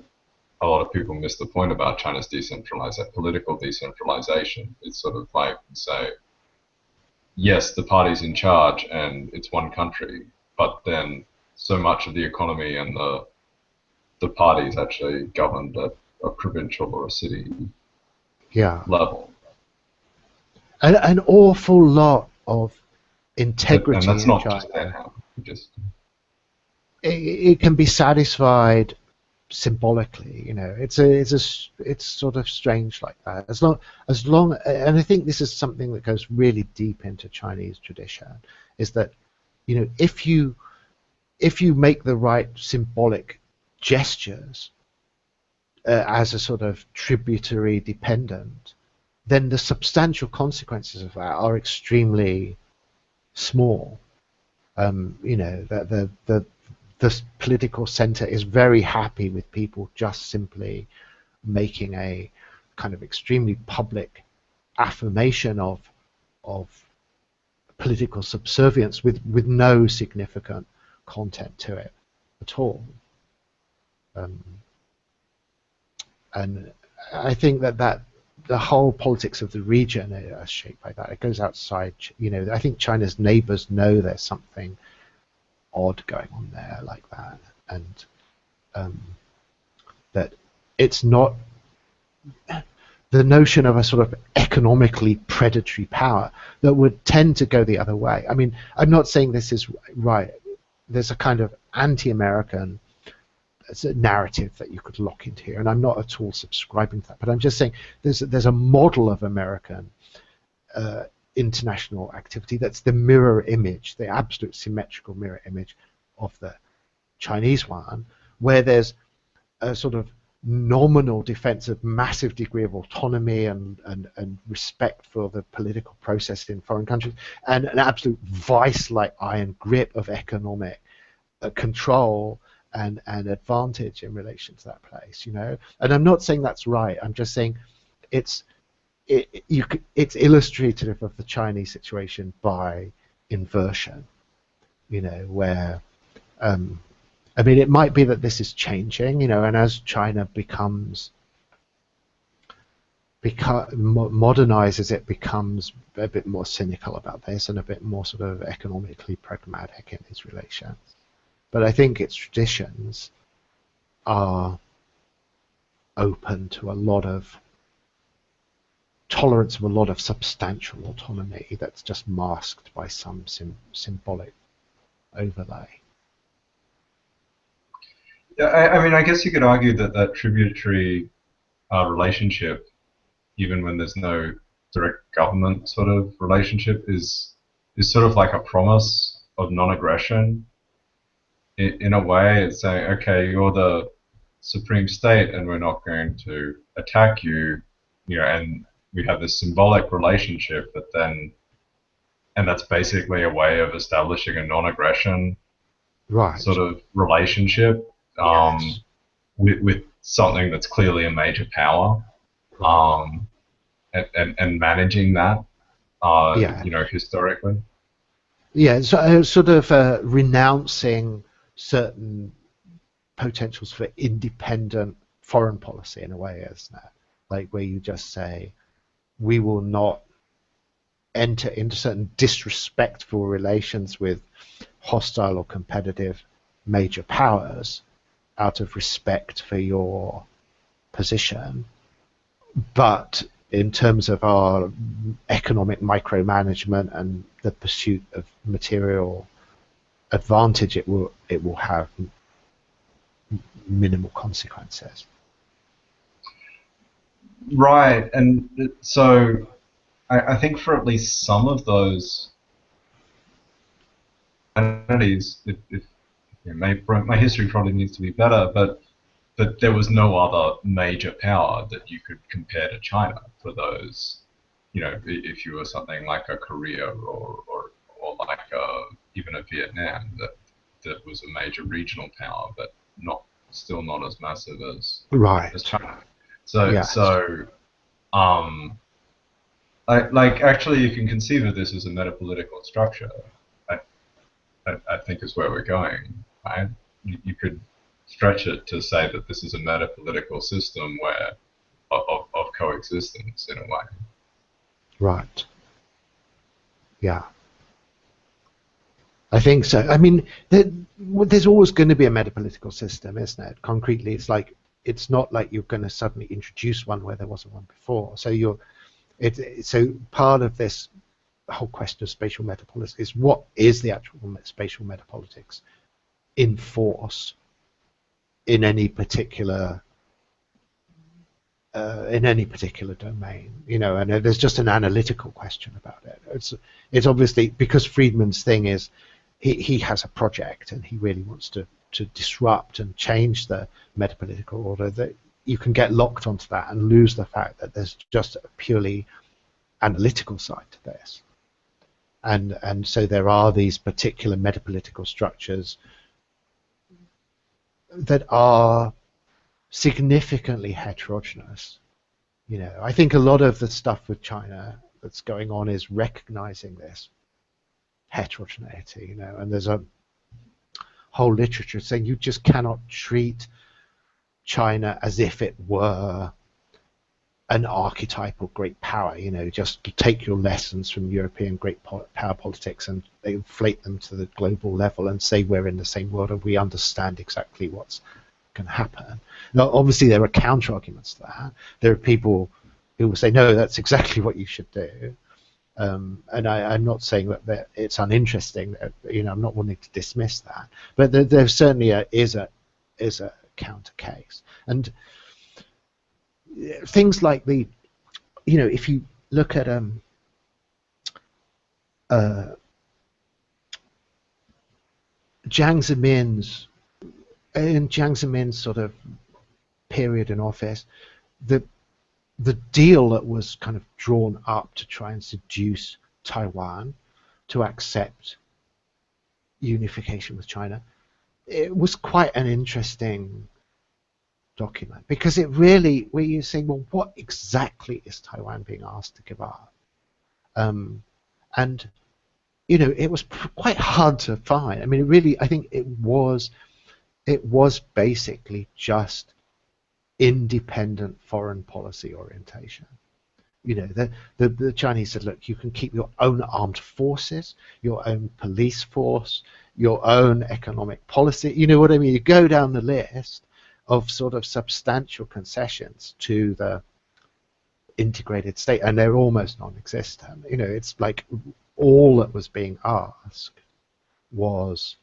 a lot of people miss the point about China's political decentralization. It's sort of like, say, yes, the party's in charge and it's one country, but then so much of the economy and the party is actually governed at a provincial or a city level. An awful lot of integrity and that's not in just China. that. It can be satisfied symbolically, it's sort of strange like that. As long, and I think this is something that goes really deep into Chinese tradition, is that, if you make the right symbolic gestures as a sort of tributary dependent, then the substantial consequences of that are extremely small. The political center is very happy with people just simply making a kind of extremely public affirmation of political subservience with no significant content to it at all. And I think that the whole politics of the region is shaped by that. It goes outside, I think China's neighbors know there's something odd going on there like that, and that it's not the notion of a sort of economically predatory power that would tend to go the other way. I mean, I'm not saying this is right. There's a kind of anti-American narrative that you could lock into here, and I'm not at all subscribing to that, but I'm just saying there's a model of American international activity that's the mirror image, the absolute symmetrical mirror image of the Chinese one, where there's a sort of nominal defense of massive degree of autonomy and respect for the political process in foreign countries, and an absolute vice-like iron grip of economic control and advantage in relation to that place, And I'm not saying that's right. I'm just saying it's illustrative of the Chinese situation by inversion, where I mean, it might be that this is changing, and as China modernizes, it becomes a bit more cynical about this and a bit more sort of economically pragmatic in its relations. But I think its traditions are open to a lot of tolerance of a lot of substantial autonomy that's just masked by some symbolic overlay. Yeah, I mean, I guess you could argue that tributary relationship, even when there's no direct government sort of relationship, is sort of like a promise of non-aggression. In a way, it's saying, okay, you're the supreme state, and we're not going to attack you, and we have this symbolic relationship and that's basically a way of establishing a non-aggression sort of relationship. Yes. With something that's clearly a major power, and managing that, historically. Yeah, so sort of renouncing certain potentials for independent foreign policy in a way, isn't it? Like where you just say, we will not enter into certain disrespectful relations with hostile or competitive major powers out of respect for your position, but in terms of our economic micromanagement and the pursuit of material advantage, it will have minimal consequences. Right, and so I think for at least some of those entities, my history probably needs to be better, but there was no other major power that you could compare to China for those, if you were something like a Korea or like even a Vietnam that was a major regional power, but still not as massive as China. So actually you can conceive of this as a metapolitical structure. I think is where we're going, right? You could stretch it to say that this is a metapolitical system of coexistence in a way. Right. Yeah. I think so. I mean, there's always going to be a metapolitical system, isn't it? Concretely, it's not like you're going to suddenly introduce one where there wasn't one before. So so part of this whole question of spatial metapolitics is what is the actual spatial metapolitics in force in any particular domain, and there's just an analytical question about it. It's obviously because Friedman's thing is he has a project and he really wants to disrupt and change the metapolitical order, that you can get locked onto that and lose the fact that there's just a purely analytical side to this. And so there are these particular metapolitical structures that are significantly heterogeneous. I think a lot of the stuff with China that's going on is recognizing this heterogeneity, and there's a whole literature saying you just cannot treat China as if it were an archetypal great power, just take your lessons from European great power politics and inflate them to the global level and say we're in the same world and we understand exactly what's going to happen. Now, obviously, there are counter arguments to that. There are people who will say, no, that's exactly what you should do. And I'm not saying that it's uninteresting. I'm not wanting to dismiss that, but there certainly is a counter case. And things like if you look at Jiang Zemin's sort of period in office, the deal that was kind of drawn up to try and seduce Taiwan to accept unification with China, it was quite an interesting document, because it really, where you're saying, well, what exactly is Taiwan being asked to give up? And it was quite hard to find. I mean, I think it was basically just independent foreign policy orientation. The Chinese said, look, you can keep your own armed forces, your own police force, your own economic policy. You know what I mean? You go down the list of sort of substantial concessions to the integrated state, and they're almost non-existent. It's like all that was being asked was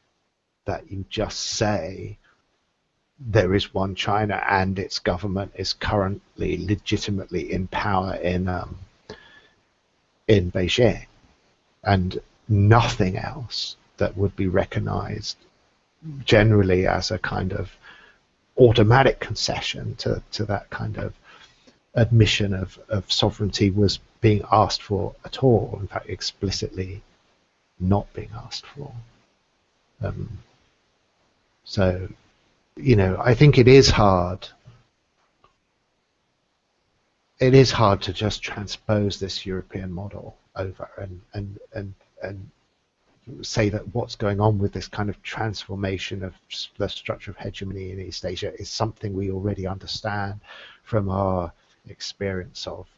that you just say there is one China and its government is currently legitimately in power in Beijing, and nothing else that would be recognized generally as a kind of automatic concession to that kind of admission of sovereignty was being asked for at all. In fact, explicitly not being asked for. So, I think it is hard. It is hard to just transpose this European model over and say that what's going on with this kind of transformation of the structure of hegemony in East Asia is something we already understand from our experience of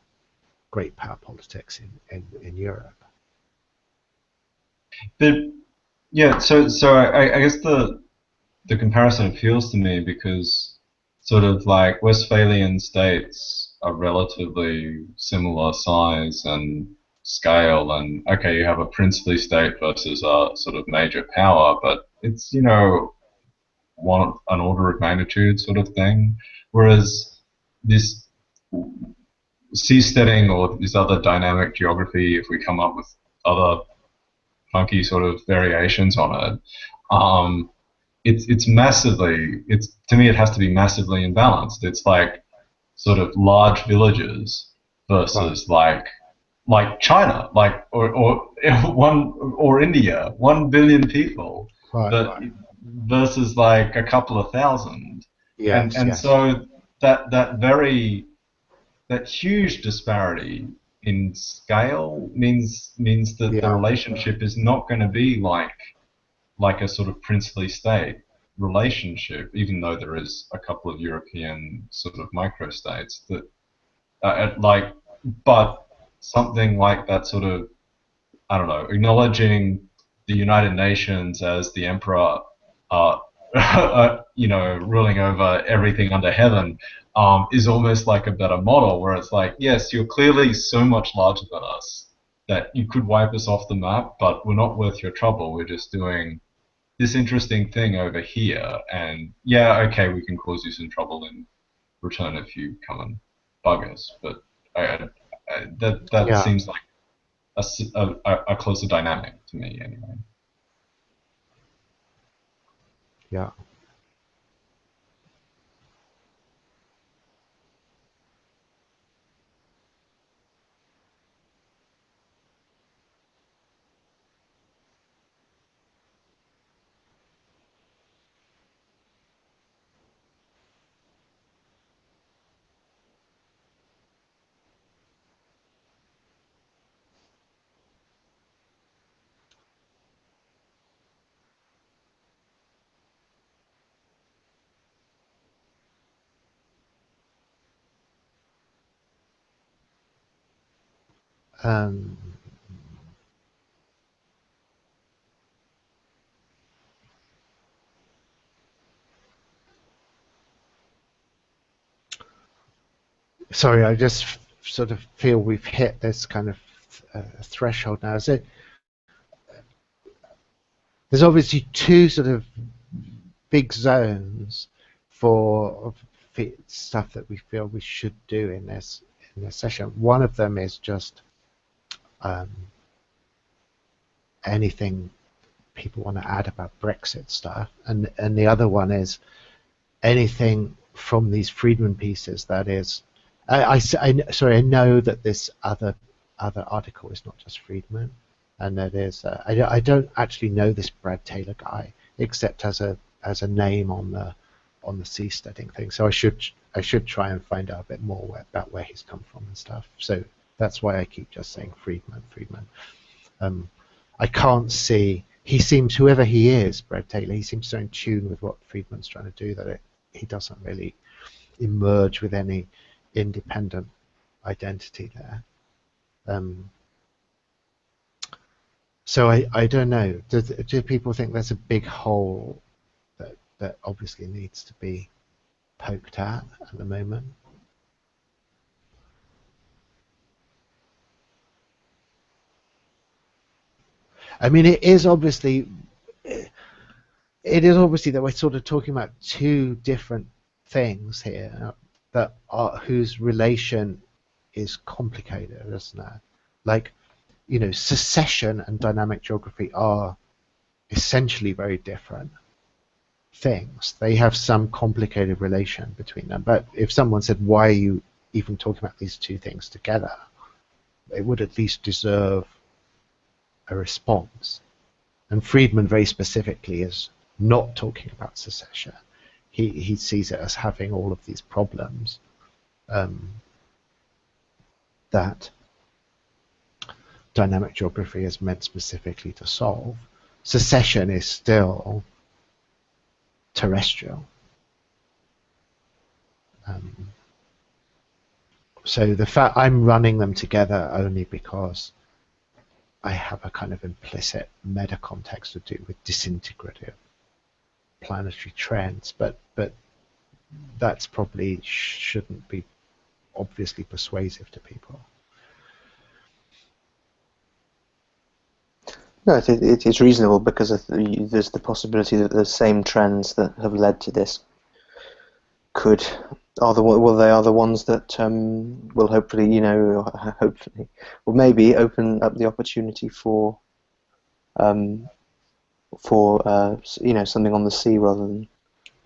great power politics in Europe. So I guess the comparison appeals to me because sort of like Westphalian states are relatively similar size and scale, and okay, you have a princely state versus a sort of major power, but it's an order of magnitude sort of thing. Whereas this seasteading or this other dynamic geography, if we come up with other funky sort of variations on it, it's massively, to me it has to be massively imbalanced. It's like sort of large villages versus like China, or India, 1 billion people, versus like a couple of thousand. Yes. So that huge disparity in scale means that the relationship is not going to be like a sort of princely state relationship, even though there is a couple of European sort of microstates that but something like that sort of, I don't know, acknowledging the United Nations as the emperor, ruling over everything under heaven, is almost like a better model, where it's like, yes, you're clearly so much larger than us that you could wipe us off the map, but we're not worth your trouble. We're just doing this interesting thing over here, and yeah, okay, we can cause you some trouble in return if you come and bug us, but that seems like a closer dynamic to me, anyway. Yeah. Um, sorry, I just sort of feel we've hit this kind of threshold now. So there's obviously two sort of big zones for stuff that we feel we should do in this session. One of them is just anything people want to add about Brexit stuff, and the other one is anything from these Friedman pieces that is. Sorry, I know that this other article is not just Friedman, and that is I don't actually know this Brad Taylor guy except as a name on the seasteading thing. So I should try and find out a bit more about where he's come from and stuff. So that's why I keep just saying Friedman. I can't see. He seems, whoever he is, Brad Taylor, he seems so in tune with what Friedman's trying to do that he doesn't really emerge with any independent identity there. So I don't know. Do people think there's a big hole that obviously needs to be poked at the moment? I mean, it is obviously that we're sort of talking about two different things here that are whose relation is complicated, isn't it? Like, you know, secession and dynamic geography are essentially very different things. They have some complicated relation between them. But if someone said, why are you even talking about these two things together, it would at least deserve a response. And Friedman very specifically is not talking about secession. He sees it as having all of these problems that dynamic geography is meant specifically to solve. Secession is still terrestrial. So the fact I'm running them together only because I have a kind of implicit meta context to do with disintegrative planetary trends, but that's probably shouldn't be obviously persuasive to people. No, it's reasonable because there's the possibility that the same trends that have led to this they are the ones that will hopefully, will maybe open up the opportunity for something on the sea rather than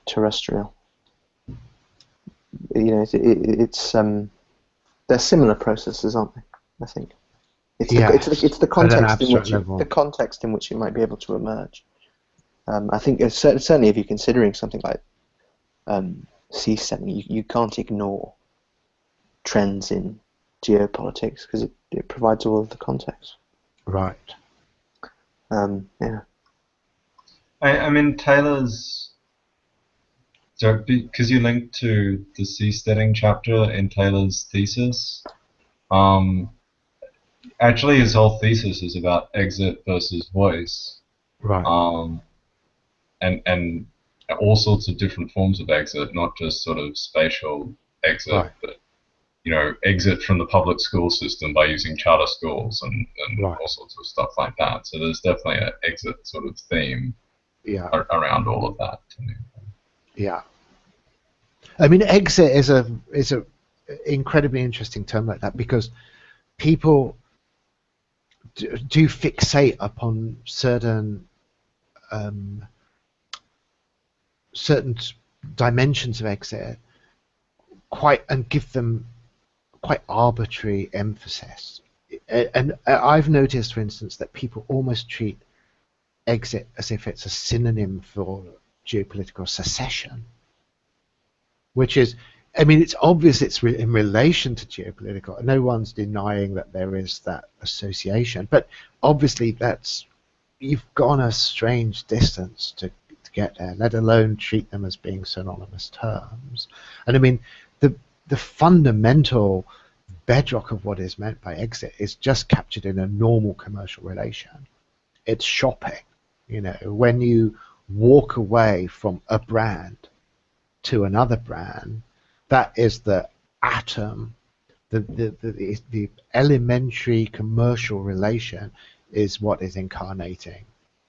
terrestrial. They're similar processes, aren't they? I think. It's the context in which it might be able to emerge. I think certainly if you're considering something like seasteading, you can't ignore trends in geopolitics because it provides all of the context. Right. Yeah. I mean, Taylor's. So, because you linked to the seasteading chapter in Taylor's thesis, actually his whole thesis is about exit versus voice. Right. And all sorts of different forms of exit, not just sort of spatial exit, right. but exit from the public school system by using charter schools and right. all sorts of stuff like that. So there's definitely an exit sort of theme around all of that. Yeah. I mean, exit is a incredibly interesting term like that because people do fixate upon certain dimensions of exit and give them quite arbitrary emphasis. And I've noticed, for instance, that people almost treat exit as if it's a synonym for geopolitical secession, which is, I mean, it's obvious it's in relation to geopolitical. No one's denying that there is that association, but obviously you've gone a strange distance to get there, let alone treat them as being synonymous terms. And I mean, the fundamental bedrock of what is meant by exit is just captured in a normal commercial relation. It's shopping. You know, when you walk away from a brand to another brand, that is the atom, the elementary commercial relation is what is incarnating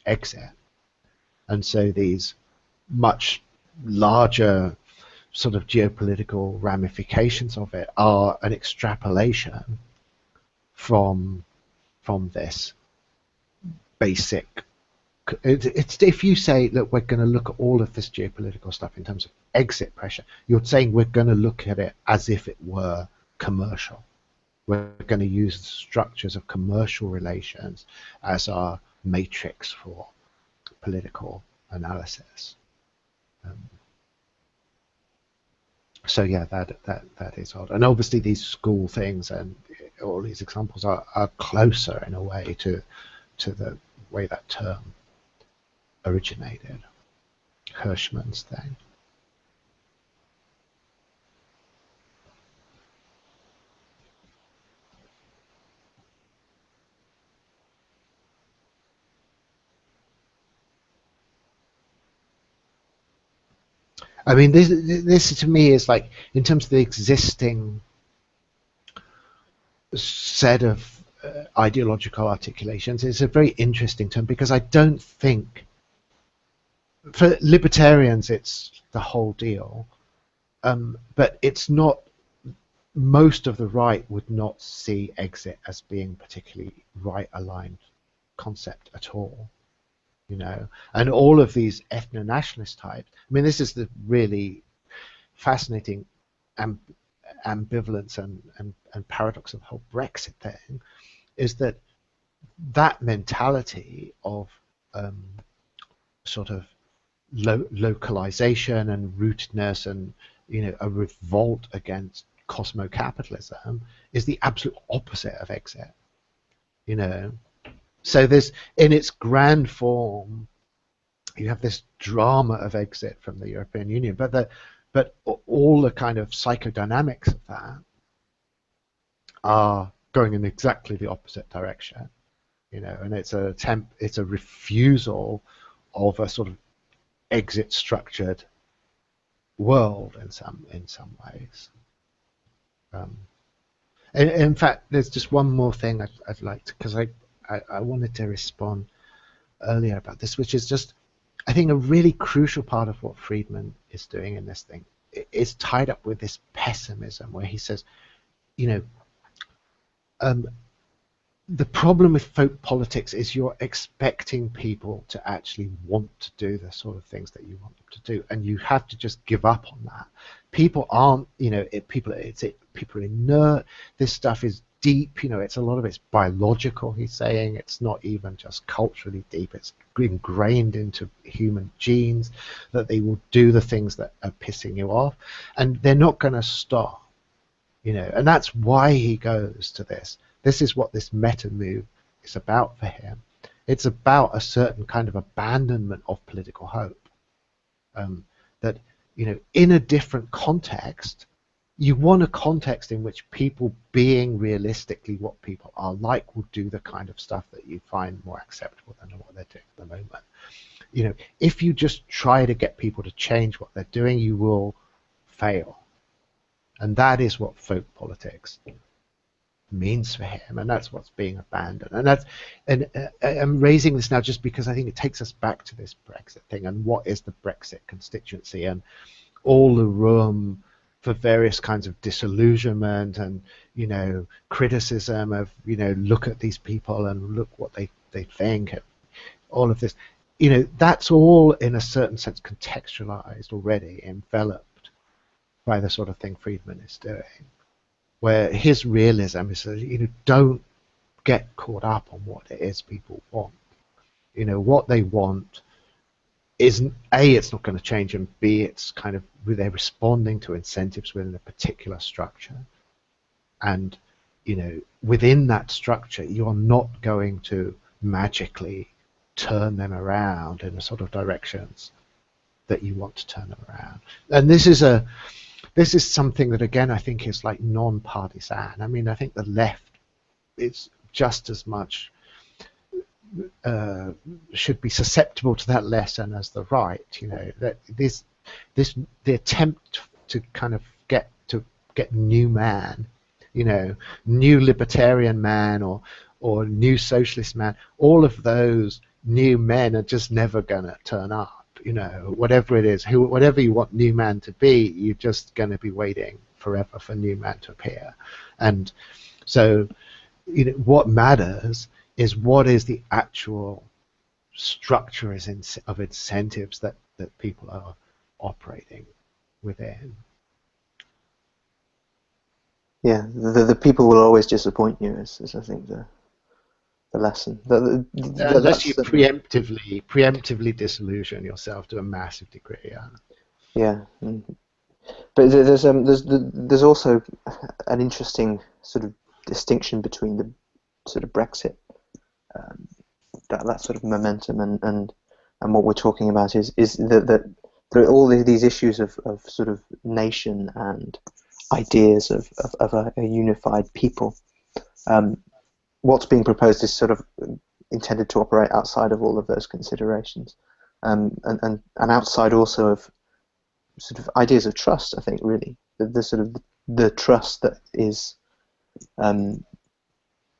exit. And so these much larger sort of geopolitical ramifications of it are an extrapolation from this basic. It's if you say, look, we're going to look at all of this geopolitical stuff in terms of exit pressure, you're saying we're going to look at it as if it were commercial. We're going to use the structures of commercial relations as our matrix for political analysis. So yeah, that is odd. And obviously these school things and all these examples are closer in a way to the way that term originated, Hirschman's thing. I mean, this to me is like, in terms of the existing set of ideological articulations, it's a very interesting term, because I don't think, for libertarians, it's the whole deal, but it's not, most of the right would not see exit as being particularly right-aligned concept at all. You know, and all of these ethno-nationalist types. I mean, this is the really fascinating ambivalence and paradox of the whole Brexit thing, is that mentality of sort of localization and rootedness and, you know, a revolt against cosmo-capitalism is the absolute opposite of exit. You know. So there's, in its grand form, you have this drama of exit from the European Union, but all the kind of psychodynamics of that are going in exactly the opposite direction, you know, and it's a refusal of a sort of exit structured world in some ways. In fact, there's just one more thing I'd like to, because I wanted to respond earlier about this, which is just, I think, a really crucial part of what Friedman is doing in this thing is tied up with this pessimism, where he says, you know, the problem with folk politics is you're expecting people to actually want to do the sort of things that you want them to do, and you have to just give up on that. People aren't, you know, people are inert. This stuff is deep, you know, it's a lot of it's biological, he's saying. It's not even just culturally deep, it's ingrained into human genes, that they will do the things that are pissing you off, and they're not going to stop, you know. And that's why he goes to this. This is what this meta move is about for him. It's about a certain kind of abandonment of political hope, that, you know, in a different context, you want a context in which people being realistically what people are like will do the kind of stuff that you find more acceptable than what they're doing at the moment. You know, if you just try to get people to change what they're doing, you will fail. And that is what folk politics means for him, and that's what's being abandoned. And I'm raising this now just because I think it takes us back to this Brexit thing, and what is the Brexit constituency, and all the room for various kinds of disillusionment and, you know, criticism of, you know, look at these people and look what they think, and all of this, you know, that's all in a certain sense contextualized already, enveloped by the sort of thing Friedman is doing, where his realism is that, you know, don't get caught up on what it is people want. You know, what they want isn't, A, it's not going to change, and B, it's kind of, they're responding to incentives within a particular structure. And, you know, within that structure, you're not going to magically turn them around in the sort of directions that you want to turn them around. And this is this is something that, again, I think is like non-partisan. I mean, I think the left is just as much should be susceptible to that lesson as the right. You know, that the attempt to kind of get new man, you know, new libertarian man or new socialist man, all of those new men are just never gonna turn up. You know, whatever it is, whatever you want new man to be, you're just going to be waiting forever for new man to appear. And so, you know, what matters is what is the actual structure of incentives that people are operating within. Yeah, the people will always disappoint you, is I think the lesson. Unless you preemptively disillusion yourself to a massive degree. Yeah. Yeah. But there's also an interesting sort of distinction between the sort of Brexit, that sort of momentum and what we're talking about is that there are all these issues of sort of nation and ideas of a unified people. What's being proposed is sort of intended to operate outside of all of those considerations, and outside also of sort of ideas of trust. I think really the sort of the trust that is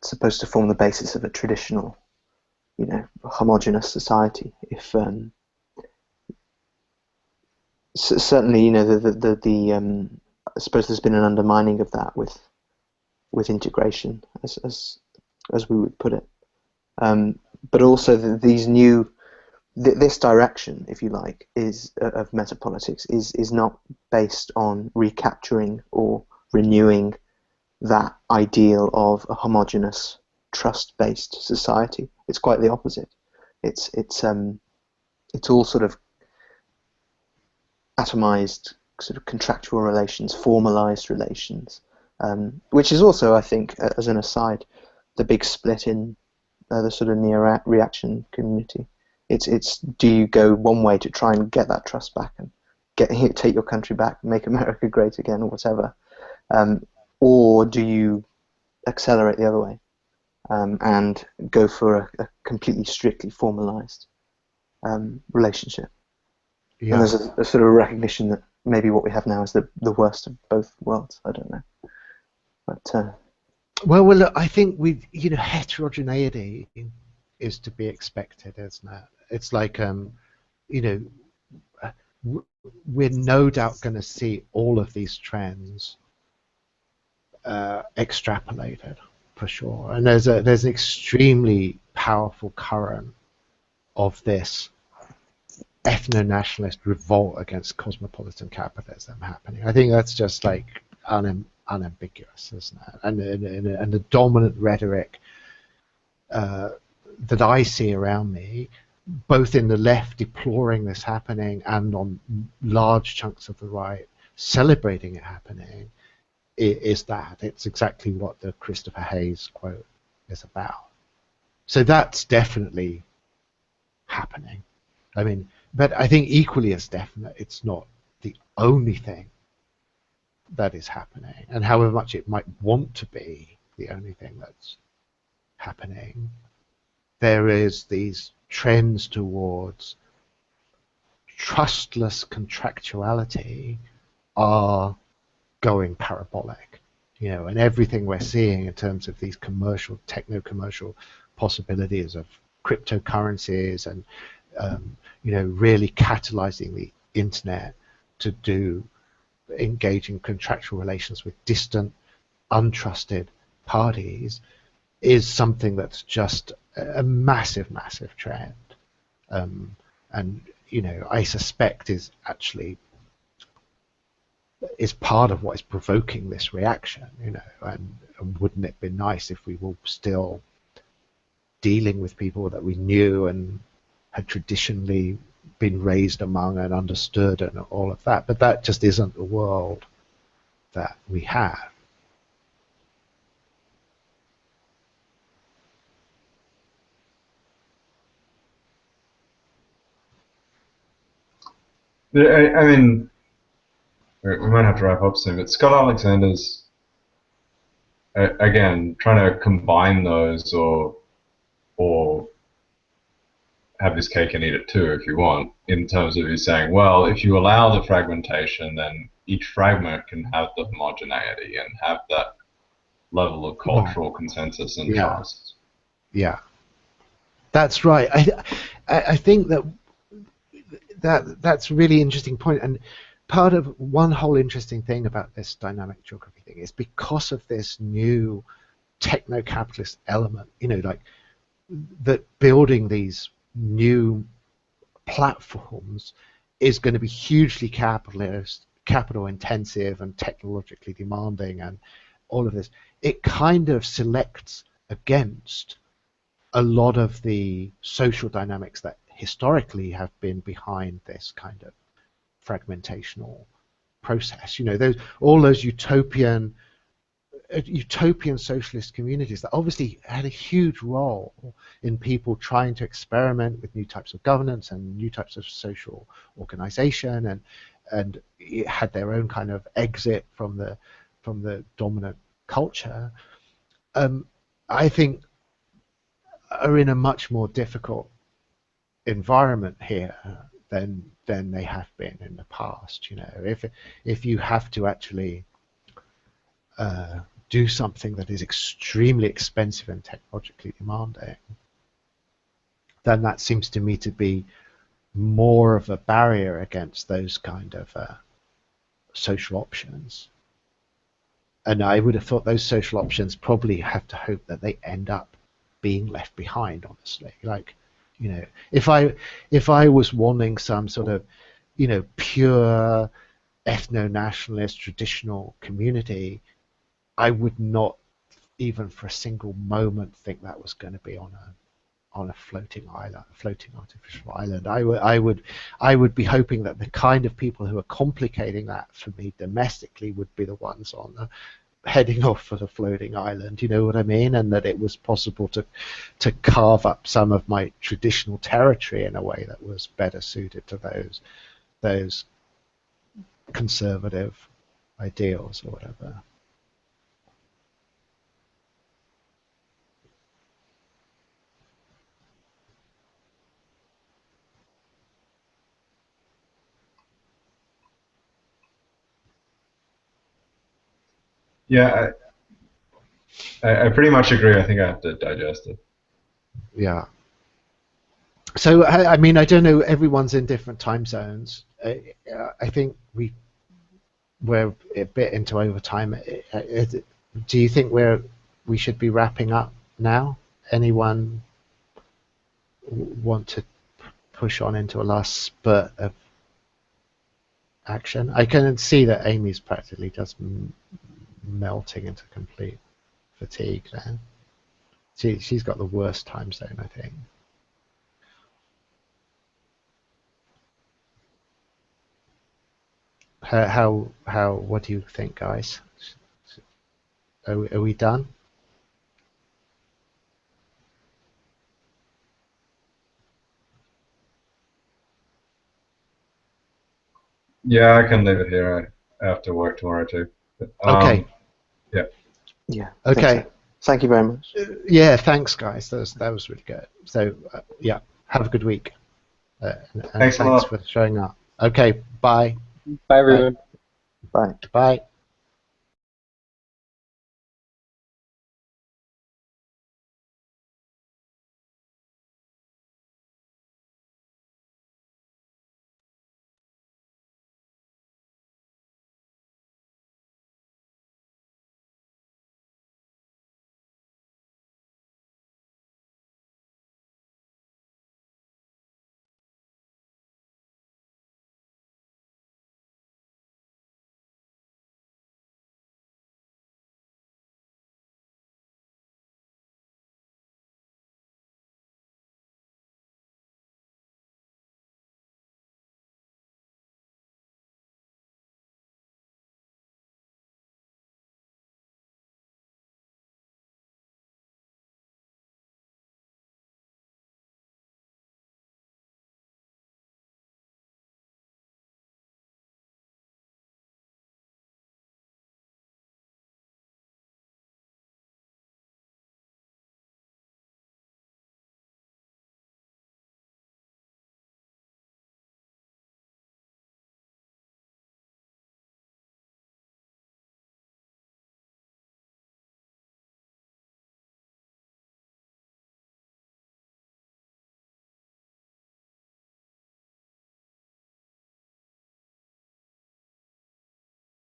supposed to form the basis of a traditional, you know, homogenous society. If certainly, you know, I suppose there's been an undermining of that with integration, as we would put it. But also this direction, if you like, is of metapolitics is not based on recapturing or renewing that ideal of a homogeneous, trust-based society. It's quite the opposite. It's all sort of atomized, sort of contractual relations, formalized relations, which is also, I think, as an aside, the big split in the sort of near-reaction community. It's do you go one way to try and get that trust back and take your country back, make America great again, or whatever, or do you accelerate the other way and go for a completely strictly formalized relationship? Yeah. And there's a sort of recognition that maybe what we have now is the worst of both worlds. I don't know, but well, look, I think heterogeneity is to be expected, isn't it? It's like we're no doubt going to see all of these trends extrapolated for sure, and there's an extremely powerful current of this ethno-nationalist revolt against cosmopolitan capitalism happening. I think that's just like unambiguous, isn't it? And the dominant rhetoric that I see around me, both in the left deploring this happening and on large chunks of the right celebrating it happening, is that it's exactly what the Christopher Hayes quote is about. So that's definitely happening. I mean, but I think equally as definite, it's not the only thing that is happening, and however much it might want to be the only thing that's happening, there is these trends towards trustless contractuality are going parabolic, and everything we're seeing in terms of these techno-commercial possibilities of cryptocurrencies and really catalyzing the internet to engage in contractual relations with distant, untrusted parties is something that's just a massive, massive trend. And I suspect is part of what is provoking this reaction, and wouldn't it be nice if we were still dealing with people that we knew and had traditionally been raised among and understood and all of that, but that just isn't the world that we have. I mean, We might have to wrap up soon, but Scott Alexander's, again, trying to combine those or have this cake and eat it too, if you want, in terms of you saying, well, if you allow the fragmentation, then each fragment can have the homogeneity and have that level of cultural consensus and Yeah. trust. Yeah, that's right. I think that's a really interesting point, and part of one whole interesting thing about this dynamic geography thing is because of this new techno-capitalist element, you know, like that building these new platforms is going to be hugely capital intensive and technologically demanding and all of this. It kind of selects against a lot of the social dynamics that historically have been behind this kind of fragmentational process. You know, all those utopian socialist communities that obviously had a huge role in people trying to experiment with new types of governance and new types of social organization, and it had their own kind of exit from the dominant culture. I think are in a much more difficult environment here than they have been in the past. You know, if you have to actually do something that is extremely expensive and technologically demanding, then that seems to me to be more of a barrier against those kind of social options. And I would have thought those social options probably have to hope that they end up being left behind, honestly. Like, you know, if I was wanting some sort of, you know, pure ethno-nationalist traditional community, I would not even for a single moment think that was going to be on a floating island, a floating artificial island. I would be hoping that the kind of people who are complicating that for me domestically would be the ones on the heading off for the floating island, you know what I mean? And that it was possible to carve up some of my traditional territory in a way that was better suited to those conservative ideals or whatever. Yeah, I pretty much agree. I think I have to digest it. Yeah. So I mean, I don't know. Everyone's in different time zones. I think we're a bit into overtime. Do you think we should be wrapping up now? Anyone want to push on into a last spurt of action? I can see that Amy's practically just melting into complete fatigue now. She's got the worst time zone, I think. What do you think, guys? Are we done? Yeah, I can leave it here. I have to work tomorrow too. But, Okay. Yeah. Yeah. Okay. So. Thank you very much. Yeah, thanks, guys. That was really good. So, yeah, have a good week. And Thanks a lot. for showing up. Okay, bye. Bye, everyone. Bye. Bye.